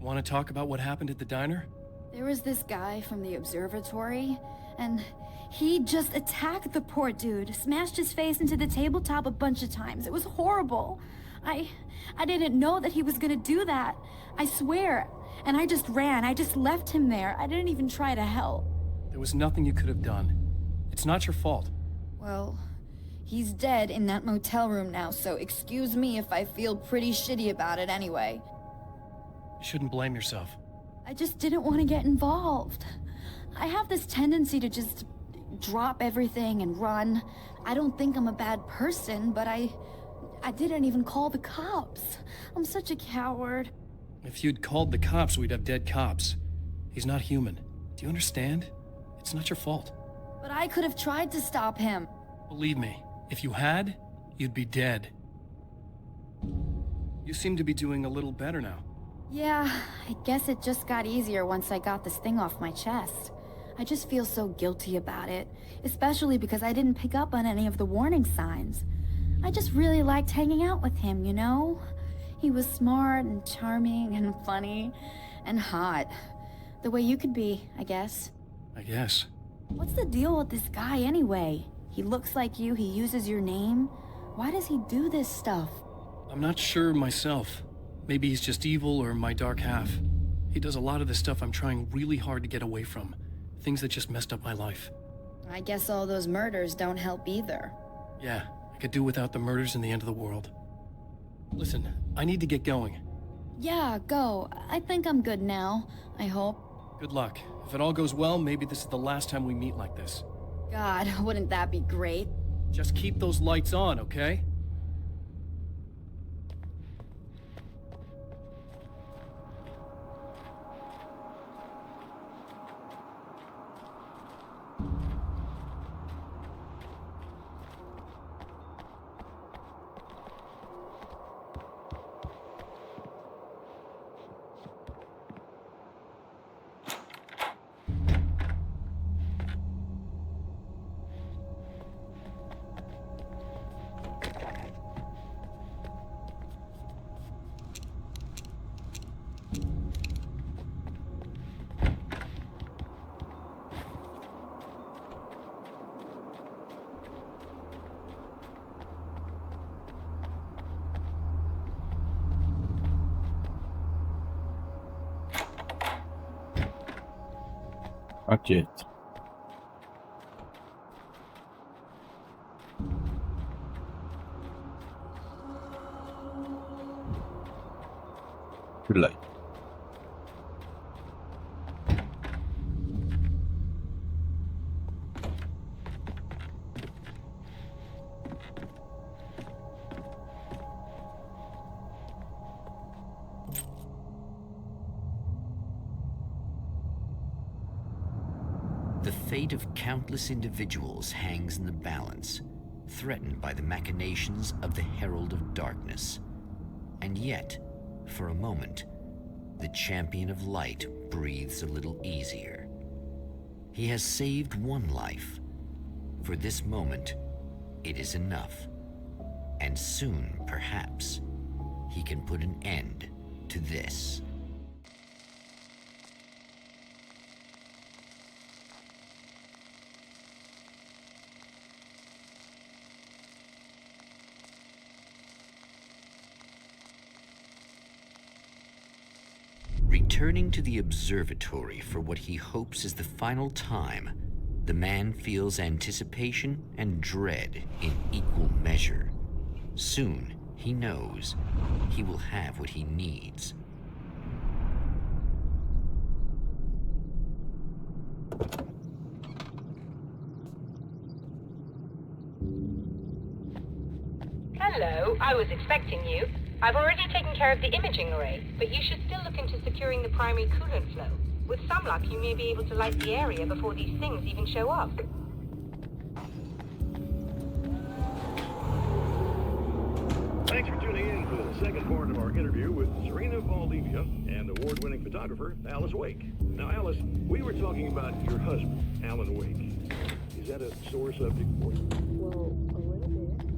Want to talk about what happened at the diner? There was this guy from the observatory, and he just attacked the poor dude, smashed his face into the tabletop a bunch of times. It was horrible. I didn't know that he was gonna do that. I swear. And I just ran. I just left him there. I didn't even try to help. There was nothing you could have done. It's not your fault. Well, he's dead in that motel room now, so excuse me if I feel pretty shitty about it anyway. You shouldn't blame yourself. I just didn't want to get involved. I have this tendency to just drop everything and run. I don't think I'm a bad person, but I didn't even call the cops. I'm such a coward. If you'd called the cops, we'd have dead cops. He's not human. Do you understand? It's not your fault. But I could have tried to stop him. Believe me, if you had, you'd be dead. You seem to be doing a little better now. Yeah, I guess it just got easier once I got this thing off my chest. I just feel so guilty about it, especially because I didn't pick up on any of the warning signs. I just really liked hanging out with him, you know? He was smart and charming and funny and hot. The way you could be, I guess. I guess. What's the deal with this guy anyway? He looks like you, he uses your name. Why does he do this stuff? I'm not sure myself. Maybe he's just evil or my dark half. He does a lot of the stuff I'm trying really hard to get away from. Things that just messed up my life. I guess all those murders don't help either. Yeah, I could do without the murders and the end of the world. Listen, I need to get going. Yeah, go. I think I'm good now. I hope. Good luck. If it all goes well, maybe this is the last time we meet like this. God, wouldn't that be great? Just keep those lights on, okay? Not yet. Too late. The fate of countless individuals hangs in the balance, threatened by the machinations of the Herald of Darkness. And yet, for a moment, the Champion of Light breathes a little easier. He has saved one life. For this moment, it is enough. And soon, perhaps, he can put an end to this. Returning to the observatory for what he hopes is the final time, the man feels anticipation and dread in equal measure. Soon, he knows he will have what he needs. Hello, I was expecting you. I've already taken care of the imaging array, but you should still look into securing the primary coolant flow. With some luck, you may be able to light the area before these things even show up. Thanks for tuning in for the second part of our interview with Serena Valdivia and award-winning photographer Alice Wake. Now, Alice, we were talking about your husband, Alan Wake. Is that a sore subject for you? Well, a little bit.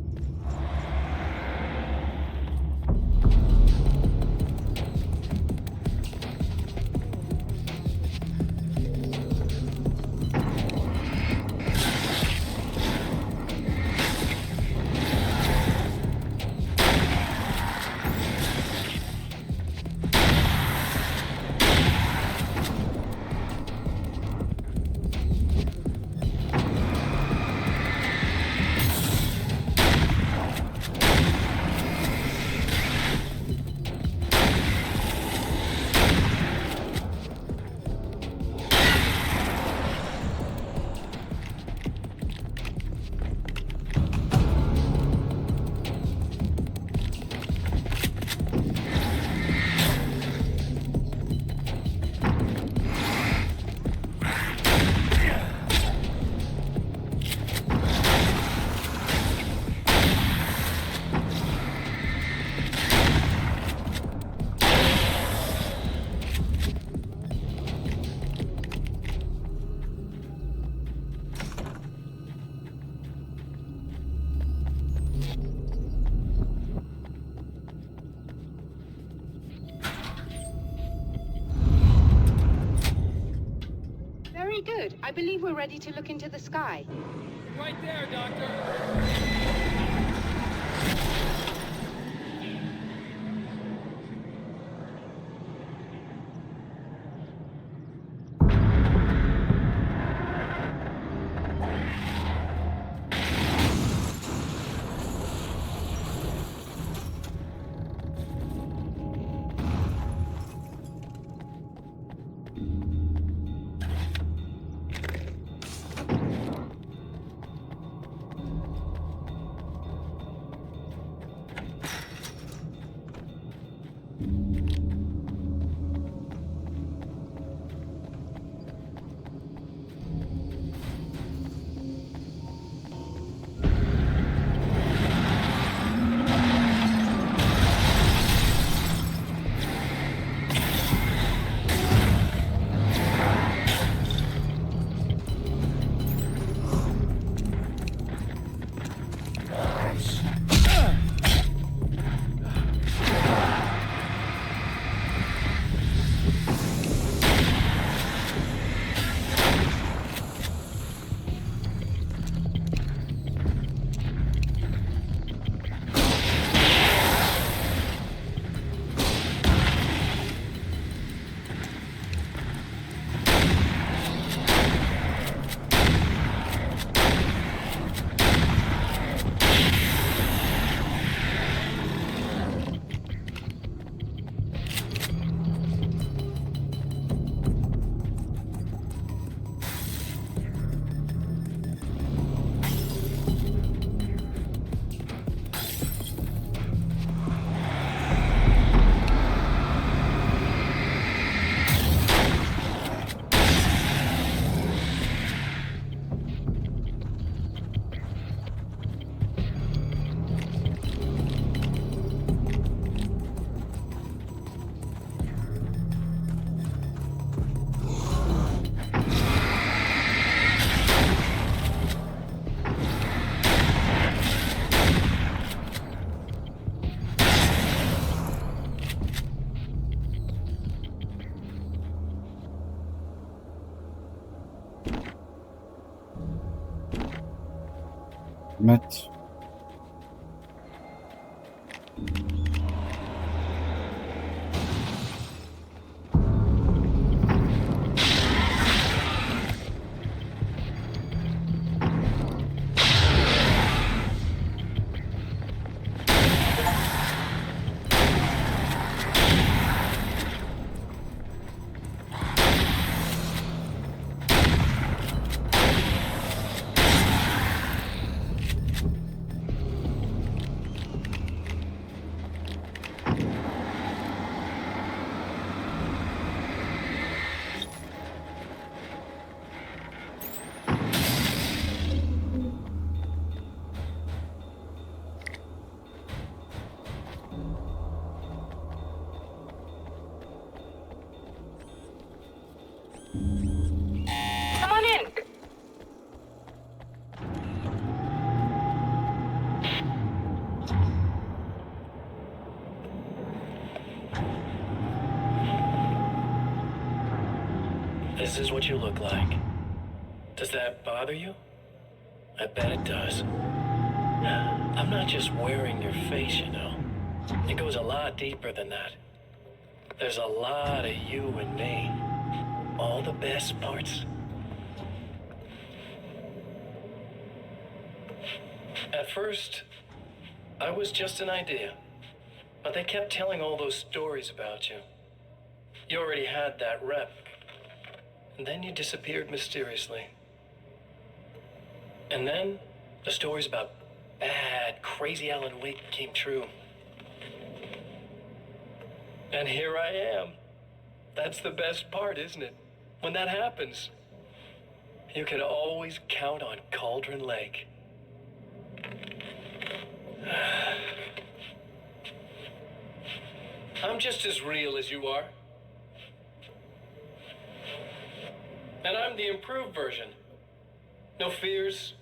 Very good. I believe we're ready to look into the sky. Right there, Doctor. Met. This is what you look like. Does that bother you? I bet it does. I'm not just wearing your face, you know. It goes a lot deeper than that. There's a lot of you and me. All the best parts. At first, I was just an idea. But they kept telling all those stories about you. You already had that rep. And then you disappeared mysteriously. And then the stories about bad, crazy Alan Wake came true. And here I am. That's the best part, isn't it? When that happens, you can always count on Cauldron Lake. I'm just as real as you are. And I'm the improved version. No fears,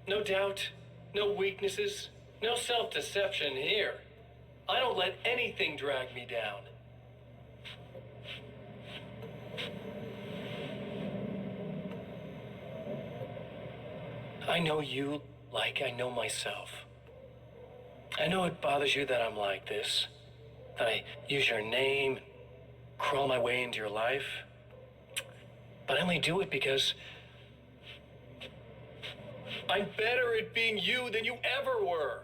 no doubt, no weaknesses, no self-deception here. I don't let anything drag me down. I know you like I know myself. I know it bothers you that I'm like this, that I use your name, crawl my way into your life. But I only do it because I'm better at being you than you ever were.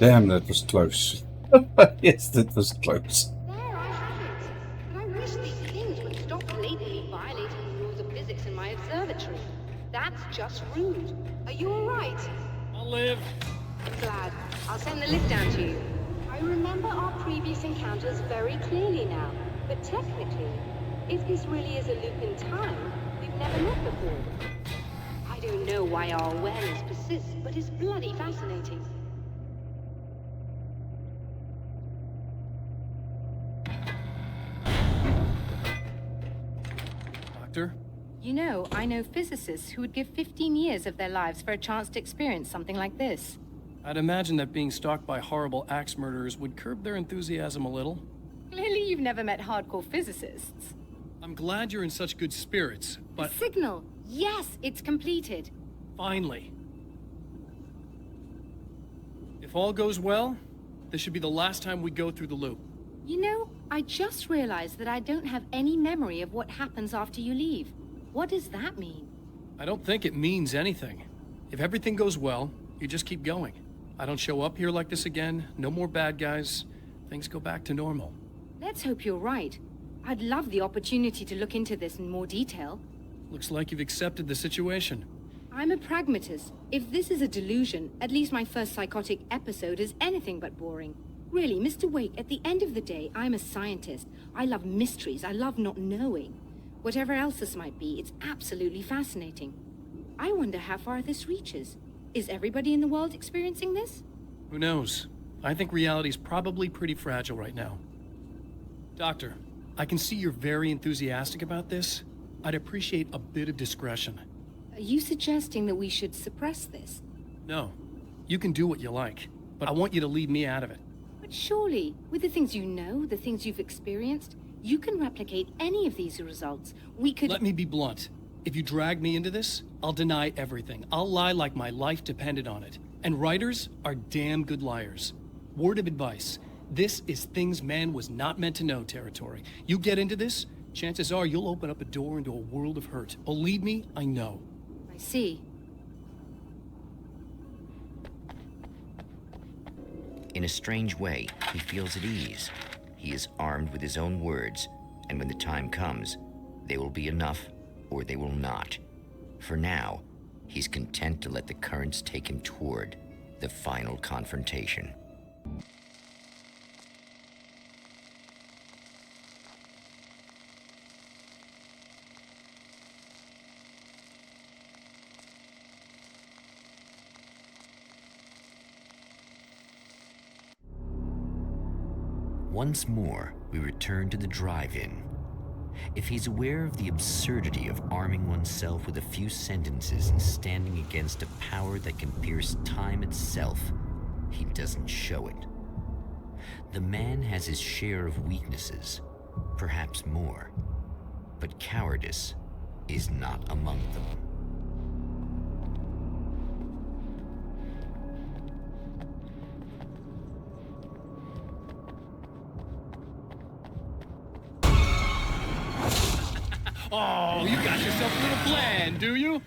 Damn, that was close. Yes, that was close. There, I have it. But I wish these things would stop blatantly violating the rules of physics in my observatory. That's just rude. Are you alright? I'll live. Glad. I'll send the lift down to you. I remember our previous encounters very clearly now. But technically, if this really is a loop in time, we've never met before. I don't know why our awareness persists, but it's bloody fascinating. Doctor? You know, I know physicists who would give 15 years of their lives for a chance to experience something like this. I'd imagine that being stalked by horrible axe murderers would curb their enthusiasm a little. Clearly you've never met hardcore physicists. I'm glad you're in such good spirits, but... The signal! Yes, it's completed. Finally. If all goes well, this should be the last time we go through the loop. You know, I just realized that I don't have any memory of what happens after you leave. What does that mean? I don't think it means anything. If everything goes well, you just keep going. I don't show up here like this again, no more bad guys. Things go back to normal. Let's hope you're right. I'd love the opportunity to look into this in more detail. Looks like you've accepted the situation. I'm a pragmatist. If this is a delusion, at least my first psychotic episode is anything but boring. Really, Mr. Wake, at the end of the day, I'm a scientist. I love mysteries. I love not knowing. Whatever else this might be, it's absolutely fascinating. I wonder how far this reaches. Is everybody in the world experiencing this? Who knows? I think reality's probably pretty fragile right now. Doctor, I can see you're very enthusiastic about this. I'd appreciate a bit of discretion. Are you suggesting that we should suppress this? No. You can do what you like, but I want you to leave me out of it. But surely, with the things you know, the things you've experienced, you can replicate any of these results. We could— Let me be blunt. If you drag me into this, I'll deny everything. I'll lie like my life depended on it. And writers are damn good liars. Word of advice. This is things man was not meant to know territory. You get into this, chances are you'll open up a door into a world of hurt. Believe me, I know. I see. In a strange way, he feels at ease. He is armed with his own words, and when the time comes, they will be enough or they will not. For now, he's content to let the currents take him toward the final confrontation. Once more, we return to the drive-in. If he's aware of the absurdity of arming oneself with a few sentences and standing against a power that can pierce time itself, he doesn't show it. The man has his share of weaknesses, perhaps more, but cowardice is not among them. Oh, you got yourself a little plan, do you?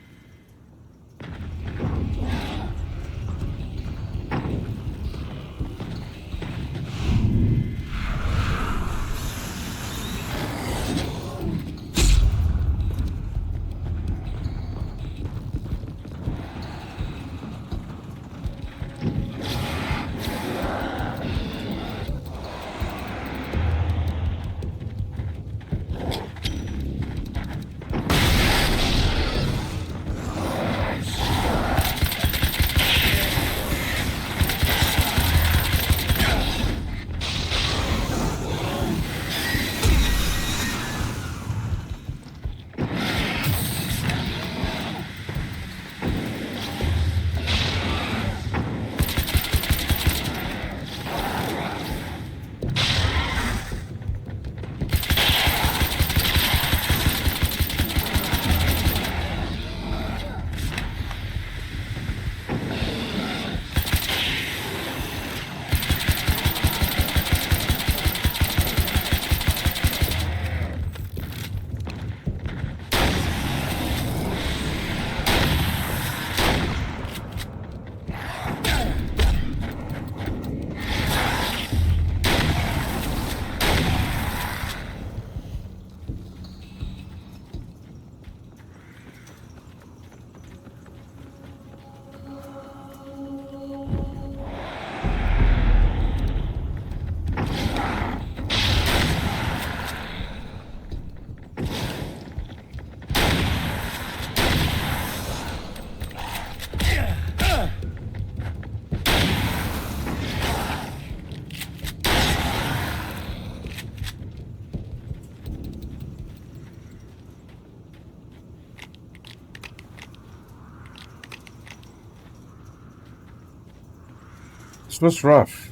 This was rough.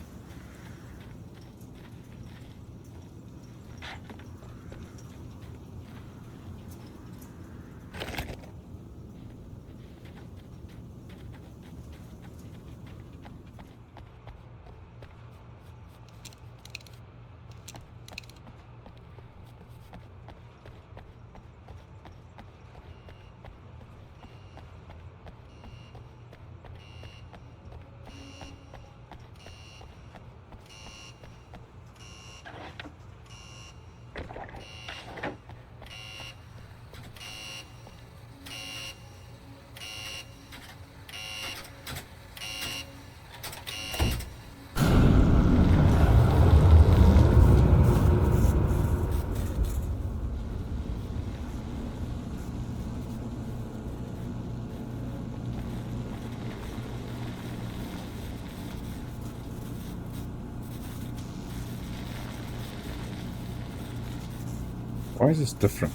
Why is this different?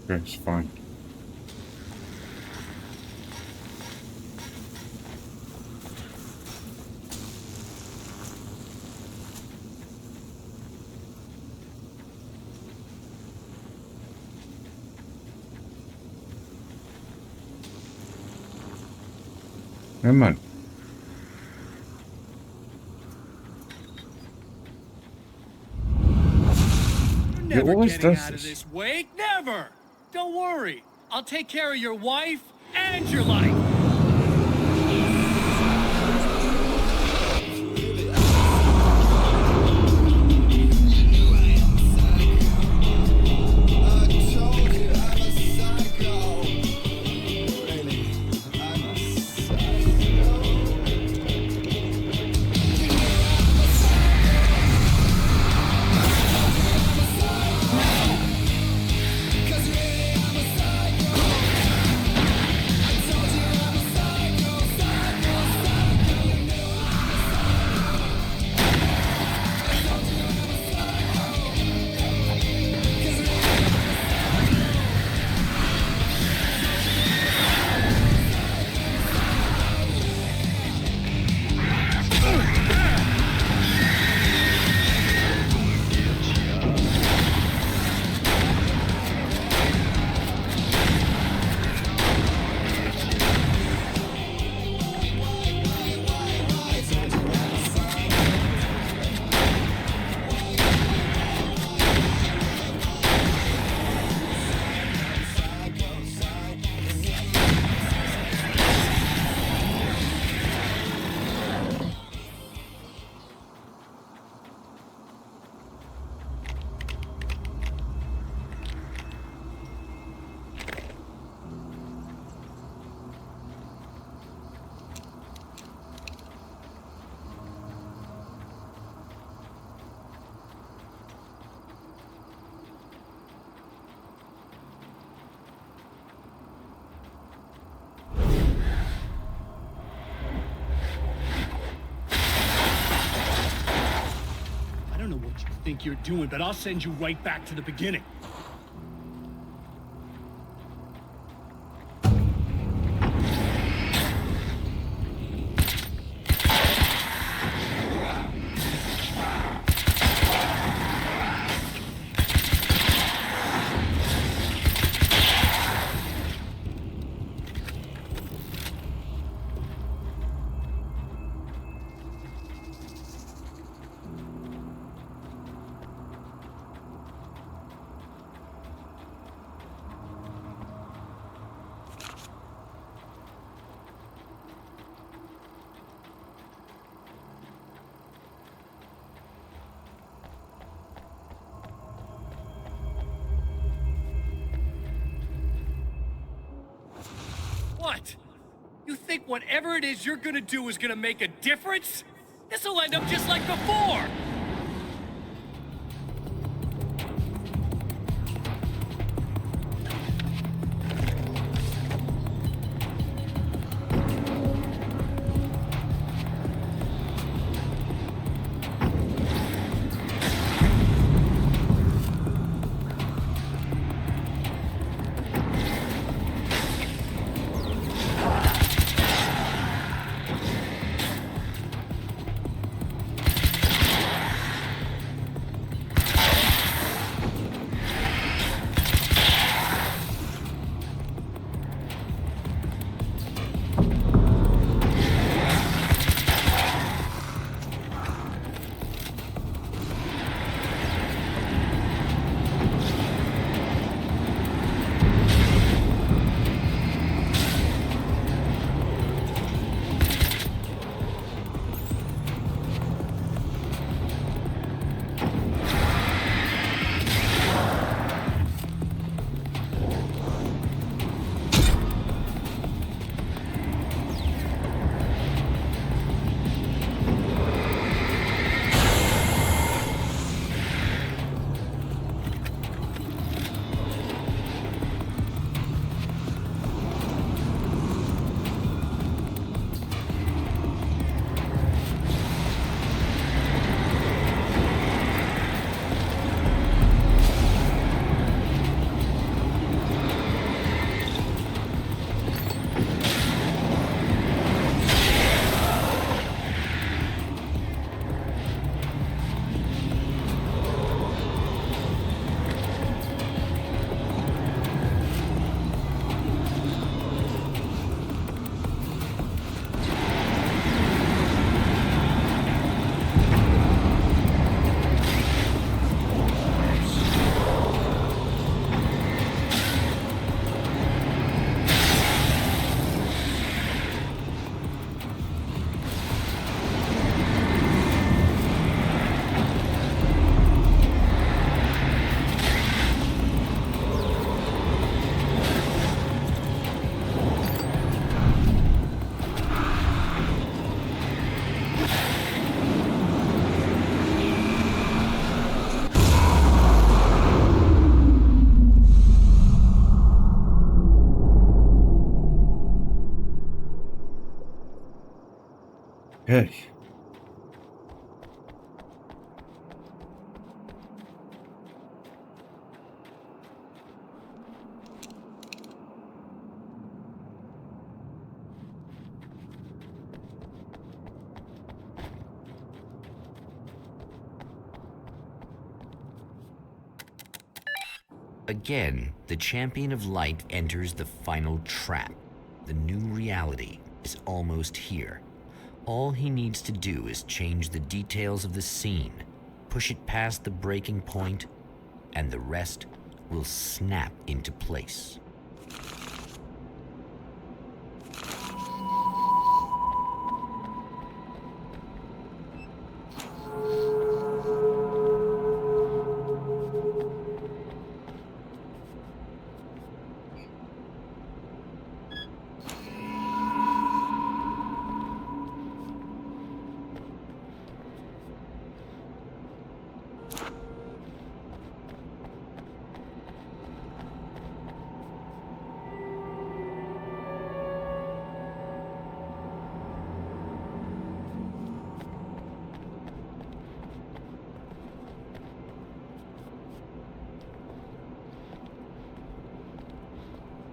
Okay, it's fine. Come on. You're never always getting does out of this. this, Wake. Never. Don't worry. I'll take care of your wife and your life. I don't know what you think you're doing, but I'll send you right back to the beginning. What? You think whatever it is you're gonna do is gonna make a difference? This'll end up just like before! Okay. Again, the champion of light enters the final trap. The new reality is almost here. All he needs to do is change the details of the scene, push it past the breaking point, and the rest will snap into place.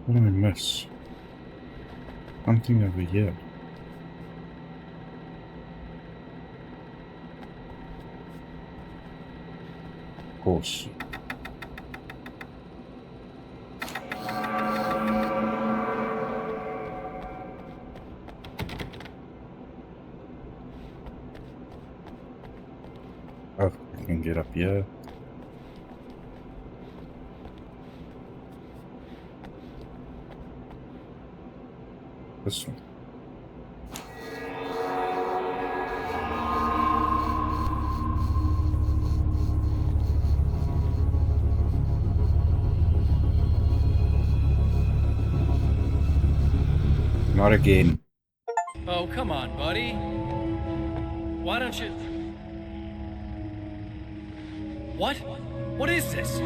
What did I miss? Something over here. Of course. Oh, I can get up here. This one. Not again. Oh, come on, buddy. Why don't you... What? What is this?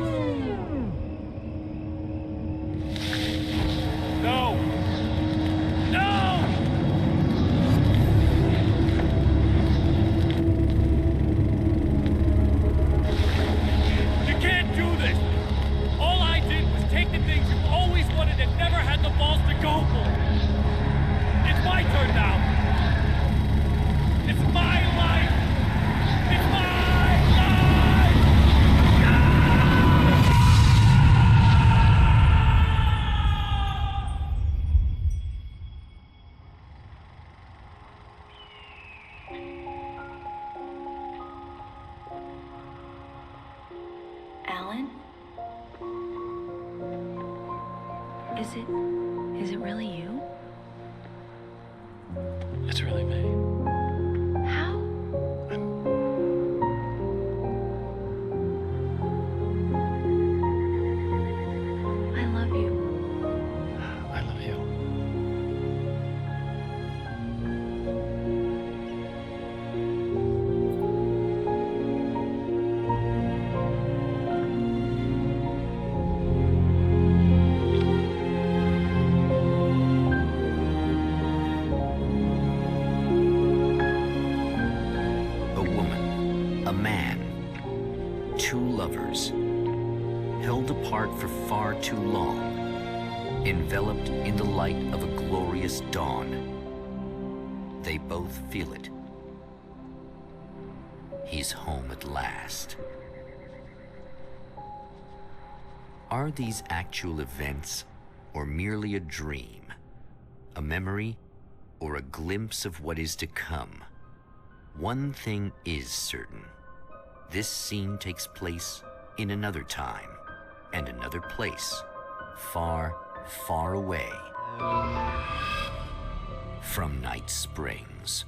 No! No! You can't do this! All I did was take the things you've always wanted and never had the balls to go for. It's my turn now. It's my life. It's my life. Alan? Is it really you? It's really me. How? I love you. I love you. A woman, a man, two lovers, held apart for far too long, enveloped in the light of a glorious dawn. They both feel it. He's home at last. Are these actual events, or merely a dream? A memory, or a glimpse of what is to come? One thing is certain. This scene takes place in another time and another place, far, far away from Night Springs.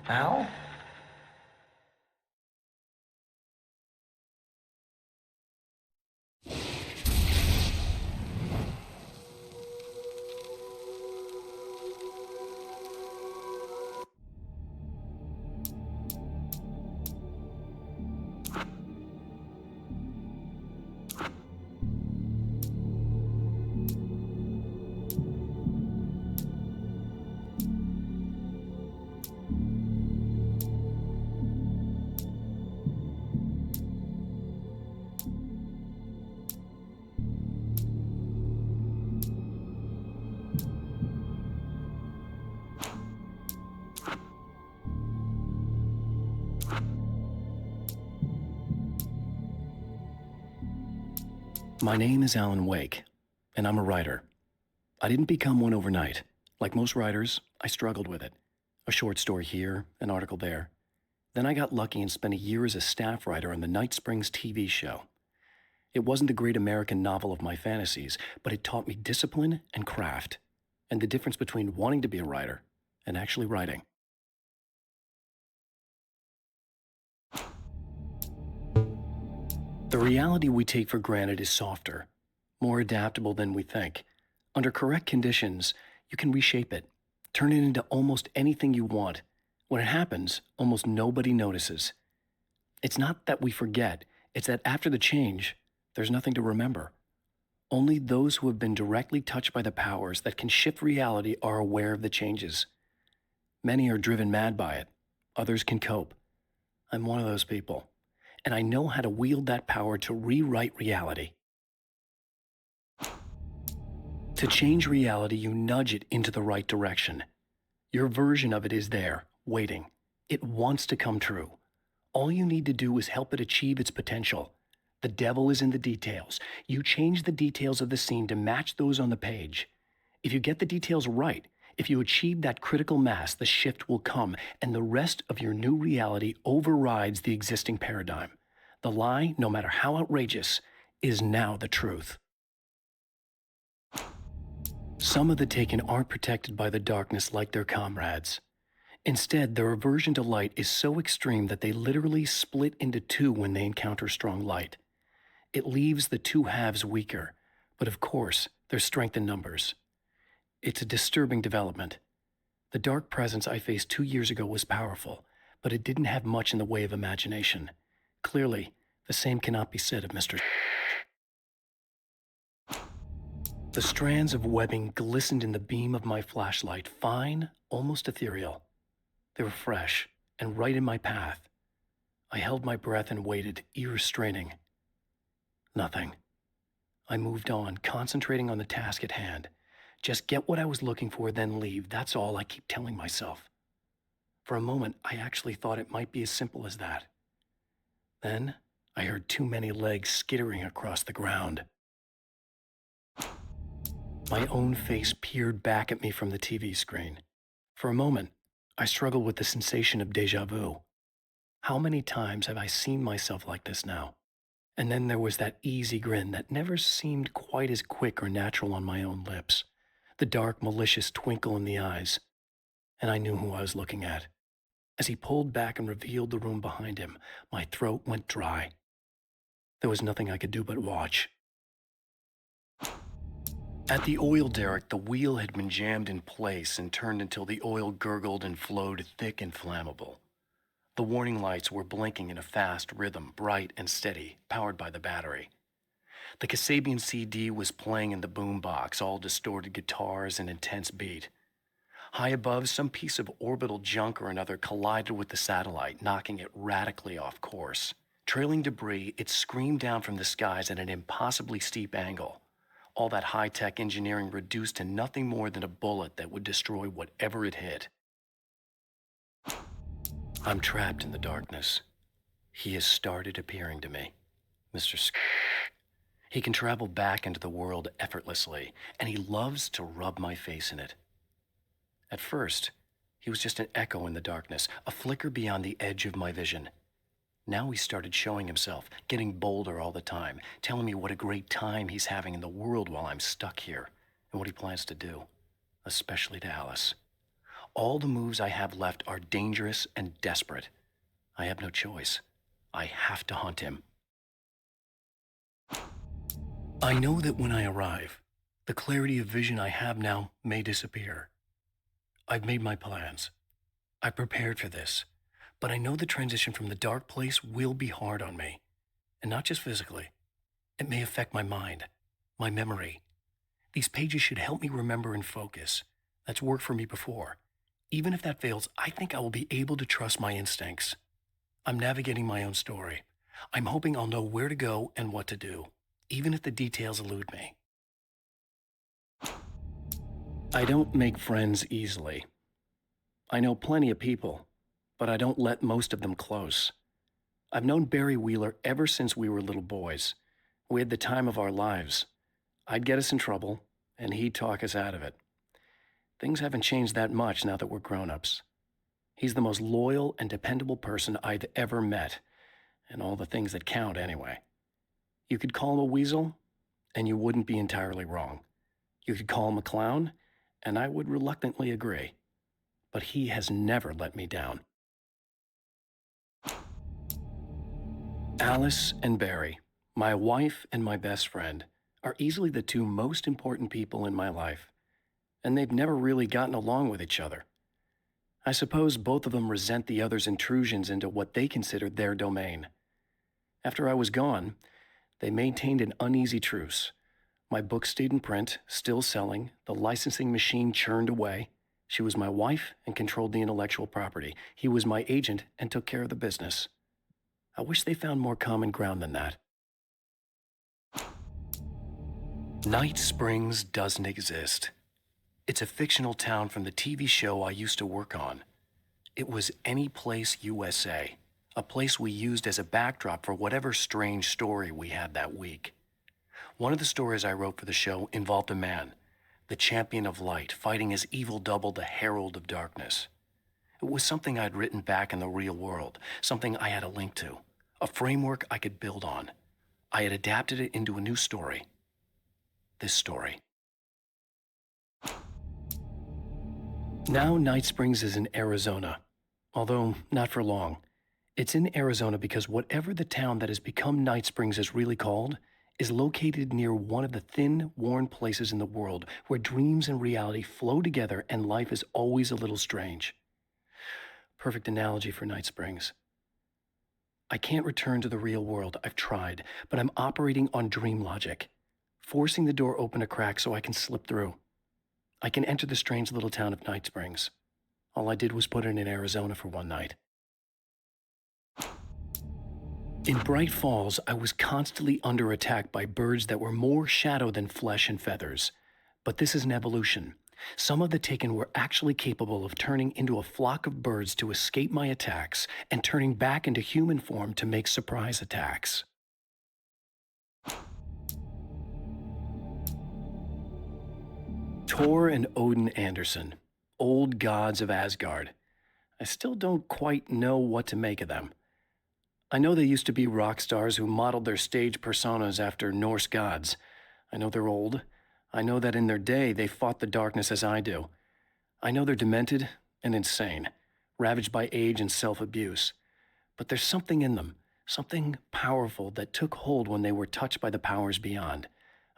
Al? My name is Alan Wake, and I'm a writer. I didn't become one overnight. Like most writers, I struggled with it. A short story here, an article there. Then I got lucky and spent a year as a staff writer on the Night Springs TV show. It wasn't the great American novel of my fantasies, but it taught me discipline and craft, and the difference between wanting to be a writer and actually writing. The reality we take for granted is softer, more adaptable than we think. Under correct conditions, you can reshape it, turn it into almost anything you want. When it happens, almost nobody notices. It's not that we forget, it's that after the change, there's nothing to remember. Only those who have been directly touched by the powers that can shift reality are aware of the changes. Many are driven mad by it. Others can cope. I'm one of those people, and I know how to wield that power to rewrite reality. To change reality, you nudge it into the right direction. Your version of it is there, waiting. It wants to come true. All you need to do is help it achieve its potential. The devil is in the details. You change the details of the scene to match those on the page. If you get the details right, if you achieve that critical mass, the shift will come, and the rest of your new reality overrides the existing paradigm. The lie, no matter how outrageous, is now the truth. Some of the Taken aren't protected by the darkness like their comrades. Instead, their aversion to light is so extreme that they literally split into two when they encounter strong light. It leaves the two halves weaker, but of course, there's strength in numbers. It's a disturbing development. The dark presence I faced 2 years ago was powerful, but it didn't have much in the way of imagination. Clearly, the same cannot be said of Mr. The strands of webbing glistened in the beam of my flashlight, fine, almost ethereal. They were fresh and right in my path. I held my breath and waited, ears straining. Nothing. I moved on, concentrating on the task at hand. Just get what I was looking for, then leave. That's all I keep telling myself. For a moment, I actually thought it might be as simple as that. Then, I heard too many legs skittering across the ground. My own face peered back at me from the TV screen. For a moment, I struggled with the sensation of déjà vu. How many times have I seen myself like this now? And then there was that easy grin that never seemed quite as quick or natural on my own lips. The dark, malicious twinkle in the eyes. And I knew who I was looking at. As he pulled back and revealed the room behind him, my throat went dry. There was nothing I could do but watch. At the oil derrick, the wheel had been jammed in place and turned until the oil gurgled and flowed thick and flammable. The warning lights were blinking in a fast rhythm, bright and steady, powered by the battery. The Kasabian CD was playing in the boombox, all distorted guitars and intense beat. High above, some piece of orbital junk or another collided with the satellite, knocking it radically off course. Trailing debris, it screamed down from the skies at an impossibly steep angle. All that high-tech engineering reduced to nothing more than a bullet that would destroy whatever it hit. I'm trapped in the darkness. He has started appearing to me, Mr. He can travel back into the world effortlessly, and he loves to rub my face in it. At first, he was just an echo in the darkness, a flicker beyond the edge of my vision. Now he started showing himself, getting bolder all the time, telling me what a great time he's having in the world while I'm stuck here, and what he plans to do, especially to Alice. all the moves I have left are dangerous and desperate. I have no choice. I have to hunt him. I know that when I arrive, the clarity of vision I have now may disappear. I've made my plans. I prepared for this, but I know the transition from the dark place will be hard on me, and not just physically. It may affect my mind, my memory. These pages should help me remember and focus. That's worked for me before. Even if that fails, I think I will be able to trust my instincts. I'm navigating my own story. I'm hoping I'll know where to go and what to do, even if the details elude me. I don't make friends easily. I know plenty of people, but I don't let most of them close. I've known Barry Wheeler ever since we were little boys. We had the time of our lives. I'd get us in trouble, and he'd talk us out of it. Things haven't changed that much now that we're grown-ups. He's the most loyal and dependable person I've ever met, and all the things that count anyway. You could call him a weasel, and you wouldn't be entirely wrong. You could call him a clown, and I would reluctantly agree. But he has never let me down. Alice and Barry, my wife and my best friend, are easily the two most important people in my life, and they've never really gotten along with each other. I suppose both of them resent the other's intrusions into what they considered their domain. After I was gone, they maintained an uneasy truce. My book stayed in print, still selling, the licensing machine churned away. She was my wife and controlled the intellectual property. He was my agent and took care of the business. I wish they found more common ground than that. Night Springs doesn't exist. It's a fictional town from the TV show I used to work on. It was Any Place USA, a place we used as a backdrop for whatever strange story we had that week. One of the stories I wrote for the show involved a man, the champion of light, fighting his evil double, the herald of darkness. It was something I'd written back in the real world, something I had a link to, a framework I could build on. I had adapted it into a new story. This story. Now Night Springs is in Arizona, although not for long. It's in Arizona because whatever the town that has become Night Springs is really called is located near one of the thin, worn places in the world where dreams and reality flow together and life is always a little strange. Perfect analogy for Night Springs. I can't return to the real world. I've tried, but I'm operating on dream logic, forcing the door open a crack so I can slip through. I can enter the strange little town of Night Springs. All I did was put it in Arizona for one night. In Bright Falls, I was constantly under attack by birds that were more shadow than flesh and feathers. But this is an evolution. Some of the Taken were actually capable of turning into a flock of birds to escape my attacks and turning back into human form to make surprise attacks. Thor and Odin Anderson, old gods of Asgard. I still don't quite know what to make of them. I know they used to be rock stars who modeled their stage personas after Norse gods. I know they're old. I know that in their day they fought the darkness as I do. I know they're demented and insane, ravaged by age and self-abuse. But there's something in them, something powerful that took hold when they were touched by the powers beyond.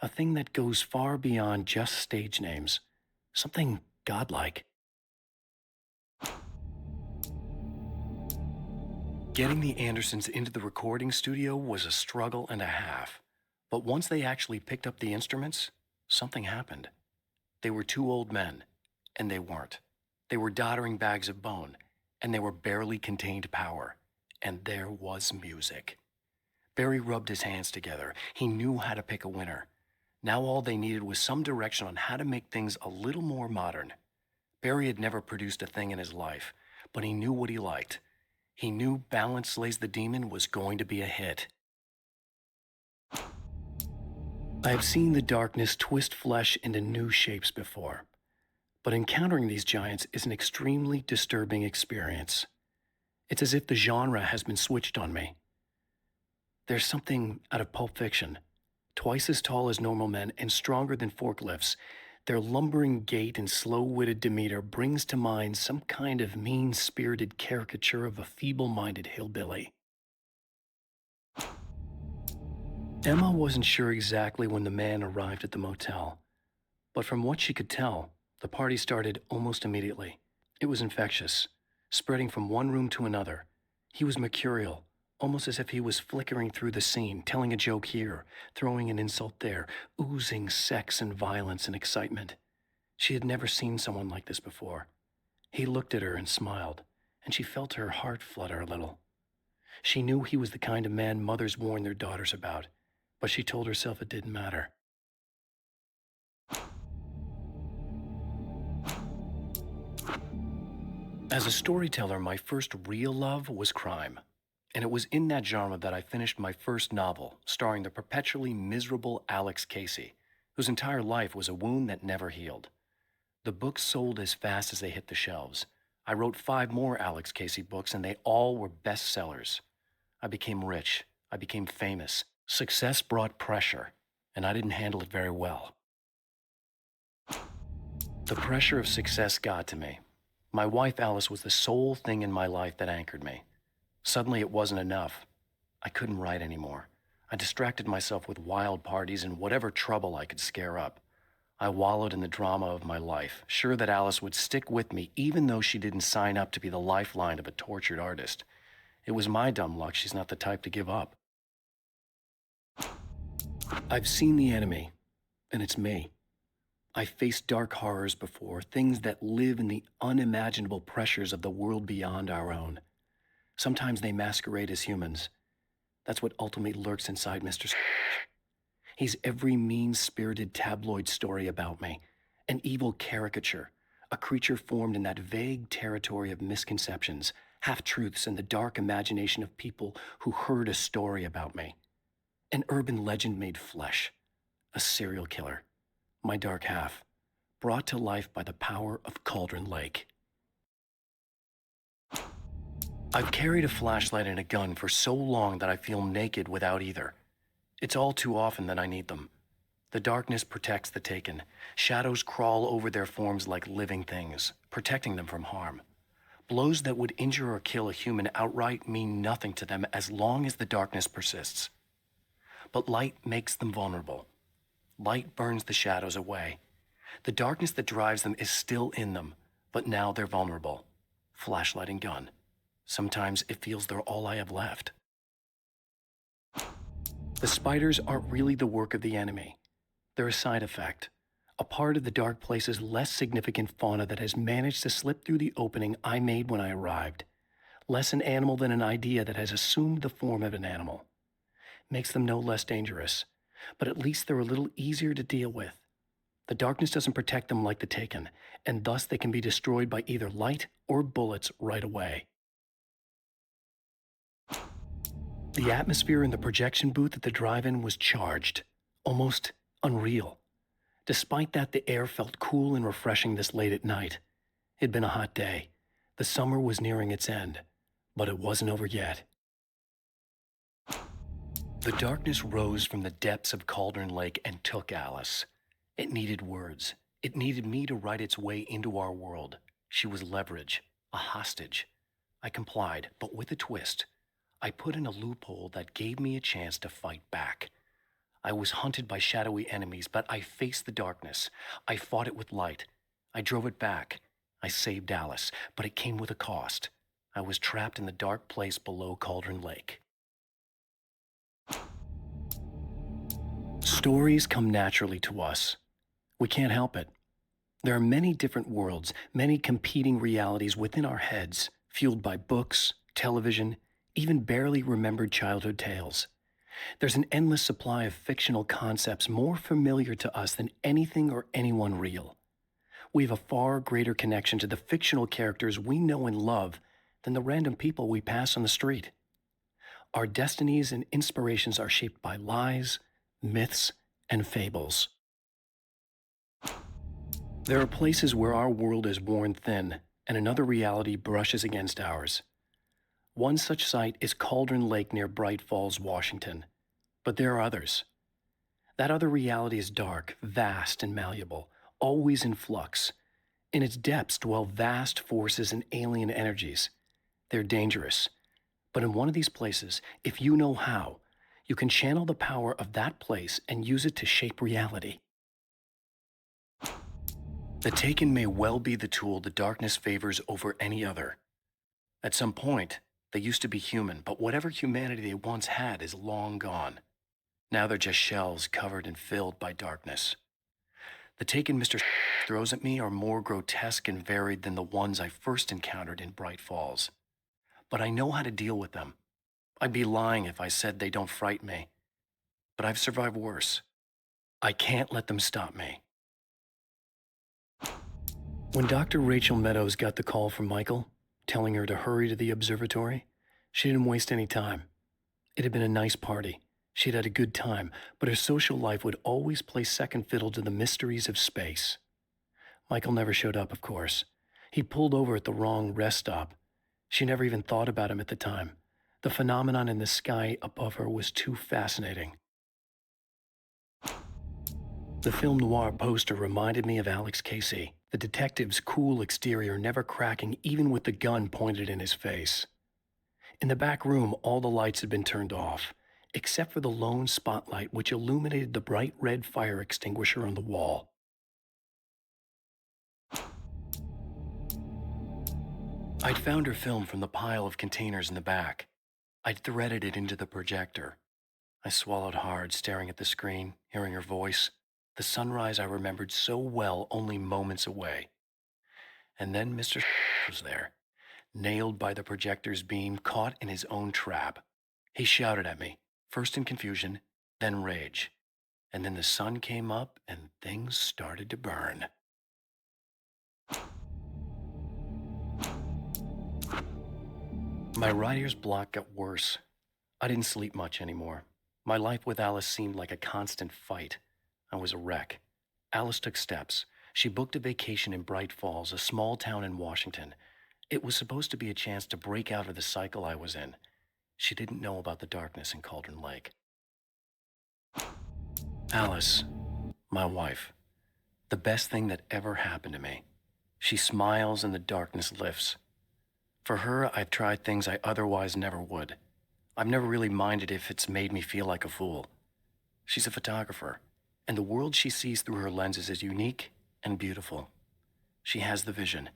A thing that goes far beyond just stage names. Something godlike. Getting the Andersons into the recording studio was a struggle and a half. But once they actually picked up the instruments, something happened. They were two old men, and they weren't. They were doddering bags of bone, and they were barely contained power. And there was music. Barry rubbed his hands together. He knew how to pick a winner. Now all they needed was some direction on how to make things a little more modern. Barry had never produced a thing in his life, but he knew what he liked. He knew Balance Slays the Demon was going to be a hit. I have seen the darkness twist flesh into new shapes before, but encountering these giants is an extremely disturbing experience. It's as if the genre has been switched on me. There's something out of Pulp Fiction. Twice as tall as normal men and stronger than forklifts. Their lumbering gait and slow-witted demeanor brings to mind some kind of mean-spirited caricature of a feeble-minded hillbilly. Emma wasn't sure exactly when the man arrived at the motel, but from what she could tell, the party started almost immediately. It was infectious, spreading from one room to another. He was mercurial, almost as if he was flickering through the scene, telling a joke here, throwing an insult there, oozing sex and violence and excitement. She had never seen someone like this before. He looked at her and smiled, and she felt her heart flutter a little. She knew he was the kind of man mothers warn their daughters about, but she told herself it didn't matter. As a storyteller, my first real love was crime. And it was in that genre that I finished my first novel, starring the perpetually miserable Alex Casey, whose entire life was a wound that never healed. The books sold as fast as they hit the shelves. I wrote 5 more Alex Casey books, and they all were bestsellers. I became rich. I became famous. Success brought pressure, and I didn't handle it very well. The pressure of success got to me. My wife Alice was the sole thing in my life that anchored me. Suddenly it wasn't enough. I couldn't write anymore. I distracted myself with wild parties and whatever trouble I could scare up. I wallowed in the drama of my life, sure that Alice would stick with me even though she didn't sign up to be the lifeline of a tortured artist. It was my dumb luck she's not the type to give up. I've seen the enemy, and it's me. I've faced dark horrors before, things that live in the unimaginable pressures of the world beyond our own. Sometimes they masquerade as humans. That's what ultimately lurks inside Mr. He's every mean-spirited tabloid story about me, an evil caricature, a creature formed in that vague territory of misconceptions, half-truths, and the dark imagination of people who heard a story about me. An urban legend made flesh, a serial killer, my dark half, brought to life by the power of Cauldron Lake. I've carried a flashlight and a gun for so long that I feel naked without either. It's all too often that I need them. The darkness protects the taken. Shadows crawl over their forms like living things, protecting them from harm. Blows that would injure or kill a human outright mean nothing to them as long as the darkness persists. But light makes them vulnerable. Light burns the shadows away. The darkness that drives them is still in them, but now they're vulnerable. Flashlight and gun. Sometimes it feels they're all I have left. The spiders aren't really the work of the enemy. They're a side effect, a part of the dark place's less significant fauna that has managed to slip through the opening I made when I arrived. Less an animal than an idea that has assumed the form of an animal. Makes them no less dangerous, but at least they're a little easier to deal with. The darkness doesn't protect them like the Taken, and thus they can be destroyed by either light or bullets right away. The atmosphere in the projection booth at the drive-in was charged, almost unreal. Despite that, the air felt cool and refreshing this late at night. It'd been a hot day. The summer was nearing its end, but it wasn't over yet. The darkness rose from the depths of Cauldron Lake and took Alice. It needed words. It needed me to write its way into our world. She was leverage, a hostage. I complied, but with a twist. I put in a loophole that gave me a chance to fight back. I was hunted by shadowy enemies, but I faced the darkness. I fought it with light. I drove it back. I saved Alice, but it came with a cost. I was trapped in the dark place below Cauldron Lake. Stories come naturally to us. We can't help it. There are many different worlds, many competing realities within our heads, fueled by books, television, even barely remembered childhood tales. There's an endless supply of fictional concepts more familiar to us than anything or anyone real. We have a far greater connection to the fictional characters we know and love than the random people we pass on the street. Our destinies and inspirations are shaped by lies, myths, and fables. There are places where our world is worn thin and another reality brushes against ours. One such site is Cauldron Lake near Bright Falls, Washington. But there are others. That other reality is dark, vast, and malleable, always in flux. In its depths dwell vast forces and alien energies. They're dangerous. But in one of these places, if you know how, you can channel the power of that place and use it to shape reality. The Taken may well be the tool the darkness favors over any other. At some point, they used to be human, but whatever humanity they once had is long gone. Now they're just shells covered and filled by darkness. The Taken Mr. throws at me are more grotesque and varied than the ones I first encountered in Bright Falls. But I know how to deal with them. I'd be lying if I said they don't frighten me. But I've survived worse. I can't let them stop me. When Dr. Rachel Meadows got the call from Michael, telling her to hurry to the observatory, she didn't waste any time. It had been a nice party. She'd had a good time, but her social life would always play second fiddle to the mysteries of space. Michael never showed up, of course. He pulled over at the wrong rest stop. She never even thought about him at the time. The phenomenon in the sky above her was too fascinating. The film noir poster reminded me of Alex Casey, the detective's cool exterior never cracking even with the gun pointed in his face. In the back room, all the lights had been turned off, except for the lone spotlight which illuminated the bright red fire extinguisher on the wall. I'd found her film from the pile of containers in the back. I'd threaded it into the projector. I swallowed hard, staring at the screen, hearing her voice, the sunrise I remembered so well only moments away. And then Mr. was there, nailed by the projector's beam, caught in his own trap. He shouted at me, first in confusion, then rage. And then the sun came up and things started to burn. My writer's block got worse. I didn't sleep much anymore. My life with Alice seemed like a constant fight. I was a wreck. Alice took steps. She booked a vacation in Bright Falls, a small town in Washington. It was supposed to be a chance to break out of the cycle I was in. She didn't know about the darkness in Cauldron Lake. Alice, my wife, the best thing that ever happened to me. She smiles and the darkness lifts. For her, I've tried things I otherwise never would. I've never really minded if it's made me feel like a fool. She's a photographer, and the world she sees through her lenses is unique and beautiful. She has the vision.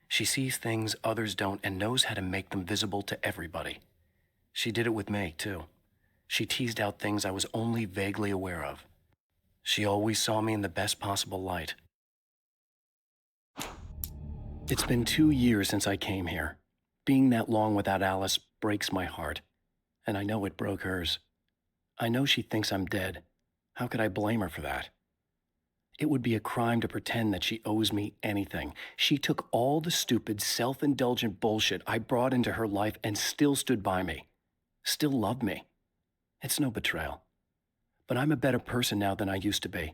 She sees things others don't and knows how to make them visible to everybody. She did it with me, too. She teased out things I was only vaguely aware of. She always saw me in the best possible light. It's been 2 years since I came here. Being that long without Alice breaks my heart, and I know it broke hers. I know she thinks I'm dead. How could I blame her for that? It would be a crime to pretend that she owes me anything. She took all the stupid, self-indulgent bullshit I brought into her life and still stood by me. Still loved me. It's no betrayal. But I'm a better person now than I used to be.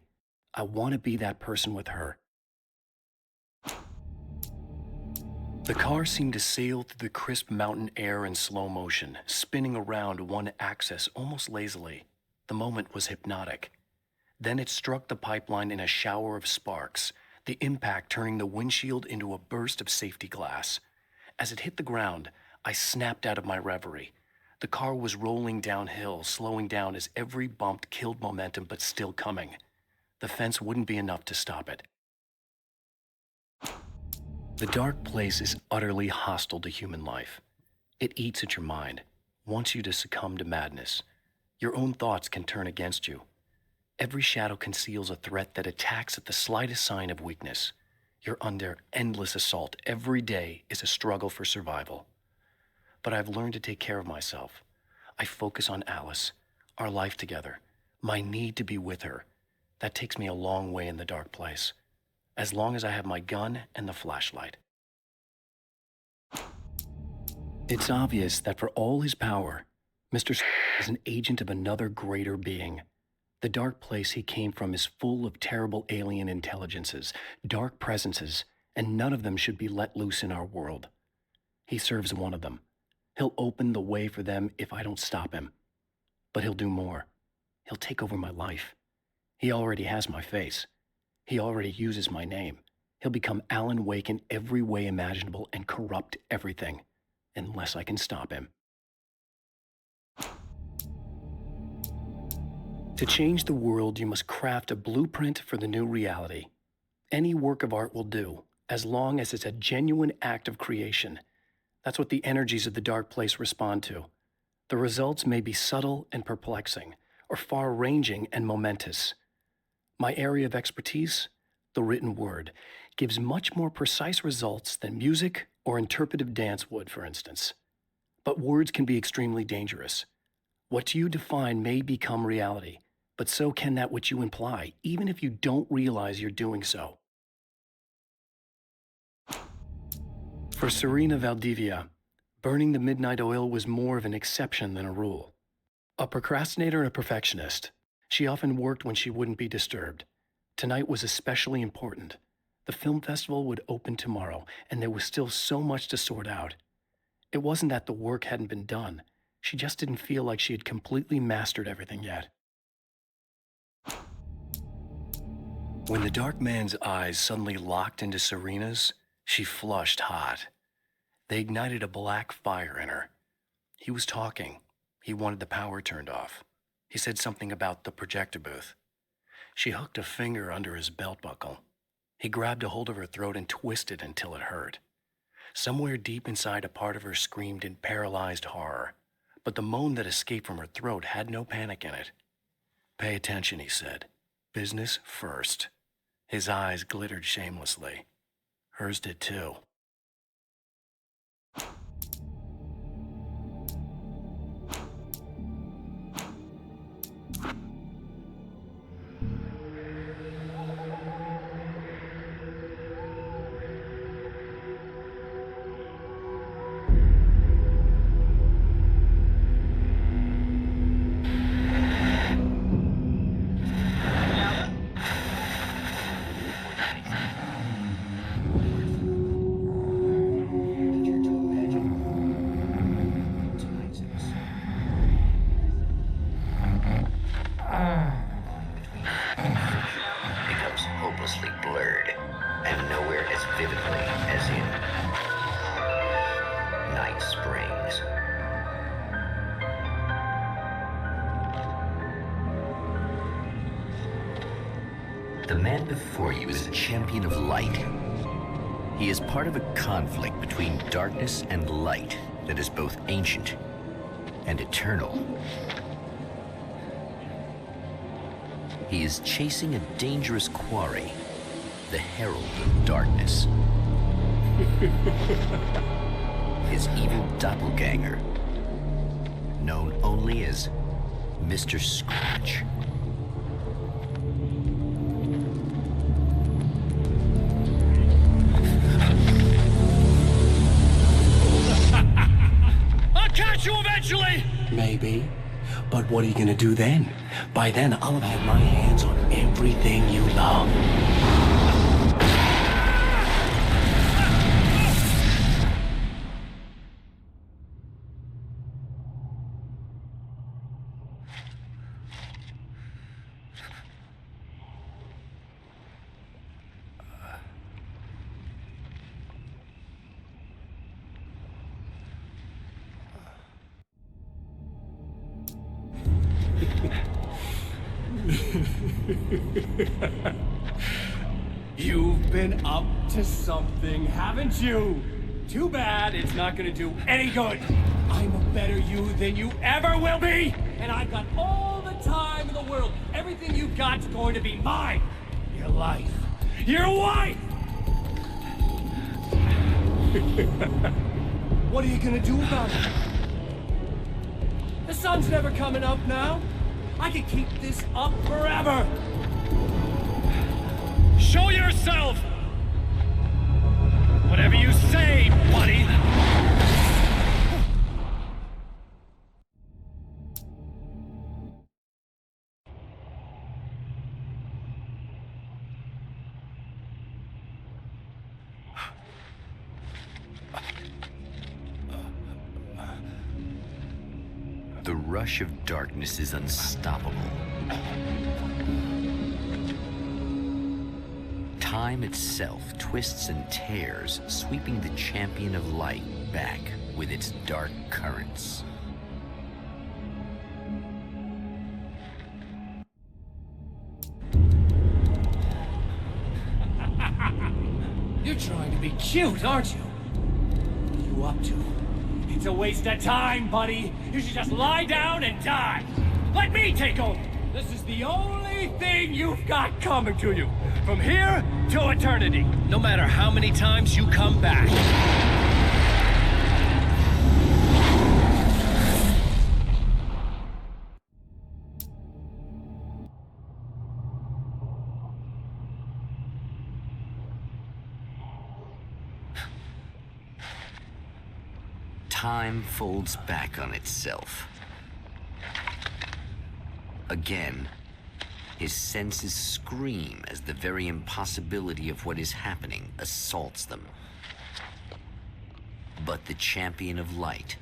I want to be that person with her. The car seemed to sail through the crisp mountain air in slow motion, spinning around one axis almost lazily. The moment was hypnotic. Then it struck the pipeline in a shower of sparks, the impact turning the windshield into a burst of safety glass. As it hit the ground, I snapped out of my reverie. The car was rolling downhill, slowing down as every bump killed momentum but still coming. The fence wouldn't be enough to stop it. The dark place is utterly hostile to human life. It eats at your mind, wants you to succumb to madness. Your own thoughts can turn against you. Every shadow conceals a threat that attacks at the slightest sign of weakness. You're under endless assault. Every day is a struggle for survival. But I've learned to take care of myself. I focus on Alice, our life together, my need to be with her. That takes me a long way in the dark place. As long as I have my gun and the flashlight. It's obvious that for all his power, Mr. is an agent of another greater being. The dark place he came from is full of terrible alien intelligences, dark presences, and none of them should be let loose in our world. He serves one of them. He'll open the way for them if I don't stop him. But he'll do more. He'll take over my life. He already has my face. He already uses my name. He'll become Alan Wake in every way imaginable and corrupt everything, unless I can stop him. To change the world, you must craft a blueprint for the new reality. Any work of art will do, as long as it's a genuine act of creation. That's what the energies of the dark place respond to. The results may be subtle and perplexing, or far-ranging and momentous. My area of expertise, the written word, gives much more precise results than music or interpretive dance would, for instance. But words can be extremely dangerous. What you define may become reality, but so can that which you imply, even if you don't realize you're doing so. For Serena Valdivia, burning the midnight oil was more of an exception than a rule. A procrastinator and a perfectionist, she often worked when she wouldn't be disturbed. Tonight was especially important. The film festival would open tomorrow, and there was still so much to sort out. It wasn't that the work hadn't been done. She just didn't feel like she had completely mastered everything yet. When the dark man's eyes suddenly locked into Serena's, she flushed hot. They ignited a black fire in her. He was talking. He wanted the power turned off. He said something about the projector booth. She hooked a finger under his belt buckle. He grabbed a hold of her throat and twisted until it hurt. Somewhere deep inside, a part of her screamed in paralyzed horror, but the moan that escaped from her throat had no panic in it. "Pay attention," he said. "Business first." His eyes glittered shamelessly. Hers did too. Becomes hopelessly blurred, and nowhere as vividly as in Night Springs. The man before you is a champion of light. He is part of a conflict between darkness and light that is both ancient and eternal. He is chasing a dangerous quarry, the Herald of Darkness. His evil doppelganger, known only as Mr. Scratch. I'll catch you eventually! Maybe. But what are you gonna do then? By then, I'll have had my hands on everything you love. You've been up to something, haven't you? Too bad it's not gonna do any good. I'm a better you than you ever will be! And I've got all the time in the world. Everything you've got's going to be mine. Your life. Your wife! What are you gonna do about it? The sun's never coming up now. I can keep this up forever. Show yourself! Whatever you say, buddy! The rush of darkness is unstoppable. Time itself twists and tears, sweeping the champion of light back with its dark currents. You're trying to be cute, aren't you? What are you up to? It's a waste of time, buddy. You should just lie down and die. Let me take over. This is the only thing you've got coming to you. From here to eternity. No matter how many times you come back. Time folds back on itself. Again, his senses scream as the very impossibility of what is happening assaults them. But the champion of light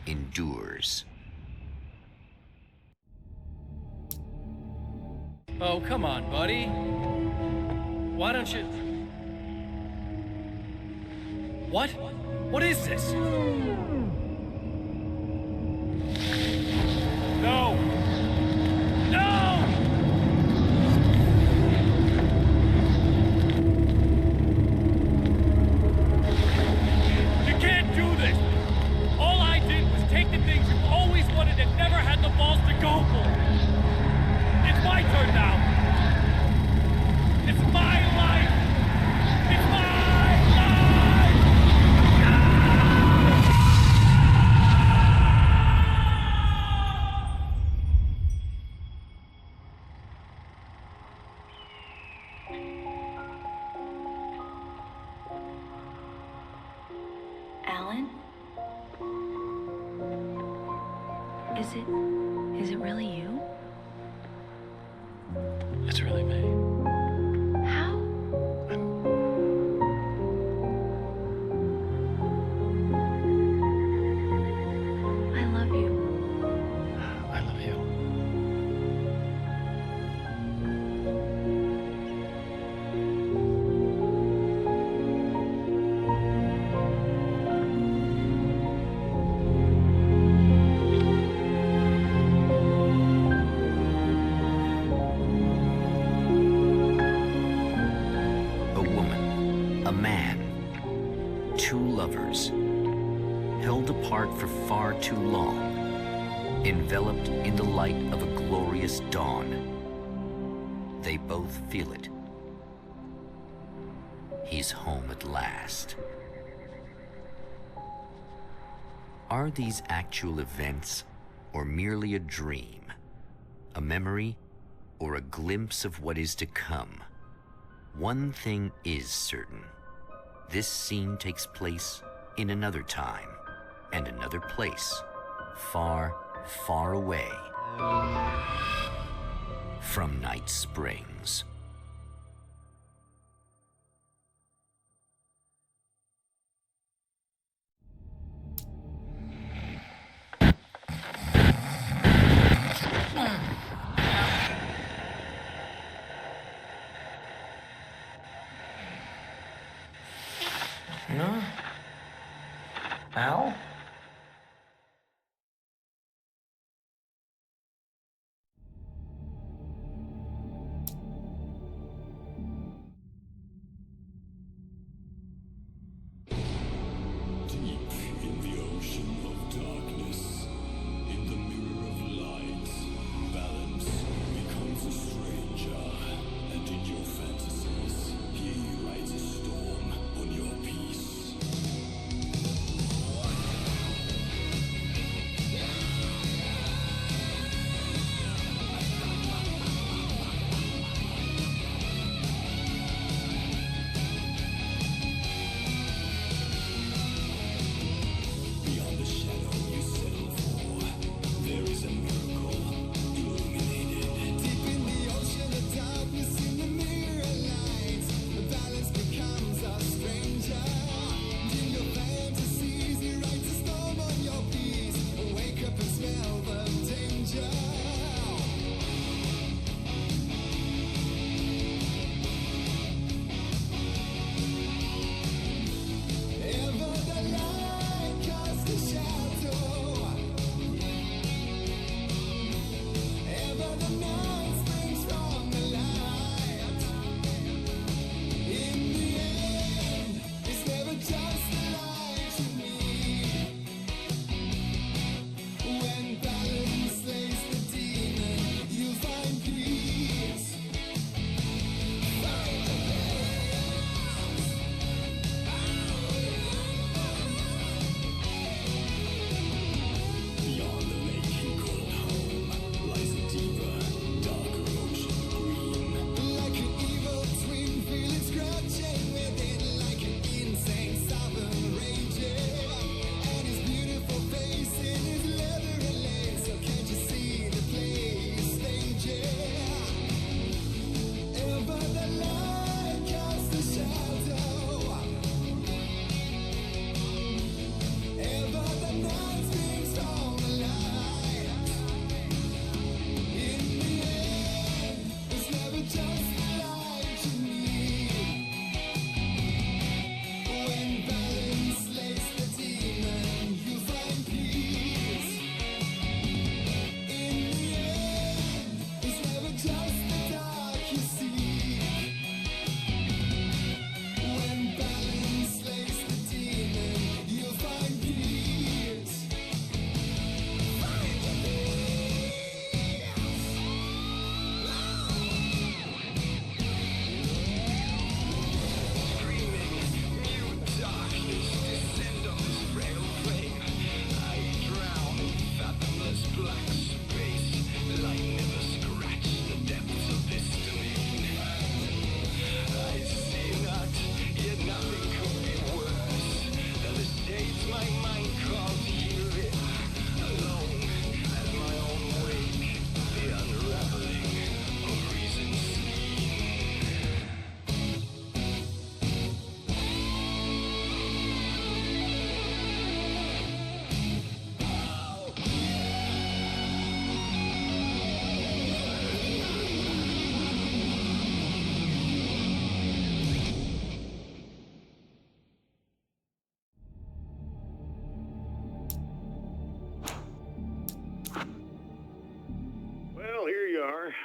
endures. Oh, come on, buddy. Why don't you... What? What is this? No! No! You can't do this! All I did was take the things you've always wanted and never had the balls to go for. It's my turn now. It's my life. It's my life. Alan? Is it really you? It's really me. How? I love you. I love you. A woman, a man, two lovers, held apart for far too long, enveloped in the light of a glorious dawn. They both feel it. He's home at last. Are these actual events, or merely a dream? A memory, or a glimpse of what is to come? One thing is certain. This scene takes place in another time and another place, far, far away from Night Springs. No? Al?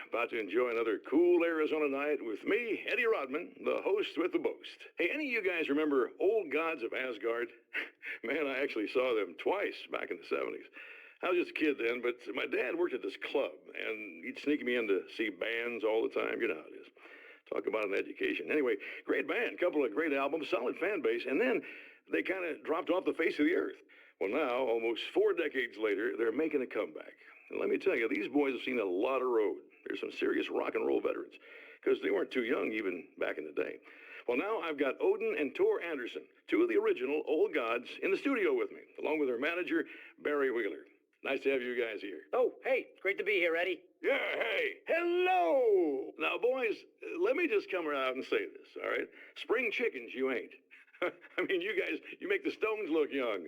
about to enjoy another cool Arizona night with me, Eddie Rodman, the host with the boast. Hey, any of you guys remember Old Gods of Asgard? Man, I actually saw them twice back in the 70s. I was just a kid then, but my dad worked at this club, and he'd sneak me in to see bands all the time. You know how it is. Talk about an education. Anyway, great band, couple of great albums, solid fan base, and then they kind of dropped off the face of the earth. Well, now, almost 4 decades later, they're making a comeback. And let me tell you, these boys have seen a lot of road. There's some serious rock and roll veterans, because they weren't too young even back in the day. Well, now I've got Odin and Tor Anderson, 2 of the original Old Gods, in the studio with me, along with their manager, Barry Wheeler. Nice to have you guys here. Oh, hey, great to be here, Eddie. Yeah, hey, hello! Now, boys, let me just come out and say this, all right? Spring chickens, you ain't. I mean, you guys, you make the Stones look young.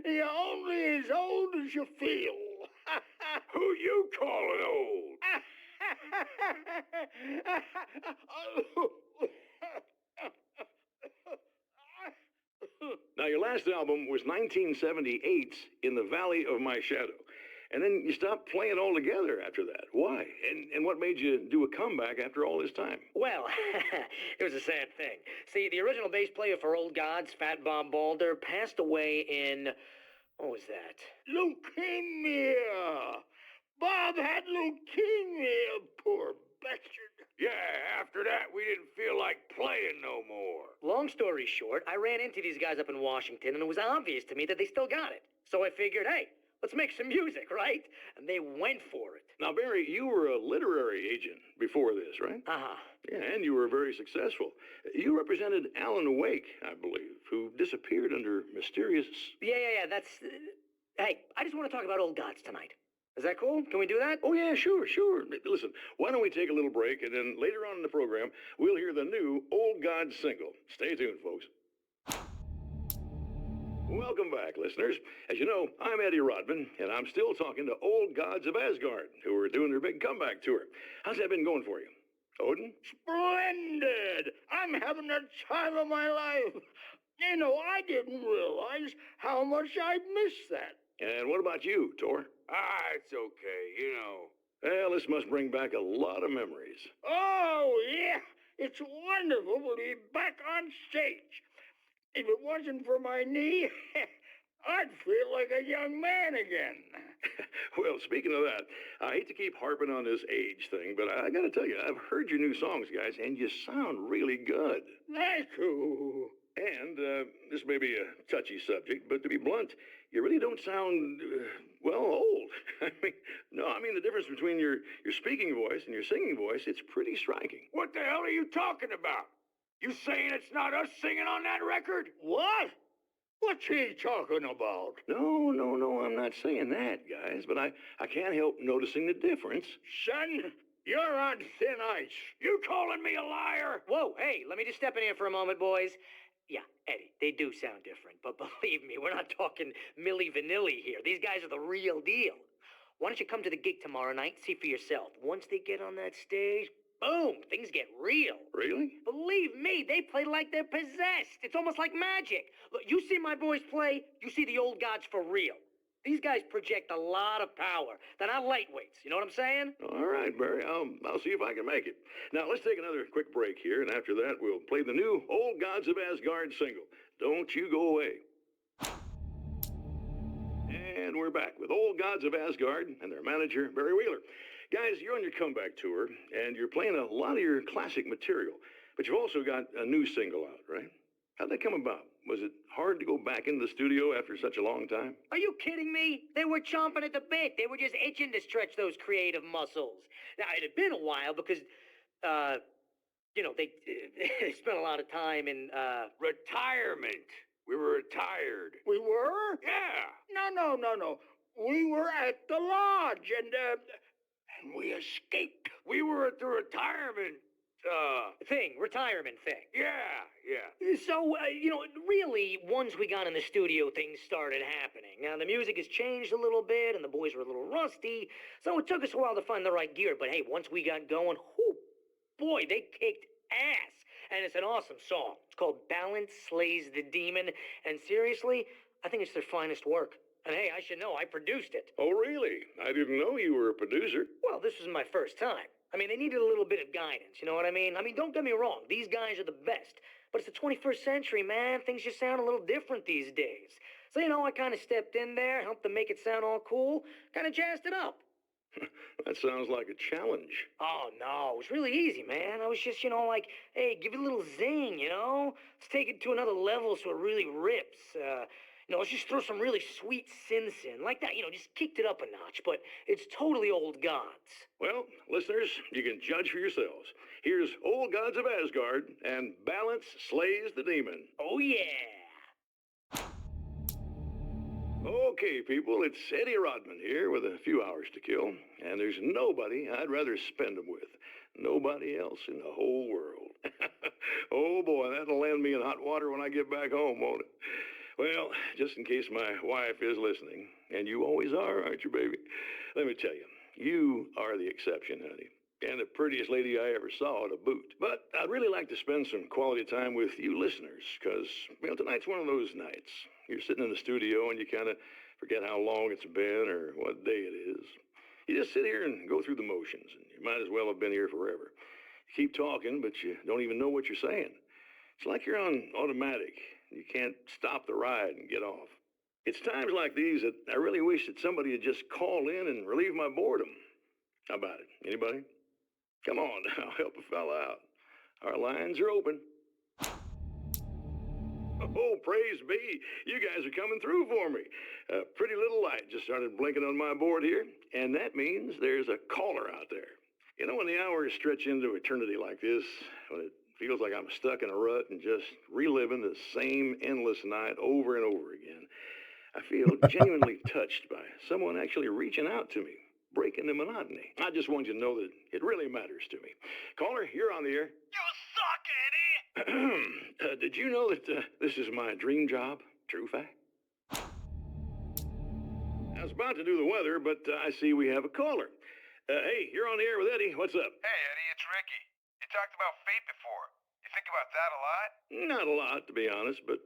You're only as old as you feel. Who you calling old? Now, your last album was 1978's In the Valley of My Shadow. And then you stopped playing altogether after that. Why? And what made you do a comeback after all this time? Well, it was a sad thing. See, the original bass player for Old Gods, Fat Bob Balder, passed away in... what was that? Leukemia! Bob had leukemia, poor bastard. Yeah, after that, we didn't feel like playing no more. Long story short, I ran into these guys up in Washington, and it was obvious to me that they still got it. So I figured, hey, let's make some music, right? And they went for it. Now, Barry, you were a literary agent before this, right? Uh-huh. Yeah, and you were very successful. You represented Alan Wake, I believe, who disappeared under mysterious... Yeah, that's... hey, I just want to talk about Old Gods tonight. Is that cool? Can we do that? Oh, yeah, sure. Listen, why don't we take a little break, and then later on in the program, we'll hear the new Old Gods single. Stay tuned, folks. Welcome back, listeners. As you know, I'm Eddie Rodman, and I'm still talking to Old Gods of Asgard, who are doing their big comeback tour. How's that been going for you? Odin? Splendid! I'm having the time of my life. You know, I didn't realize how much I'd missed that. And what about you, Tor? It's okay, you know. Well, this must bring back a lot of memories. Oh, yeah. It's wonderful to be back on stage. If it wasn't for my knee, I'd feel like a young man again. Well, speaking of that, I hate to keep harping on this age thing, but I gotta tell you, I've heard your new songs, guys, and you sound really good. Thank you. And this may be a touchy subject, but to be blunt, you really don't sound, old. I mean, the difference between your speaking voice and your singing voice, it's pretty striking. What the hell are you talking about? You saying it's not us singing on that record? What? What's he talking about? No, I'm not saying that, guys, but I can't help noticing the difference. Son, you're on thin ice. You calling me a liar? Whoa, hey, let me just step in here for a moment, boys. Yeah, Eddie, they do sound different, but believe me, we're not talking Milli Vanilli here. These guys are the real deal. Why don't you come to the gig tomorrow night and see for yourself? Once they get on that stage, boom, things get real. Really? Believe me, they play like they're possessed. It's almost like magic. Look, you see my boys play, you see the Old Gods for real. These guys project a lot of power. They're not lightweights, you know what I'm saying? All right, Barry, I'll see if I can make it. Now, let's take another quick break here, and after that, we'll play the new Old Gods of Asgard single. Don't you go away. And we're back with Old Gods of Asgard and their manager, Barry Wheeler. Guys, you're on your comeback tour, and you're playing a lot of your classic material, but you've also got a new single out, right? How'd that come about? Was it hard to go back into the studio after such a long time? Are you kidding me? They were chomping at the bit. They were just itching to stretch those creative muscles. Now, it had been a while because, they spent a lot of time in, Retirement. We were retired. We were? Yeah. No. We were at the lodge, and we escaped. We were at the retirement retirement thing. Yeah. So, really, once we got in the studio, things started happening. Now, the music has changed a little bit, and the boys were a little rusty, so it took us a while to find the right gear. But hey, once we got going, boy, they kicked ass. And it's an awesome song. It's called Balance Slays the Demon. And seriously, I think it's their finest work. And hey, I should know, I produced it. Oh, really? I didn't know you were a producer. Well, this was my first time. I mean, they needed a little bit of guidance, you know what I mean? I mean, don't get me wrong, these guys are the best. But it's the 21st century, man. Things just sound a little different these days. So, you know, I kind of stepped in there, helped them make it sound all cool, kind of jazzed it up. That sounds like a challenge. Oh, no, it was really easy, man. I was just, you know, like, hey, give it a little zing, you know? Let's take it to another level so it really rips. You know, let's just throw some really sweet synths in. Like that, you know, just kicked it up a notch, but it's totally old gods. Well, listeners, you can judge for yourselves. Here's Old Gods of Asgard, and Balance Slays the Demon. Oh, yeah. Okay, people, it's Eddie Rodman here with a few hours to kill, and there's nobody I'd rather spend them with. Nobody else in the whole world. Oh, boy, that'll land me in hot water when I get back home, won't it? Well, just in case my wife is listening, and you always are, aren't you, baby? Let me tell you, you are the exception, honey. And the prettiest lady I ever saw to boot. But I'd really like to spend some quality time with you listeners, because, well, tonight's one of those nights. You're sitting in the studio and you kind of forget how long it's been or what day it is. You just sit here and go through the motions, and you might as well have been here forever. You keep talking, but you don't even know what you're saying. It's like you're on automatic. You can't stop the ride and get off. It's times like these that I really wish that somebody would just call in and relieve my boredom. How about it? Anybody? Come on now, help a fella out. Our lines are open. Oh, praise be. You guys are coming through for me. A pretty little light just started blinking on my board here, and that means there's a caller out there. You know, when the hours stretch into eternity like this, when it feels like I'm stuck in a rut and just reliving the same endless night over and over again, I feel genuinely touched by someone actually reaching out to me, breaking the monotony. I just want you to know that it really matters to me. Caller, you're on the air. You suck, Eddie! Did you know that this is my dream job? True fact. I was about to do the weather, but I see we have a caller. Hey, you're on the air with Eddie. What's up? Hey, Eddie, it's Ricky. You talked about fate before. You think about that a lot? Not a lot, to be honest, but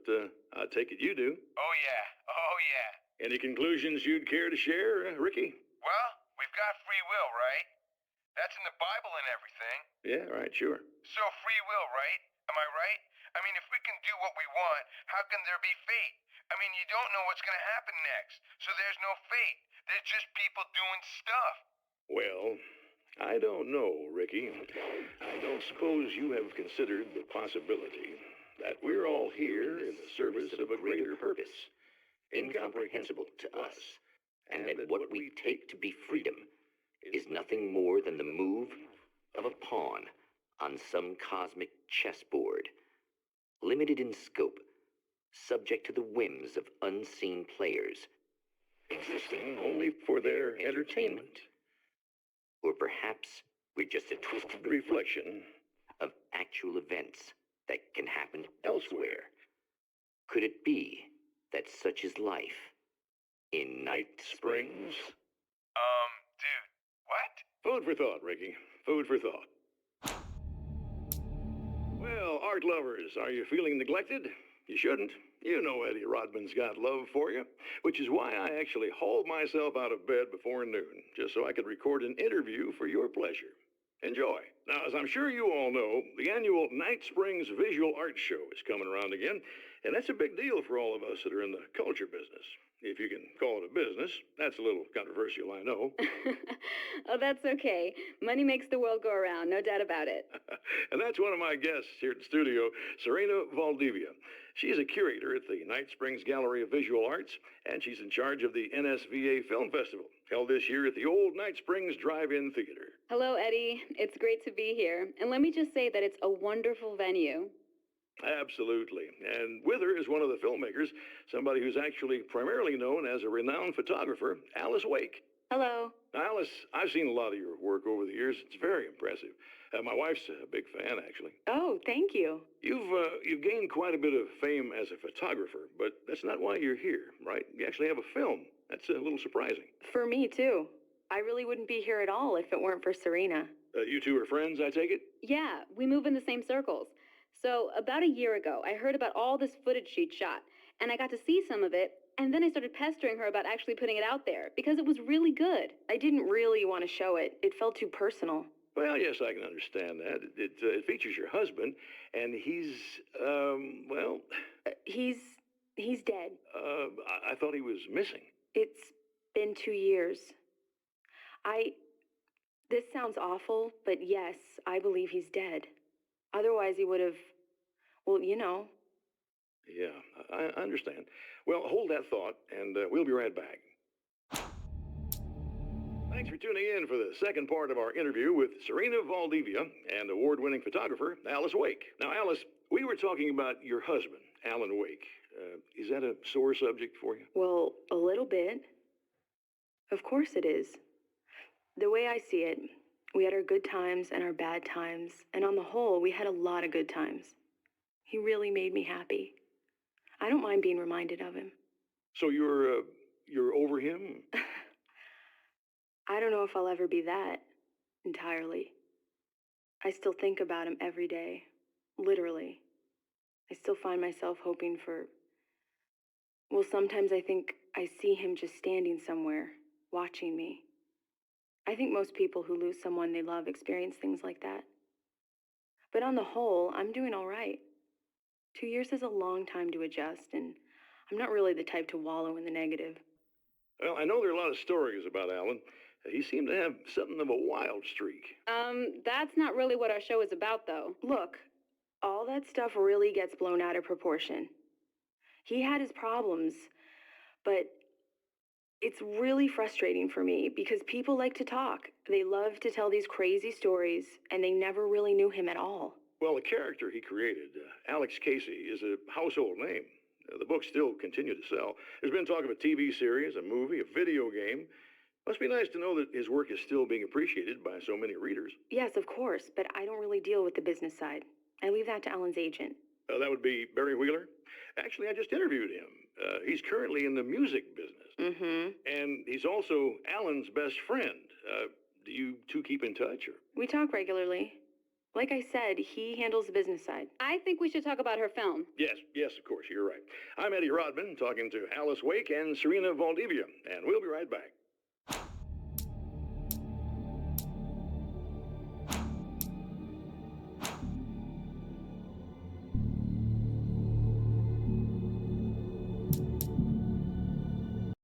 I take it you do. Oh, yeah. Oh, yeah. Any conclusions you'd care to share, Ricky? Well, we've got free will, right? That's in the Bible and everything. Yeah, right, sure. So free will, right? Am I right? I mean, if we can do what we want, how can there be fate? I mean, you don't know what's going to happen next, so there's no fate. There's just people doing stuff. Well, I don't know, Ricky. I don't suppose you have considered the possibility that we're all here in the service of a greater purpose, incomprehensible to us, and that what we take to be freedom is nothing more than the move of a pawn on some cosmic chessboard, limited in scope, subject to the whims of unseen players, existing only for their entertainment. Or perhaps we're just a twisted reflection of actual events that can happen elsewhere. Could it be that such is life in Night Springs? Dude, what? Food for thought, Ricky. Food for thought. Well, art lovers, are you feeling neglected? You shouldn't. You know Eddie Rodman's got love for you, which is why I actually hauled myself out of bed before noon, just so I could record an interview for your pleasure. Enjoy. Now, as I'm sure you all know, the annual Night Springs Visual Art Show is coming around again, and that's a big deal for all of us that are in the culture business. If you can call it a business. That's a little controversial, I know. Oh, that's okay. Money makes the world go around, no doubt about it. And that's one of my guests here at the studio, Serena Valdivia. She's a curator at the Night Springs Gallery of Visual Arts, and she's in charge of the NSVA Film Festival, held this year at the old Night Springs Drive-In Theater. Hello, Eddie. It's great to be here. And let me just say that it's a wonderful venue. Absolutely. And with her is one of the filmmakers, somebody who's actually primarily known as a renowned photographer, Alice Wake. Hello. Now, Alice, I've seen a lot of your work over the years. It's very impressive. My wife's a big fan, actually. Oh, thank you. You've gained quite a bit of fame as a photographer, but that's not why you're here, right? You actually have a film. That's a little surprising. For me, too. I really wouldn't be here at all if it weren't for Serena. You two are friends, I take it? Yeah, we move in the same circles. So, about a year ago, I heard about all this footage she'd shot, and I got to see some of it, And then I started pestering her about actually putting it out there, because it was really good. I didn't really want to show it. It felt too personal. Well, yes, I can understand that. It features your husband, and he's, well... He's dead. I thought he was missing. It's been 2 years. This sounds awful, but yes, I believe he's dead. Otherwise he would have, well, you know. Yeah, I understand. Well, hold that thought, and we'll be right back. Thanks for tuning in for the second part of our interview with Serena Valdivia and award-winning photographer Alice Wake. Now, Alice, we were talking about your husband, Alan Wake. Is that a sore subject for you? Well, a little bit. Of course it is. The way I see it, we had our good times and our bad times, and on the whole, we had a lot of good times. He really made me happy. I don't mind being reminded of him. So you're over him? I don't know if I'll ever be that, entirely. I still think about him every day, literally. I still find myself hoping for... Well, sometimes I think I see him just standing somewhere, watching me. I think most people who lose someone they love experience things like that. But on the whole, I'm doing all right. 2 years is a long time to adjust, and I'm not really the type to wallow in the negative. Well, I know there are a lot of stories about Alan. He seemed to have something of a wild streak. That's not really what our show is about, though. Look, all that stuff really gets blown out of proportion. He had his problems, but it's really frustrating for me because people like to talk. They love to tell these crazy stories, and they never really knew him at all. Well, the character he created, Alex Casey, is a household name. The books still continue to sell. There's been talk of a TV series, a movie, a video game. Must be nice to know that his work is still being appreciated by so many readers. Yes, of course, but I don't really deal with the business side. I leave that to Alan's agent. That would be Barry Wheeler? Actually, I just interviewed him. He's currently in the music business. Mm-hmm. And he's also Alan's best friend. Do you two keep in touch? Or? We talk regularly. Like I said, he handles the business side. I think we should talk about her film. Yes, of course, you're right. I'm Eddie Rodman, talking to Alice Wake and Serena Valdivia, and we'll be right back.